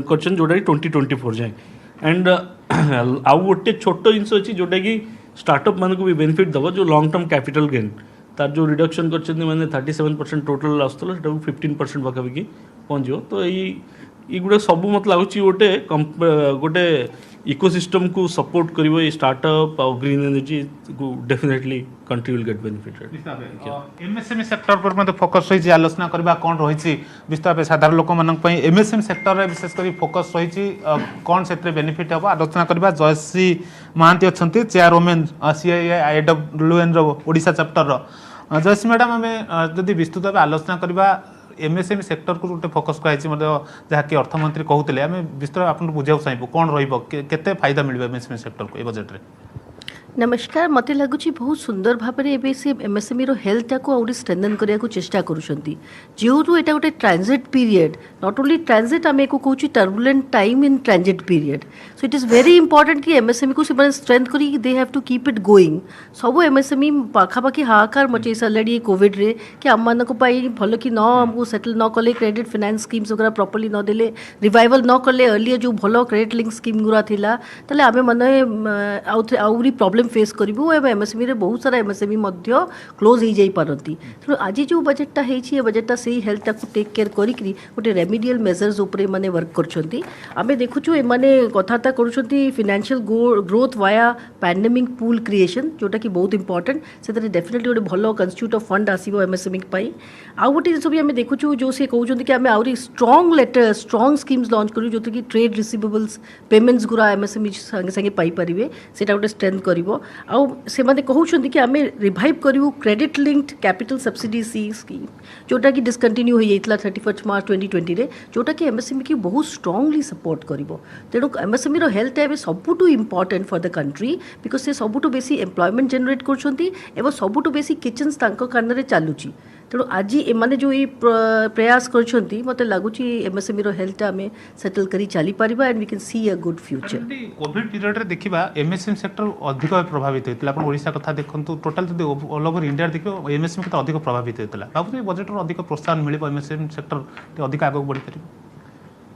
कर जोटा कि 2024 जाए एंड आउ गोटे छोट जिनस अच्छी जोटा कि स्टार्टअप मान को भी बेनिफिट दब जो लॉन्ग टर्म कैपिटल गेन तार जो रिडक्शन कर मैंने 37% टोटल आसूला 15% पाखापाखि पहुँचो तो ये गुड़ा सब मत लगुच गोटे इकोसिस्टम को सपोर्ट करिवो ये स्टार्टअप और green energy definitely country will get benefit MSME sector पर मते फोकस होई आलोचना करबा कोन रही विस्तार साधारण लोक मानक पई एमएसएमई सेक्टर रे विशेष करी फोकस रही कोन सेत्रे बेनिफिट हबो आलोचना करबा जयश्री महांती अछंती चेयरवुमेन सीआईआईडब्ल्यूएन रो ओडिशा चैप्टर रो जयश्री मैडम आम जदि विस्तृत भाव आलोचना करवा एमएसएमई सेक्टर को गोटे फोकस कराई जहाँकि अर्थमंत्री कहते आम विस्तृत आप बुझा चाहिए कौन रते फायदा मिले एमएसएमई सेक्टर को बजेट में। नमस्कार मते लगुच बहुत सुंदर भाव में से एमएसएमई रो हेल्थ को आउरी स्ट्रेंथन करने को चेष्टा करुछंती जेहेतु एटा गोटे transit period not only transit आम को कहूँ turbulent time in transit period so it is very important कि एमएसएमई को से स्ट्रेंथ करी they have to keep it going सब एमएसएमई पाखापाखि हाहाकार मचई सारे कोविड रे कि आम मान भल कि न आमको सेटल न कले क्रेडिट फाइनेंस स्कीम्स वगैरह प्रॉपर्ली न देले रिवाइवल न कले अर्लियर जो भल क्रेडिट लिंक स्कीम गुरा थिला ताले आमे माने आउरी प्रॉब्लम फेस करूँ एवं एमएसएमई रे बहुत सारा एमएसएमई क्लोज हो जाई पारती तेणु आज जो बजेटा है बजेटा से हेल्थ को टेक केयर करी गोटे रेमिडियल मेजर्स उपरे माने वर्क करछंती आमे देखुछु एमाने कथाता करूछंती financial growth via pandemic pool creation जोटा कि बहुत इंपोर्टेंट से डेफिनेटली गोटे भल कन्स्टिट्यूट ऑफ फंड आसीबो एमएसएमई पाई आउ गोटे जिन भी आमे देखुछु जो से कहउछंती कि आमे आउरी strong letter strong schemes launch करू जो कि ट्रेड रिसीवेबल्स पेमेंट्स गुरा एमएसएमई संगे संगे पाई परिबे सेटा गोटे स्ट्रेंथ करिवो आउ से माने कहउछंती कि आमे रिवाइव करिवो क्रेडिट लिंक्ड कैपिटल सब्सिडी सी स्कीम जोटा कि डिसकंटिन्यू हो जाइतला 31 मार्च 2020 रे जोटा कि एमएसएमई की बहुत स्ट्रांगली सपोर्ट करिवो तेणु एमएसएमई रो हेल्थ है सबुठू important for the country because से सबुठू बेसी एम्प्लॉयमेंट जनरेट करछंती एवं सबुठू बेसी किचन्स तांको कानरे चालुची तेणु आज एमाने जो ये प्रयास करछंती मते लागुची एमएसएमई रो हेल्थ आमे सेटल करी चली परिबा and we can see a good future. Covid period रे देखिबा एमएसएमई सेक्टर अधिक प्रभावित होइतला अपन ओडिशा कथा देखंतु टोटल जदि ऑल ओवर इंडिया देखिबो एमएसएमई केते अधिक प्रभावित होइतला बाबू बजेट रो अधिक प्रोत्साहन मिलिबो एमएसएमई सेक्टर अधिक आगो बढ़ी परिबो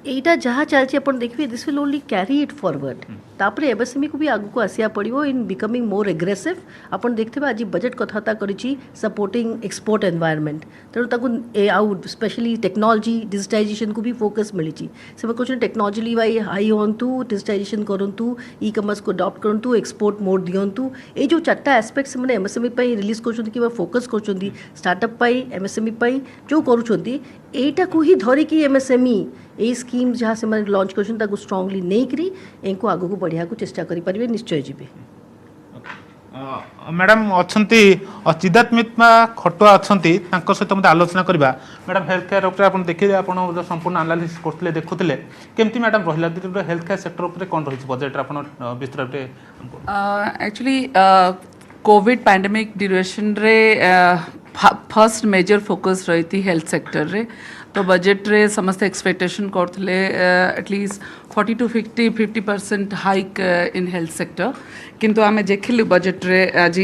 एटा जहाँ चलती अपन देखिए this will only carry it forward तापर एमएसएमई को भी आगु को आसिया पड़ो इन बिकमिंग मोर एग्रेसिव अपन देखते आज बजेट कथाता करी सपोर्टिंग एक्सपोर्ट एनवायरनमेंट तेणु ताकू आउ स्पेशली टेक्नोलॉजी डिजिटाइजेशन को भी फोकस मिली से कहते टेक्नोलॉजी वाई हाई हूँ डिजिटाइजेशन करूँ ई कमर्स को अडॉप्ट करूँ एक्सपोर्ट मोड दिंतु ये जो चार्टा एस्पेक्ट से एमएसएमई रिलीज कर फोकस कर स्टार्टअप एमएसएमई जो करूँ को ही धरिकी एमएसएमई ये स्कीम जहाँ से लॉन्च कर स्ट्रांगली नहीं करी इनको आगू को बढ़िया को चेष्टा करें निश्चय जीवे। मैडम अच्छी चिदात मित्मा खटुआ अच्छा सहित मत आलोचना करवा मैडम हेल्थ केयर उपर आप देखिए आप संपूर्ण एनालिसिस करते देखुले केमती मैडम रहा हेल्थ केयर सेक्टर उपर कौन रही बजेट आप विस्तृत एक्चुअली कोविड पैंडेमिक ड्यूरेशन रे फर्स्ट मेजर फोकस रही थी हेल्थ सेक्टर रे तो बजेट रे समस्त एक्सपेक्टेशन करते at least 40 to 50% hike in health sector किंतु आमे देखिलु बजेट रे आज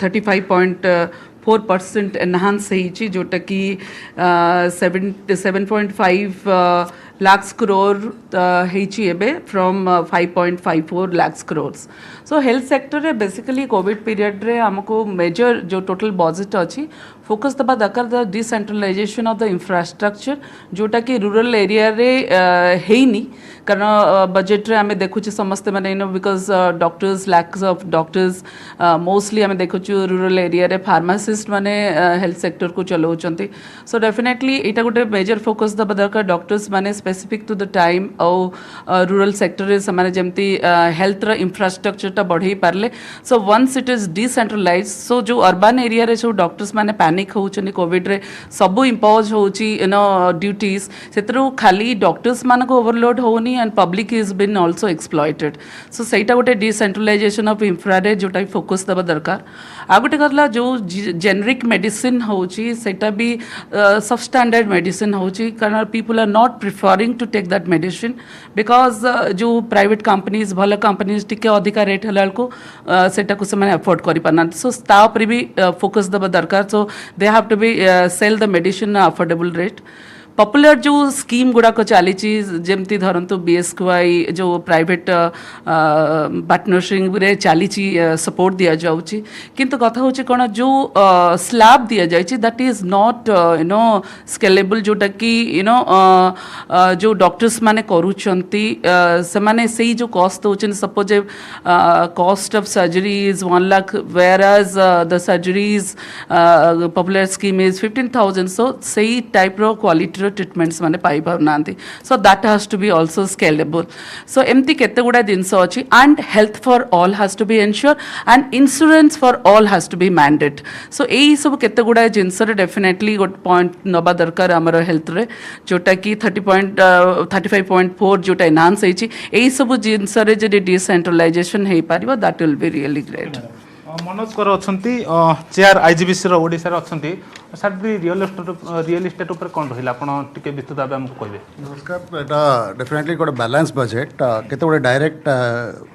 35.4% एनहांस होइछि जोटा कि 7.5 lakhs crore होइछि एबे from 5.54 lakhs crores so health sector रे बेसिकली कोविड पीरियड रे हमको मेजर जो टोटल बजेट अच्छी फोकस दबा दरकार the decentralisation of the infrastructure जोटा कि रूरल एरिया रे हेनी कारण बजेट रे आमे देखुछि समस्ते माने no because doctors lacks of doctors mostly आमे देखुछु रूरल एरिया रे फार्मासिस्ट माने हेल्थ सेक्टर को चलाउचंती सो डेफिनेटली एटा गोटे मेजर फोकस दबा दरकार डॉक्टर्स माने स्पेसिफिक टू द टाइम और रूरल सेक्टर रे समाने जेमती हेल्थ र इंफ्रास्ट्रक्चर टा बढ़ई पारले so once it is decentralize so जो अर्बन एरिया रे जो डॉक्टर्स माने पैनिक होउचनी कोविड रे सबु इंपोज होउची यू नो ड्यूटीज सेतरो खाली डॉक्टर्स मान को ओवरलोड होनी and public is been also exploited so सेटा गोटे डिसेंट्रलाइजेशन ऑफ इंफ्रा रे जोटा फोकस दबा दरकार आ गोटे करला जो जेनेरिक मेडिसिन होउची सेटा भी सब स्टैंडर्ड मेडिसिन होउची कारण people are not preferring to take that medicine because जो प्राइवेट कंपनीज भल कंपनीज टिके अधिका रेट हला को सेटा को से अफोर्ड करि पाना सो ता पर भी फोकस दबा दरकार so they have to be sell the medicine affordable rate popular जो स्कीम गुड़ाक चली जमती धरतु बीएसक्यूआई जो प्राइवेट पार्टनरशिप रे चली सपोर्ट दिया जाउची किंतु कथा होची कोन जो स्लैब दिया जाइची that is not you know scalable जोटा कि यू नो जो डॉक्टर्स माने करूचंती से माने सेही जो कॉस्ट होचन suppose cost of surgery is 1 lakh whereas the surgeries popular scheme is 15,000 so सेही टाइप रो क्वालिटी क्वालिटी ट्रिटमेंट्स माने पाई पाना so that has to be also scalable so एमती केते गुडा जिंस अछि and health for all has to be ensure and insurance for all has to be mandate so एई सब केते गुडा जिंस रे डेफिनेटली गोट पॉइंट नबा दरकार हमर हेल्थ रे जोटा कि 35.4 जोटा एनहांस होईची एई सब जिंस रे जे डिसेंट्रलाइजेशन हे पारिबो that will be really great Manoj कर अछंती चेयर आईजीबीसी रो ओडिसा रे अछंती सर रियल एस्टेट ऊपर कोन रहिला आपण टिके विस्तृत भाबे हमको कहबे नमस्कार एटा डेफिनेटली गोटे बैलेंस बजेट केते गोटे डायरेक्ट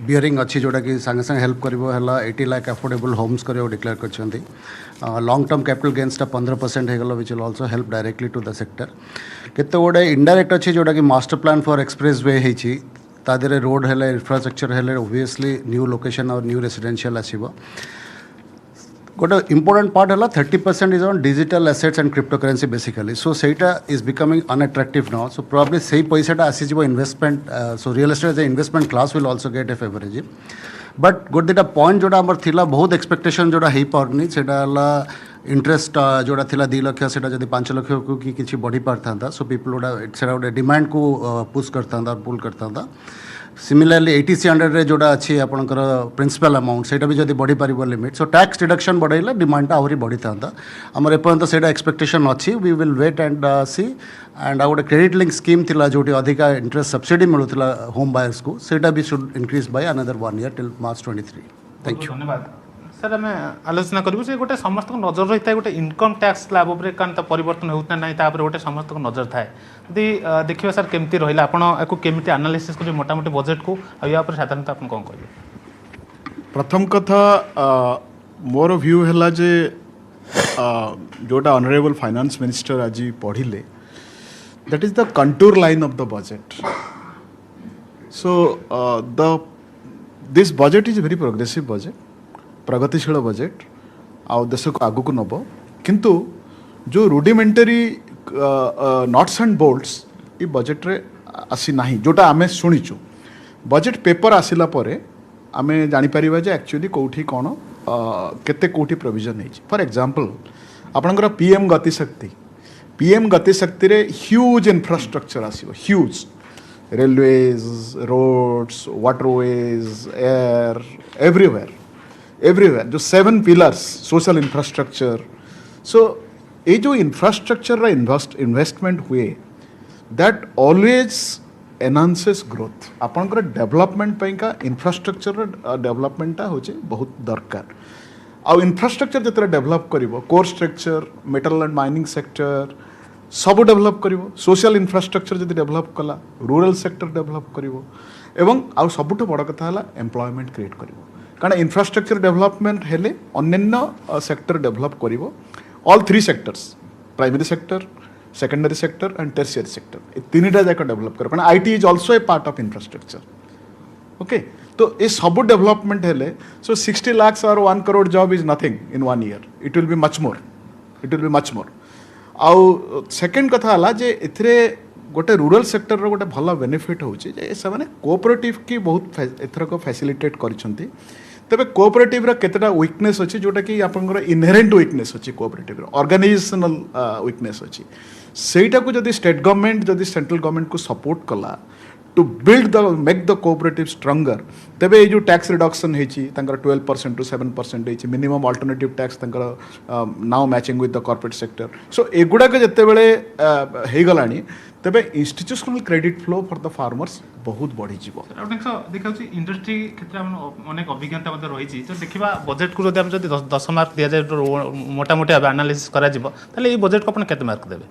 बियरिंग अच्छी जोटा कि संगे संगे हेल्प करिवो हला 80 लाख अफोर्डेबल होम्स करिवो डिक्लेयर करछंती लॉन्ग टर्म कैपिटल गेन्स 15% हे गलो which will also help directly to the sector केते गोटे इनडायरेक्ट अच्छी जोटा कि master plan for expressway हेची तादेरे रोड हेले इंफ्रास्ट्रक्चर हेले ओब्वियसली न्यू लोकेशन और न्यू रेसिडेंशियल आसीबो गोटे इंपोर्टेंट पार्ट है 30% is on digital assets and cryptocurrency basically so सेटा is becoming unattractive now so probably सही पैसाटा आसीजिवो investment so real estate as a investment class will also get a फेवरेज but गोटे दुटा point जोटा हमर थिला बहुत एक्सपेक्टेशन जोटा हेई पारनी सेटा हला इंटरेस्ट जोटा थिला 2 लाख सेटा जदी 5 लाख को कि किछि बढ़ी पारथांता सो पीपल ओडा सेटा ओडे डिमांड को पुश करथांता पुल करथांता सिमिलरली 80-100 रे जोड़ा अच्छी आपंकर प्रिंसिपल अमाउंट से भी जब बढ़ी पार लिमिट सो टैक्स डिडक्शन बढ़ेगा डिमांड आहरी बढ़ी था आमर एपर्यंत से एक्सपेक्टेशन अच्छी we will wait and see and आ गोटे क्रेडिट लिंक स्कीम थिला जोटी अधिका इंटरेस्ट सब्सिडी मिलूला होम बायर्स को सेटा भी should increase by another 1 year till March 23 thank you धन्यवाद सर आम आलोचना करूँ से गोटे समस्त नजर रही है गोटे इनकम टैक्स स्लैब उपर कौन परिवर्तन होता ना तापर गोटे समस्त नजर थाए यदि देखिए सर केमती रहा आपको केमती एनालिसिस कर मोटामोटी बजेट को या साधारणतः आप कौन कहे प्रथम कथा मोर व्यू है जे जोटा ऑनरेबल फाइनेंस मिनिस्टर आज पढ़िले that is the contour line of the budget so this budget is very progressive budget प्रगतिशील बजेट आ देश को आगु को नब किंतु जो रुडिमेंटरी नट्स एंड बोल्ट्स ये बजेट रे आसी नाही जोटा आमे सुनिचु बजेट पेपर आसिला परे आमे जानि परिबा जे एक्चुअली कोठी कोन केते कोठी प्रोविजन है फॉर एग्जांपल आपनकर पीएम गति शक्ति रे ह्यूज इंफ्रास्ट्रक्चर आसीबो huge railways roads waterways air everywhere जो 7 पिलर्स सोशल इंफ्रास्ट्रक्चर सो ये जो इंफ्रास्ट्रक्चर रा इन्वेस्टमेंट हुए दैट ऑलवेज एनहांसेस ग्रोथ आपनकर डेवलपमेंट का इंफ्रास्ट्रक्चर डेवलपमेंट होचे बहुत दरकार आ इंफ्रास्ट्रक्चर जतरा डेवलप करिवो core structure metal and mining sector सब डेवलप करिवो सोशल इंफ्रास्ट्रक्चर जदि डेवलप कला रूरल सेक्टर डेवलप करिवो एवं आ सबुठ बड़ कथा हला एम्प्लॉयमेंट क्रिएट करिवो कारण इंफ्रास्ट्रक्चर डेवलपमेंट हेले अन्य सेक्टर डेवलप करिवो all 3 sectors primary sector secondary sector and tertiary sector ये तीनटा जाक डेवलप कर IT is also a part of infrastructure okay तो ये सब डेवलपमेंट हेले सो 60 लाख और 1 crore job is nothing in 1 year it will be much more आउ सेकेंड कथा हला जे एथरे गोटे रूरल सेक्टर रो गोटे भल बेनिफिट होची जे से माने कोऑपरेटिव की बहुत एथरक फैसिलिटेट करिसंती तबे कोऑपरेटिव रा केतेटा वीकनेस अछि जोटा कि आपनकर इनहेरेंट वीकनेस अछि कोऑपरेटिव रा ऑर्गेनाइजेशनल वीकनेस अछि सेटा को जदी स्टेट गवर्नमेंट जदी सेंट्रल गवर्नमेंट को सपोर्ट कला to build the make the cooperative stronger तबे ये जो टैक्स रिडक्शन हेची तंकर 12% टू 7% हेची मिनिमम अल्टरनेटिव टैक्स तंकर now matching with the corporate sector so एगुडा के जत्ते बेले हे गलानी तबे institutional credit flow for the farmers बहुत बढ़ी जीवो देखा इंडस्ट्री क्षेत्र में अनेक अभिज्ञता रही तो देखा बजेट को जब 10 मार्क दि जाए मोटामोटी एनालिसिस करा बजेट को केते मार्क देबे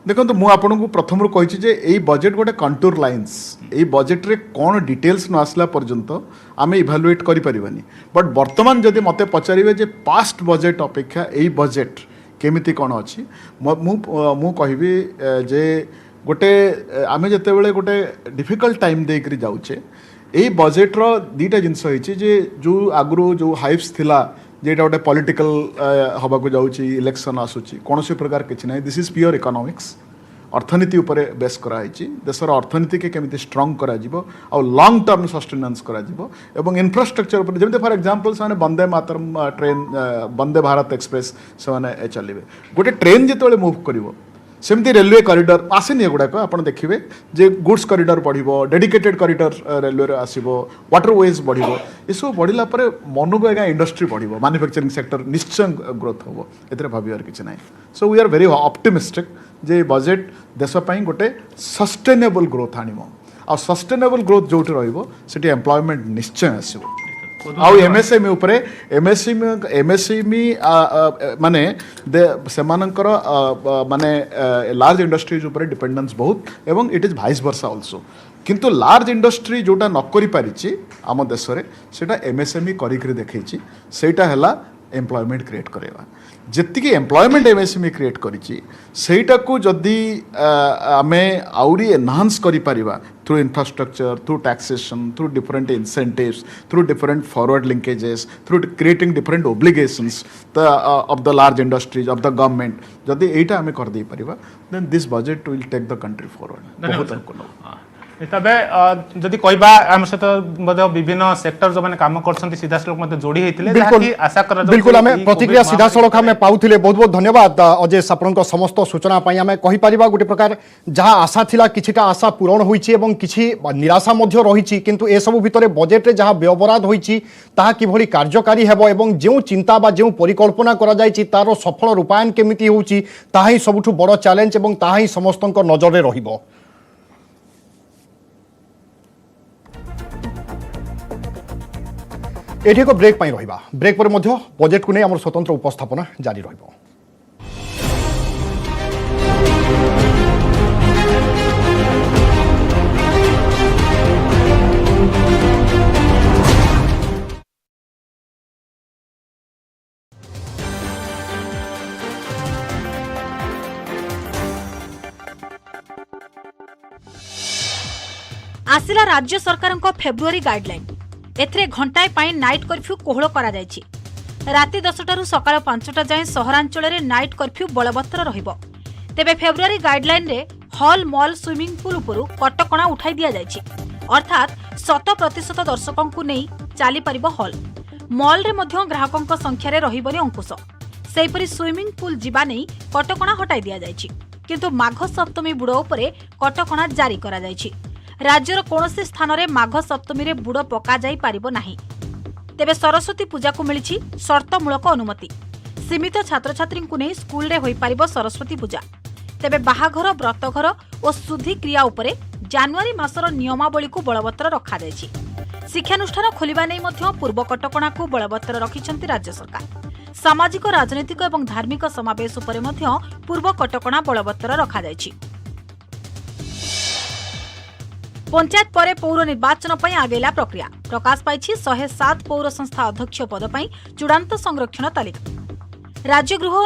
देखो तो मुझे आपको प्रथम रू कही जे यही बजेट गोटे कंटूर लाइन्स यही बजेट रे कौन डिटेल्स न आसला पर्यंत आम इभालुएट करें बट बर्तमान जदि मत पचारे जे पास्ट बजेट अपेक्षा यही बजेट केमिति कौन अच्छी मु कहबी जे गोटे आम जिते गोटे डिफिकल्ट टाइम देकर जाऊे यही बजेट रो दीटा जिनस जे जो आगु जो हाइप्स थिला जेटा गोटे पॉलिटिकल हवा को जाऊँगी इलेक्शन आसूची कौन प्रकार किसी ना दिस इज प्योर इकोनॉमिक्स अर्थनीति उपर बेस कराई देशर अर्थनीति के केमिति स्ट्रॉन्ग करा जिवो आ लॉन्ग टर्म सस्टेनेंस करा जिवो एवं इंफ्रास्ट्रक्चर उपर जेमते फॉर एग्जांपल से वंदे मातरम ट्रेन वंदे भारत एक्सप्रेस से चलिए गोटे ट्रेन जिते मूव करिवो सेमती रेलवे कॉरिडोर आसेनी एगुड़ाक आप देखिए जे गुड्स कॉरिडोर बढ़िबो डेडिकेटेड कॉरिडोर रेलवे रे आसीबो वाटरवेज बढ़िबो ये सब बढ़िला परे मनोको एगा इंडस्ट्री बढ़िबो मैन्युफैक्चरिंग सेक्टर निश्चय ग्रोथ होबो एतरे भाबियार किछ नाही so we are very optimistic जे बजेट देश पई गोटे सस्टेनेबल ग्रोथ आनिबो आ सस्टेनेबल ग्रोथ जोटी रहिबो सेठी एम्प्लॉयमेंट निश्चय आसीबो आउ एमएसएमई उपरे एमएसएमई माने सेमानकर माने लार्ज इंडस्ट्रीज उपरे डिपेंडेंस बहुत एवं it is vice versa also किंतु लार्ज इंडस्ट्री जोटा न करि पारिछि आम देश रे सेटा एमएसएमई करि करि देखैछि सेटा हला एम्प्लॉयमेंट क्रिएट करेवा जेतिकी एम्प्लॉयमेंट एमएसएमई क्रिएट करिछि सेटा को जदी आमे आउरी एनहांस करि परिबा through infrastructure through taxation through different incentives through different forward linkages through creating different obligations of the large industries of the government जदी एटा आमे कर दे परिबा then this budget will take the country forward बहुत अनुकूल तबे जदि कहबा आम सहित विभिन्न सेक्टर जो माने काम करछन्ती सीधा सड़क जोड़ी हेतिले बिल्कुल आशा कर बिल्कुल हमें प्रतिक्रिया सीधा सड़क हमें पाउथिले बहुत बहुत धन्यवाद अजय आपनक समस्त सूचना पई हमें कहि परिबा गुटे प्रकार जहां आशा थिला किछिटा आशा पूरण होईची एवं किछि निराशा मध्य रहिची किंतु ए सब भितरे बजेट रे जहां व्यवहार होईची ताहा किभली कार्यकारी हेबो एवं जेउ चिंता बा जेउ परिकल्पना करा जायची तारो सफल रूपायन केमिति होउची ताहा ही सबुठु बड़ चैलेंज एवं ताहा ही समस्तक नजर रे रहिबो। एठी एक ब्रेक पाई रहिबा ब्रेक पर मध्य बजेट को नहीं आम स्वतंत्र उपस्थापना जारी रहिबो। आसिला राज्य सरकार फेब्रुआरी गाइडलाइन एथरे घंटाए पाई नाइट कर्फ्यू कोहल करा जायछि। राति 10टारू सकाळ 5टा जाए सहरांचल रे नाइट कर्फ्यू बलवत्तर रहिबो। तेबे फेब्रुआरी गाइडलाइन रे हॉल मॉल स्विमिंग पूल उपरु कटकणा उठाई दिया जायछि अर्थात 100% दर्शकों को नहीं चली परिबो हॉल मॉल रे मध्य ग्राहकों संख्या रे रहिबोनी अंकुश सेहिपरि स्विमिंग पूल जीवा नहीं कटकणा हटाई दिया जायछि किंतु माघ सप्तमी बुड़ उपरे कटकणा जारी करा जायछि। राज्यर कौनसी स्थान में माघ सप्तमी रे बुड़ पका जाई पारिबो नाही। तेबे सरस्वती पूजा को मिली शर्तमूलक अनुमति सीमित छात्र छात्री को नहीं स्कूल रे होई पारिबो सरस्वती पूजा। तेबे बाहाघर व्रतघर और शुद्धि क्रिया उपरे जानुआरी मासर नियमावली को बलवत्तर रखा जायछि। शिक्षानुष्ठान खोलिबा नै मध्य पूर्व कटकणा को बलवत्तर रखिछंती राज्य सरकार। सामाजिक राजनीतिक और धार्मिक समावेश उपरे मध्य पूर्व कटकणा बलवत्तर रखा जायछि। पंचायत पर पौर निर्वाचन पर आगेला प्रक्रिया प्रकाश पाई 107 पौर संस्था अध्यक्ष पद पर चूड़ांत संरक्षण तालिका राज्य गृह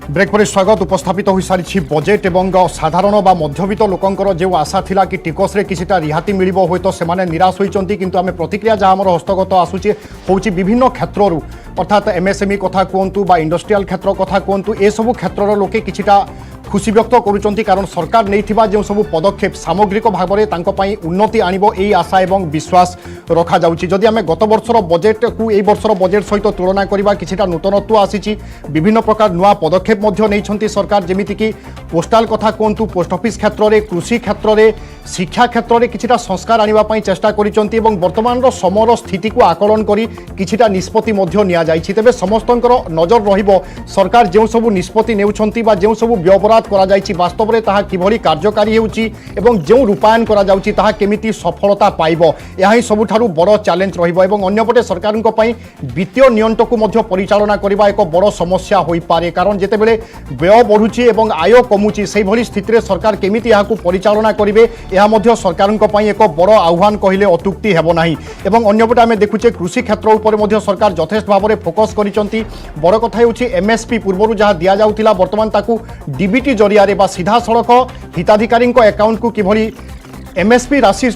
ब्रेक पर स्वागत उपस्थापित हो सारी बजेट एवं साधारण बा मध्यवित्त लोकंकर जो आशा थिला कि टिकस रे किछिटा रिहाती मिलिबो होय तो सेमाने निराश होइचंती किंतु आमे प्रतिक्रिया जहाँ हमर हस्तगत आसुची होउची विभिन्न क्षेत्ररू अर्थात एमएसएमई कथा कहतु बा इंडस्ट्रियल क्षेत्र कथा कहतु ए सब क्षेत्रर लोके किछिटा खुशी व्यक्त करुचंती कारण सरकार नैथिबा जो सब पदक्षेप सामग्रिक भाव में तांको पई उन्नति आनिबो एई आशा एवं विश्वास रखा जाउची। जदि आमे गत वर्षर बजेट को एई वर्षर बजेट सहित तुलना करिबा किछिटा नूतनत्व आसीची विभिन्न प्रकार नुआ पदक्षेप मध्य नैछंती सरकार जेमिति कि पोस्टाल कथा कहतु पोस्ट ऑफिस क्षेत्र में कृषि क्षेत्र में शिक्षा क्षेत्र में किछिटा संस्कार आनिबा पई चेष्टा करिसंती एवं वर्तमान समर स्थिति को आकलन करी किछिटा निष्पत्ति मध्य निया जाइछि। तेबे समस्तंकर नजर रहिबो सरकार जो सब निष्पत्ति नेउछंती बा जो सब व्यवहार करा जाइछि वास्तव में ताहा किभली कार्यकारी हेउछि एवं जो रूपायन करा जाउछि ताहा केमिति सफलता पाइबो एहा ही सबुठारु बड़ चैलेंज रहिबो एवं अन्यपटे सरकारक पई वित्तीय नियंत्रण को मध्य परिचालना करिबा एक बड़ समस्या होई पारे कारण जेतेबेले व्यय बढ़ुछि एवं आय कमुछि सेहि भली स्थिति रे सरकार केमिति याकू परिचालना करिवे एहा मध्य सरकारक पई एक बड़ आह्वान कहिले अतुक्ति हेबो नाही। एवं अन्यपटे आमे देखुचे कृषि क्षेत्र उपर मध्य सरकार यथेष्ट भाव में फोकस करिसंती बड़ कथा हेउछि एमएसपी पूर्वरु जहा दिया जाउतिला वर्तमान ताकू डीबीटी जरिया रे बा सीधा सड़क हिताधिकारी अकाउंट को किभली एमएसपी राशि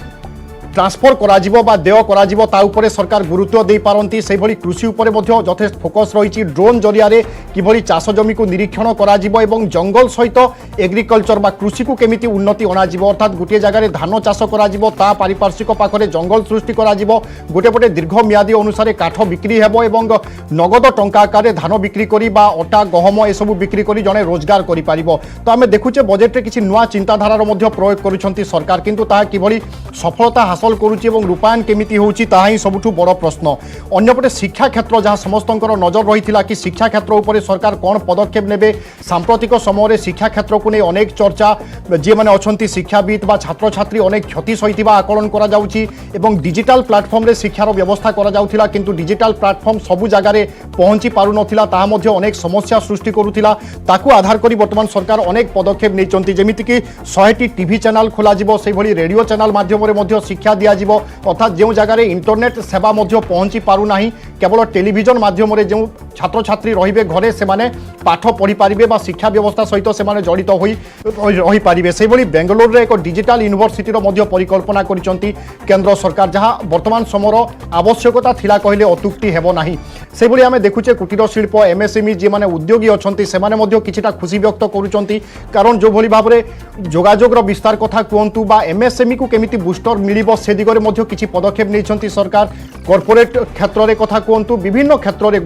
ट्रांसफर कराजिबो बा देय कराजिबो ता उपरे सरकार गुरुत्व दे पारंती से भली कृषि उपरे मध्य यथेष्ट फोकस रही ड्रोन जरिया रे किभली चाष जमी को निरीक्षण कराजिबो एवं जंगल सहित एग्रीकल्चर बा कृषि को केमिति उन्नति अणाजिबो अर्थात गोटे जगह धान चाष कराजिबो ता पारिपार्श्विक पाखरे जंगल सृष्टि कराजिबो गोटे पटे दीर्घ मियादी अनुसार काठ बिक्री हेबो एवं नगद टंका आकार धान बिक्री करी बा अटा गहम ए सब बिक्री करी जने रोजगार करि पारिबो। तो आमे देखुचे बजेट रे किछि नुवा चिंताधारार मध्य प्रयोग करूछंती सरकार किंतु ताहा किभली सफलता हासिल करुछि एवं रूपायन केमिति होउछि ताहा ही सबुठु बड़ प्रश्न। अन्यपटे शिक्षा क्षेत्र जहाँ समस्तंकर नजर रही कि शिक्षा क्षेत्र उपरे सरकार कौन पदक्षेप नेबे सांप्रतिक समय शिक्षा क्षेत्र को नहीं अनेक चर्चा जी मैंने अच्छा शिक्षाविद बा छात्र छात्री अनेक क्षति सही आकलन करा जाउछि एवं डिजिटल प्लाटफर्म रे शिक्षार व्यवस्था करा जाउथिला किंतु डिजिटल प्लाटफर्म सबु जगार पहुंची पारु नथिला ताहा मध्य अनेक समस्या सृष्टि करुथिला ताकू आधार करी वर्तमान सरकार अनेक पदक्षेप नेइचंती जेमिति कि 100टी टीवी चैनल खोला जिवो सेहि भली रेडियो चैनल माध्यम रे मध्य शिक्षा दिया जिवो अर्थात जो जगार इंटरनेट सेवा मध्य पहुंची पारु नाही केवल टेलीविजन माध्यम रे जो छात्र छात्री रहिबे घरे से माने पाठ पढ़ी पारिबे बा शिक्षा व्यवस्था सहित से माने जड़ित होई रही पारिबे सेहि भली बेंगलोर रे एक डिजिटल यूनिवर्सिटी रो मध्य परिकल्पना करिसंती केंद्र सरकार जहां वर्तमान समयर आवश्यकता थिला कहले अतुक्ति हेबो नाही। सेहि भली आमे देखुचे कुटीर शिल्प एमएसएमई जे माने उद्योगी अछंती से माने मध्य किछिटा खुशी व्यक्त करूचंती कारण जो भली भाबरे जोगाजोगर विस्तार कथा कहंतु बा एमएसएमई को केमिति बूस्टर मिलिबो से दिगरे मध्य किछि पदक्षेप नेइछंती सरकार कॉर्पोरेट क्षेत्र रे कथा कहंतु विभिन्न क्षेत्र रे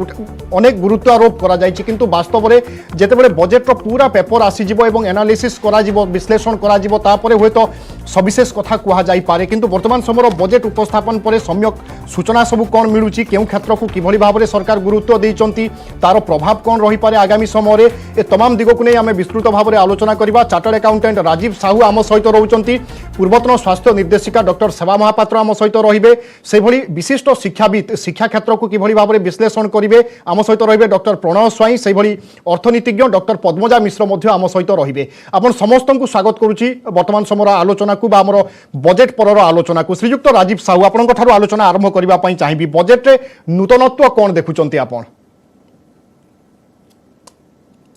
अनेक गुरुत्व आरोप करा जायछि किंतु वास्तव में जेतेबेले बजेट रो पूरा पेपर आसी जिवो एवं एनालिसिस करा जिवो विश्लेषण करा जिवो तापरे होयतो सविशेष कथा कहा जाई पारे किंतु वर्तमान समय बजेट उपस्थापन पर सम्यक सूचना सबु कौन मिलुची केउ क्षेत्र को किभली भाबरे सरकार गुरुत्व देइचंती तार प्रभाव कौन रही पारे आगामी समय रे ए तमाम दिगो को नै आमे विस्तृत भाबरे आलोचना करिबा। चार्टर्ड अकाउंटेंट राजीव साहू आम सहित रहउचंती पूर्वतन स्वास्थ्य निर्देशिका डॉक्टर सेवा महापात्र आम सहित रहिबे से भली विशिष्ट शिक्षाविद शिक्षा क्षेत्र को किभली भाबरे विश्लेषण करिबे आम सहित रहिबे डॉक्टर प्रणय स्वाई से भली अर्थनीतिज्ञ डॉक्टर पद्मजा मिश्र मध्य आम सहित रहिबे। आपण समस्त को स्वागत करूची वर्तमान समय आलोचना को बा हमर बजेट परर आलोचना को। श्रीयुक्त राजीव साहू आपनक ठारू आलोचना आरंभ करबा पई चाहिबी बजेट रे नूतनत्व कोन देखुचंती आपण?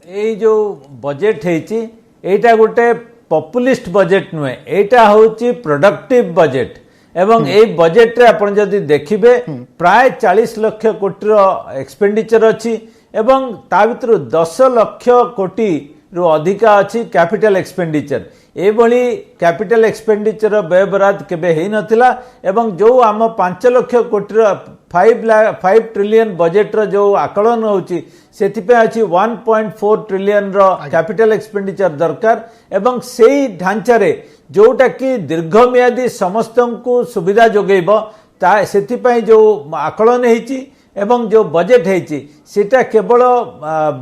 ए जो बजेट हेची एटा गोटे पॉपुलिस्ट बजेट नुहे एटा होची प्रोडक्टिव बजेट एवं ए बजेट रे आपण जदि देखिबे प्राय 40 लाख कोटी रो एक्सपेंडिचर अछि एवं ता भितर 10 लाख कोटी रो अधिका अछि कैपिटल एक्सपेंडिचर एभली कैपिटल एक्सपेंडिचर व्यय बराद केबे हेई नथिला एवं जो आम 5 लाख कोटी रो 5 ट्रिलियन बजेट रो जो आकलन होची सेतिपे अछि 1.4 ट्रिलियन रो कैपिटल एक्सपेंडिचर दरकार एवं सेही ढांचा रे जोटा कि दीर्घम्यादी समस्त को सुविधा जोगेबो ता सेतिपय जो आकलन हेची एवं जो बजेट हेची सेटा केवल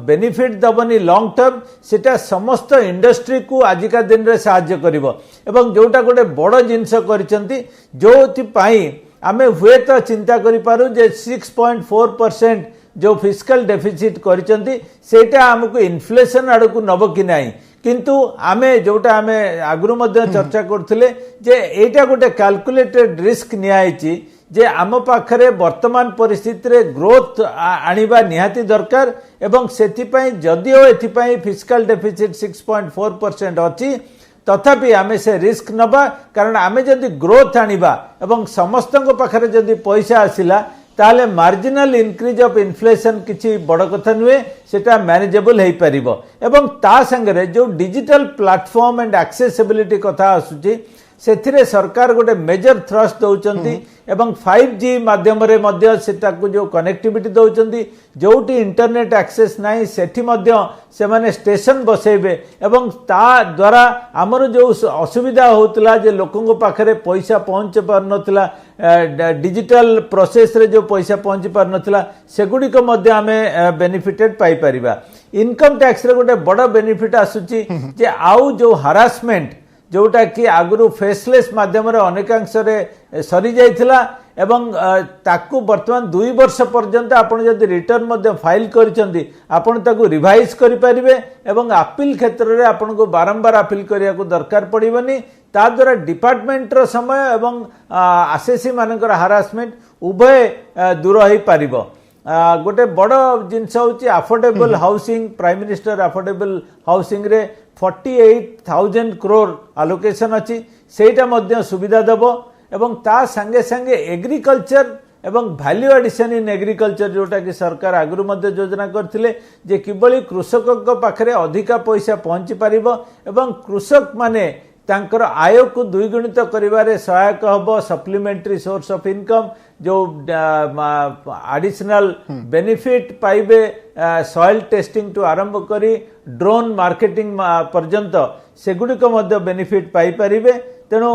बेनिफिट दबनी लॉन्ग टर्म सेटा समस्त इंडस्ट्री को आजिका दिन रे सहाय्य करिवो एवं जोटा गोटे बड़ जिंस करिसंती जोति पई आमे हुए तो चिंता करि पारु जे 6.4% जो फिस्कल डेफिसिट करिसंती सेटा हमको इन्फ्लेशन आड़ को नब कि नाही किंतु आमे जोटा आमे आगुरु मध्य चर्चा करथिले जे एटा गोटे कैलकुलेटेड रिस्क नियाइची जे आम पाखरे वर्तमान परिस्थिति रे ग्रोथ आनिबा निहाती दरकार एवं सेथिपई जदिओ एथिपई फिस्कल डेफिसिट 6.4% अछि तथापि आमे से रिस्क नबा कारण आमे जदि ग्रोथ आनिबा एवं समस्तक पाखरे जदि पैसा आसिला ताले मार्जिनल इंक्रीज ऑफ इन्फ्लेशन किछि बड़ कथा नुहे सेटा मैनेजेबल हेई परिबो एवं ता संगरे जो डिजिटल प्लेटफॉर्म एंड एक्सेसिबिलिटी कथा आसुची सेथिरे सरकार गोटे मेजर थ्रस्ट दउचंती एवं 5G माध्यम रे मध्य सेटा को जो कनेक्टिविटी दउचंती जोटी इंटरनेट एक्सेस नाही सेठी मध्य से माने स्टेशन बसेबे एवं ता द्वारा हमर जो असुविधा होतला जे लोकन पाखरे पैसा पहुंच पार नथिला डिजिटल प्रोसेस रे जो पैसा पहुंच पार नथिला सेगुडी को मध्य हमें बेनिफिटेड पाई परिबा। इनकम टैक्स रे गोटे बड़ बेनिफिट आसुची जे आउ जो हरासमेंट जोटा कि आगुरु फेसलेस माध्यम रे अनेकांश रे सरी जाइथिला एवं ताकू वर्तमान 2 वर्ष पर्यंत आपण जदि रिटर्न मध्य फाइल करिसंती आपण ताकू रिवाइज करि परिबे एवं अपील क्षेत्र रे आपण को बारंबार अपील करिया को दरकार पड़िबनी ता द्वारा डिपार्टमेंट रो समय एवं आसेसी मानकर हरासमेंट उभय दूर होई परिबो। गोटे बड़ जिनस होची affordable housing prime minister affordable housing रे 48,000 करोड़ आलोकेशन अच्छी सेटा मध्य सुविधा देव एवं ता संगे संगे एग्रीकल्चर एवं वैल्यू एडिशन इन एग्रीकल्चर जोटा कि सरकार आगु मध्य योजना करथिले जे किबळी कृषक पाखरे अधिका पैसा पहुंची पारिबो एवं कृषक माने तांकर आय को द्विगुणित करिवारे सहायक हबो सप्लीमेंटरी सोर्स ऑफ इनकम जो एडिशनल बेनिफिट पाइबे सॉइल टेस्टिंग टू आरंभ करी ड्रोन मार्केटिंग पर्यंत सेगुड़िक मध्य बेनिफिट पाई परिबे तेणु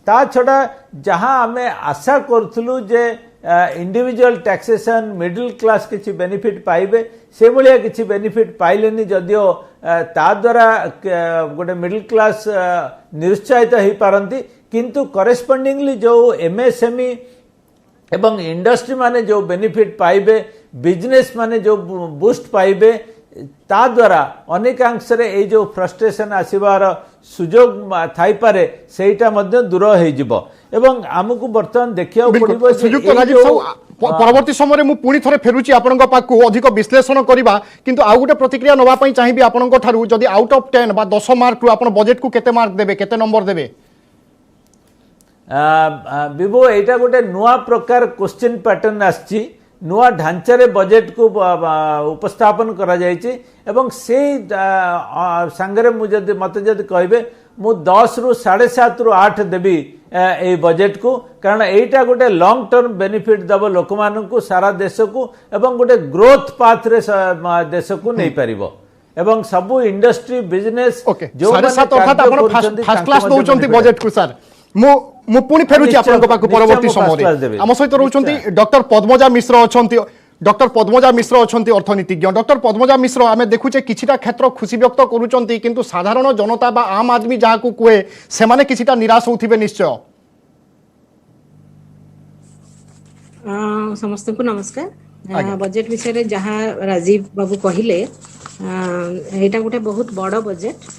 ता छड़ा जहाँ आमे आशा करथुलु जे इंडिविजुअल टैक्सेशन मिडिल क्लास किछि बेनिफिट पाइबे से भलिया किछि बेनिफिट पाइलेनी जदियो ता द्वारा गोटे मिडिल क्लास निरुत्साहित हो पारंती किंतु करेस्पोंडिंगली जो एमएसएमई एवं इंडस्ट्री माने जो बेनिफिट पाइबे बिजनेस माने जो बूस्ट पाइबे ता द्वारा अनेकांश रे ए जो फ्रस्ट्रेशन आसीबार सुजोग थाई पारे सेटा मध्य दूर हो जिवो एवं हमकु वर्तमान देखिया पड़िबो परवर्ती समय मु पुणी थरे फेरुची आपनक पाकु अधिक विश्लेषण करबा किंतु आउ गोटे प्रतिक्रिया नवा पई चाहिबी आपनक थारु जदी आउट ऑफ 10 बा 10 मार्क रु आपन बजेट को केते मार्क देबे केते नंबर देबे विभो एटा गोटे नुआ प्रकार क्वेश्चन पैटर्न आछि नुआ ढांचारे बजेट को उपस्थापन करा जायछि एवं से संगरे मु जदी मते जदी कहबे मु 10 रु 7.5 रु 8 देबी ए बजेट को कारण एटा गोटे लॉन्ग टर्म बेनिफिट दबो लोक मानकु सारा देश को एवं गोटे ग्रोथ पाथ रे देश को नै परिबो एवं सबु इंडस्ट्री बिजनेस जो 7.5 अर्थात आपण फर्स्ट क्लास दोचंती बजेट को सर मु पुणी फेरुची आपन पाक परवर्ती समय आम सहित रहउचंती डॉक्टर पद्मजा मिश्र अछंती डॉक्टर पद्मजा मिश्र अछंती अर्थनीतिज्ञ डॉक्टर पद्मजा मिश्र आमे देखुचे किछिटा क्षेत्र खुशी व्यक्त करूचंती किंतु साधारण जनता बा आम आदमी जहा को कुए से माने किछिटा निराश होथिबे निश्चय समस्त को नमस्कार बजेट विषय रे जहाँ राजीव बाबू कहिले एटा गोटे बहुत बड़ बजेट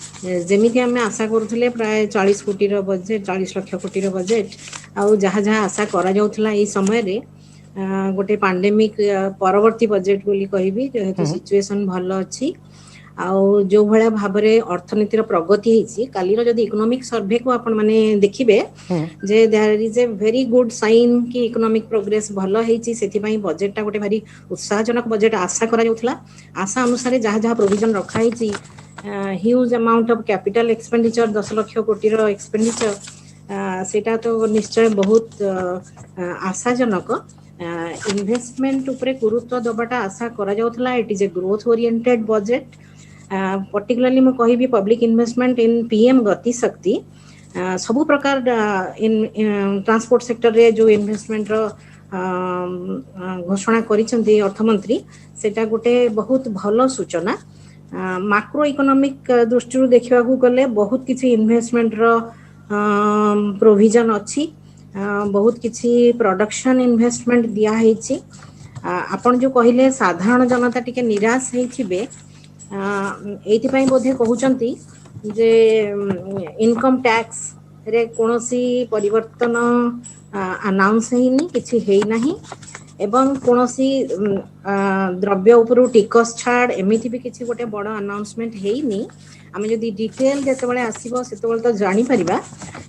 जेमिति आमे आशा करूथले प्राय 40 कोटी रो बजेट 40 लाख कोटी रो बजेट आउ जहाँ जहाँ आशा करा जाउथला ए समय रे गोटे पैंडेमिक परवर्ती बजेट बोली कहबी जेहेतु सिचुएशन भलो अछि आउ जो भले भाबरे अर्थनीतिर प्रगति हेछि कालीर जदि इकोनॉमिक सर्वे को आपण माने देखिबे जे there is a very good sign कि इकोनॉमिक प्रोग्रेस भलो हेछि सेति पई बजेटटा गोटे भारी उत्साहजनक बजेट आशा करा जाउथला आशा अनुसार जहाँ जहाँ प्रोविजन रखा हेछि huge amount of capital expenditure 10 lakh कोटी रो एक्सपेंडिचर सेटा तो निश्चय बहुत आशाजनक इन्वेस्टमेंट उपरे गुरुत्व दबाटा आशा करा जाउथला it is a growth oriented budget particularly मु कहिबी public investment in PM Gati Shakti सबु प्रकार इन ट्रांसपोर्ट सेक्टर रे जो इन्वेस्टमेंट रो घोषणा करिसंती अर्थमंत्री सेटा गोटे बहुत भलो सूचना माक्रो इकोनॉमिक दृष्टि देखा गले बहुत किसी इन्वेस्टमेंट रो प्रोविजन अछि बहुत किसी प्रोडक्शन इन्वेस्टमेंट दिया हेछि आपण जो कहिले साधारण जनता टिके निराश हेथिबे एथि पई बोधे कहउचंती जे इनकम टैक्स रे कोनोसी परिवर्तन अनाउंस हेनी किछि हेई नाही एवं कोनोसी द्रव्य उपरु टिकस छाड़ एमिति भी किछि गोटे बड़ अनाउंसमेंट हेनी आमे जदि डिटेल जेतेबेले आसीबो सेतेबेले तो जानि परिबा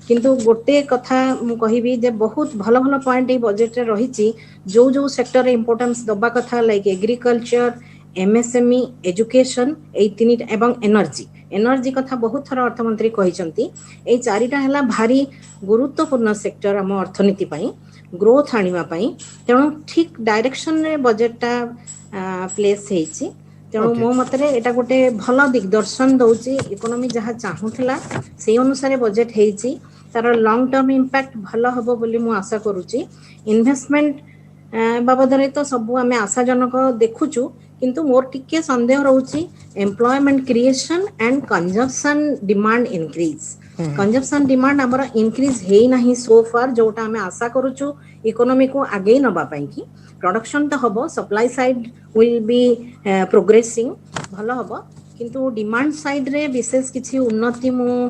किंतु गोटे कथा मु कहिबी जे बहुत भलो भलो पॉइंट ए बजेट रे रहिछि जो जो सेक्टर रे इंपोर्टेंस दबा कथा लाइक एग्रीकल्चर एमएसएमई एजुकेशन ए तीन एवं एनर्जी कथा बहुत थर अर्थमंत्री कहिसंती ए चारिटा हला भारी गुरुत्वपूर्ण सेक्टर हम अर्थनीति पई ग्रोथ आनिवा पई तेणु ठीक डायरेक्शन रे बजेटटा प्लेस हेछि तेणु मो मतरे एटा गोटे भल दिग्दर्शन दउची इकोनॉमी जहाँ चाहूला से अनुसार बजेट हेछि तार लॉन्ग टर्म इंपैक्ट भल हबो बोली मु आशा करूची इन्वेस्टमेंट बाबदरे तो सब आमे आशाजनक देखुचु किंतु मोर टिके संदेह रहउची employment creation and consumption demand increase consumption demand हमर इंक्रीज हेई नाही सो फार जोटा आमे आशा करूचु इकोनॉमी को आगे नबा पई की प्रोडक्शन तो हबो supply side will be progressing भलो हबो किंतु डिमांड साइड रे विशेष किछि उन्नति मु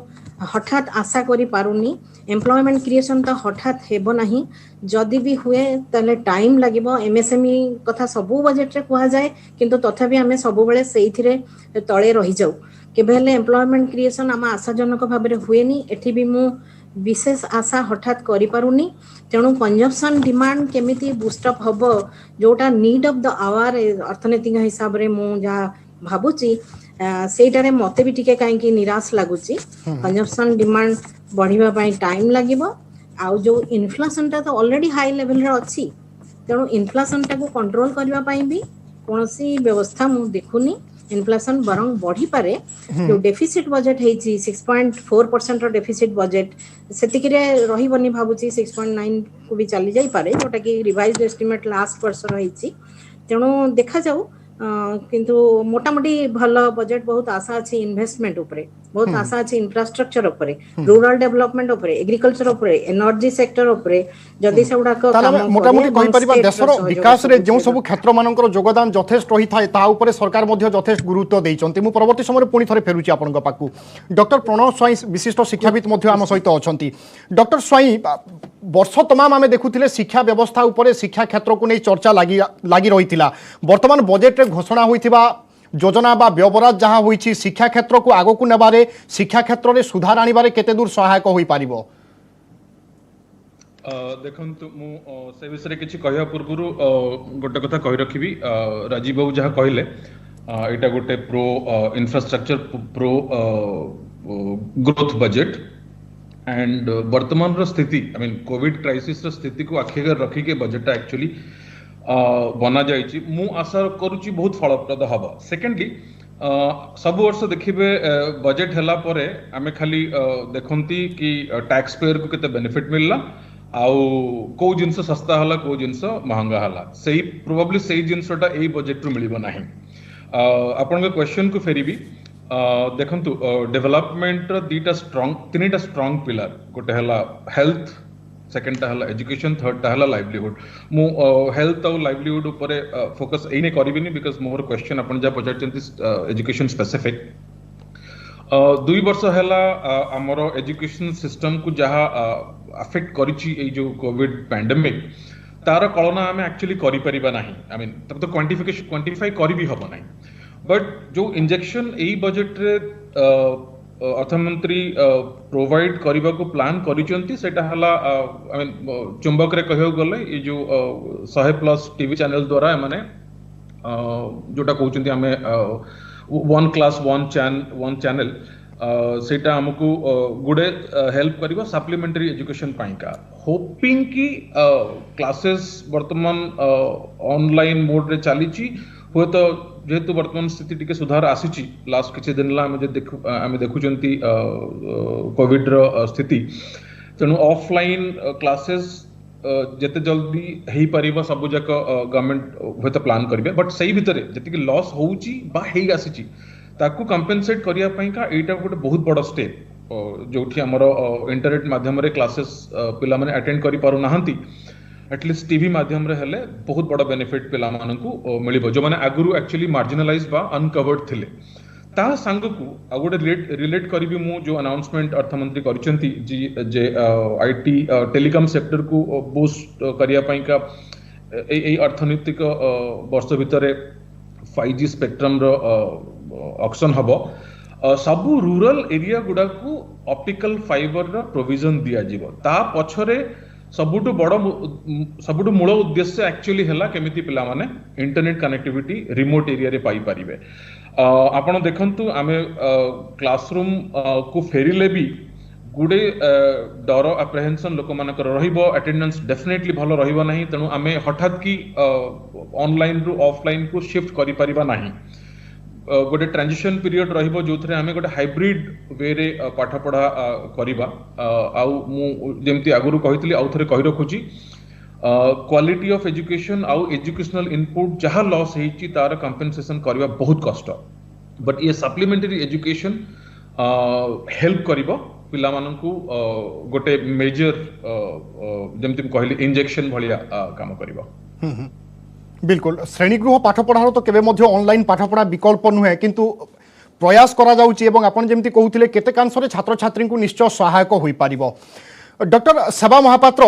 हठात आशा करी पारुनी एम्प्लॉयमेंट क्रिएशन तो हठात हेबो नाही जदि भी हुए तले टाइम लागिबो एमएसएमई कथा सबु बजेट रे कुहा जाय किंतु तथापि आमे सबु बेले सेइथिरे तळे रहि जाऊ केबे हेले एम्प्लॉयमेंट क्रिएशन आमा आशाजनक भाबरे हुएनी एठी भी मु विशेष आशा हठात करि पारुनी तेणु कंजम्पशन डिमांड केमिति बूस्टअप हबो जोटा नीड ऑफ द आवर अर्थनैतिक हिसाब रे मु जा भाबुची सेटारे मते भी टिके काहे कि निराश लागुची कंजम्पशन डिमांड बढ़िबा पई टाइम लागिबो आउ जो इन्फ्लेशन ता तो ऑलरेडी हाई लेवल रे अछि तेणु इन्फ्लेशन टा को कंट्रोल करबा पई भी कोनोसी व्यवस्था मु देखुनी इन्फ्लेशन बरंग बढ़ी पारे जो डेफिसिट बजेट हेची 6.4% रो डेफिसिट बजेट सेतिकी रे रही बनी भाबुची 6.9 को भी चली जाई पारे जोटा कि रिवाइज्ड एस्टिमेट लास्ट वर्ष रहीची तेणु देखा जाऊ किंतु मोटामोटी भल बजेट बहुत आशा अछि इन्वेस्टमेंट ऊपर बहुत आशा अछि इंफ्रास्ट्रक्चर ऊपर रूरल डेवलपमेंट ऊपर एग्रीकल्चर ऊपर एनर्जी सेक्टर ऊपर जदि सेउडा को काम मोटामोटी कहि परिबा देशर विकास रे जो सब क्षेत्र मानकर योगदान यथेष्ट रही थाए ता ऊपर सरकार मध्य यथेष्ट गुरुत्व देइचंती मु परवर्ती समय पुणी थरे फेरुची आपनका पाकू डॉक्टर प्रणव स्वाई विशिष्ट शिक्षाविद मध्य आम सहित अछंती डॉक्टर स्वाई वर्ष तमाम आमे देखुथिले शिक्षा व्यवस्था ऊपर शिक्षा क्षेत्र को नै चर्चा लागि रहितिला वर्तमान बजेट रे घोषणा होइथिबा योजना बा व्यवहार जहाँ होइछि शिक्षा क्षेत्र को आगो को नेबारे शिक्षा क्षेत्र रे सुधार आनिबारे केते दूर सहायक होई पारिबो देखंतु मु से विषय किछि कहया पूर्वरु गोटे कथा कहि रखिबी राजीव बाबू जहाँ कहले एटा गोटे pro infrastructure pro growth budget and वर्तमान रो स्थिति आई मीन कोविड क्राइसिस रो स्थिति को आखिर रखी के बजेट एक्चुअली बना जाइछि मु आशा करूची बहुत फलप्रद हबो सेकेंडली सब वर्ष देखिबे बजेट हला परे आमे खाली देखंती कि टैक्स पेयर को केते बेनिफिट मिलला आउ को जिंस सस्ता हला को जिंस महंगा हला सही प्रोबेबली सही जिंसटा एई बजेट रु मिलिबो नाही आपन के क्वेश्चन को फेरिबी देखंतु डेवलपमेंट रो तीनटा स्ट्रांग पिलर गोटे हला हेल्थ सेकेंड टा हला एजुकेशन थर्ड टा हला लाइवलीहुड मु हेल्थ और लाइवलीहुड ऊपर फोकस एने करिबिनी बिकॉज मोर क्वेश्चन अपन जा पचारचंती एजुकेशन स्पेसिफिक 2 वर्ष हला हमरो एजुकेशन सिस्टम को जहा अफेक्ट करिछि ए जो कोविड पैंडेमिक तार कलना हमें एक्चुअली करि परिबा नाही आई मीन तब तो क्वांटिफाई करि भी हबो नाही बट जो इंजेक्शन ए बजेट रे अर्थमंत्री प्रोवाइड करने को प्लान करिचंती सेटा हला आई मीन चुंबक रे कहयो गले ए जो 100+ टीवी चैनल द्वारा माने जोटा कहउचंती हमें वन क्लास वन चैनल सेटा हमको गुडे हेल्प करिवो सप्लीमेंटरी एजुकेशन पाइका होपिंग की क्लासेस वर्तमान ऑनलाइन मोड रे चलीची हो तो जेहेतु वर्तमान स्थिति टिके सुधार आसीची लास्ट किछि दिन ला आमे देखुचंती कोविड रो स्थिति तेणु ऑफलाइन क्लासेस जेते जल्दी हेई परिबा सब जाक गवर्नमेंट होते प्लान करिवे बट सही भितरे जति कि लॉस होउची बा हेई आसीची ताकू कंपेनसेट करिया पई का एटा गोटे बहुत बड़ स्टेप जोठी हमरो इंटरनेट माध्यम रे क्लासेस पिला माने अटेंड करि पारु नाहंती एटलिस्ट टीवी माध्यम रे हेले बहुत बड़ा बेनिफिट पिला मानकू मिलिबो जो माने आगुरु एक्चुअली मार्जिनलाइज बा अनकवर्ड थिले ता संग को आ गोटे रिलेट करिबी मु जो अनाउंसमेंट अर्थमंत्री करिसेंती जे आईटी टेलीकॉम सेक्टर को बूस्ट करिया पई का ए अर्थनैतिक वर्ष भितरे 5G स्पेक्ट्रम रो ऑक्शन हबो सबु रूरल एरिया गुडा को ऑप्टिकल फाइबर रो प्रोविजन दिया जीवो ता पछरे सबुठु मूल उद्देश्य एक्चुअली हैला केमिति पिला माने इंटरनेट कनेक्टिविटी रिमोट एरिया रे पाई परिबे आपण देखंतु आमे क्लासरूम को फेरिले भी गुडे डर अप्रेहेंशन लोक मानकर रहिबो अटेंडेंस डेफिनेटली भलो रहिबो नाही तेनु आमे हठात की ऑनलाइन रु ऑफलाइन को शिफ्ट करि परिबा नाही गोटे ट्रांजिशन पीरियड रहिबो जोथरे आमे गोटे हाइब्रिड वे रे पाठ पढ़ा करिबा आउ मु जेमति आगुरु कहितली आउ थरे कहि रखुची क्वालिटी ऑफ एजुकेशन आउ एजुकेशनल इनपुट जहा लॉस हेची तार कंपेंसेशन करबा बहुत कष्ट बट ये सप्लीमेंटरी एजुकेशन हेल्प करिबो पिला मानकू गोटे मेजर जेमति कहली इंजेक्शन भलिया काम करिबो बिल्कुल श्रेणीगृह पाठपढ़ार तो केबे मध्य ऑनलाइन पाठपढ़ा विकल्प नुहे किंतु प्रयास करा जाउची एवं आपण जेमति कहउथिले केतेकांशरे छात्र छात्री को निश्चय सहायक होई पारिबो डॉक्टर सेवा महापात्र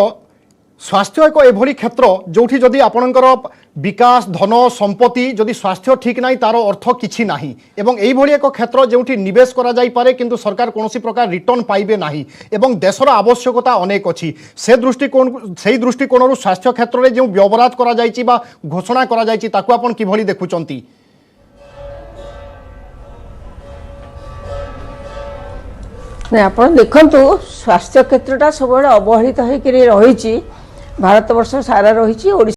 स्वास्थ्य एक एभली क्षेत्र जोठी जदि आपणकर विकास धन संपत्ति जदि स्वास्थ्य ठीक ना तार अर्थ किछि नाही एवं एई भली एक क्षेत्र जेउठी निवेश करा जाई पारे किंतु सरकार कोनोसी प्रकार रिटर्न पाइबे नाही एवं देशर आवश्यकता अनेक अछि से दृष्टिकोण स्वास्थ्य क्षेत्र में जो व्यवहार करा जाईछि बा घोषणा करा जाईछि ताकू आपण किभली देखुचंती। नहीं आप देखु स्वास्थ्य क्षेत्रटा सब अवहेलित होकर रही भारत वर्ष सारा रही।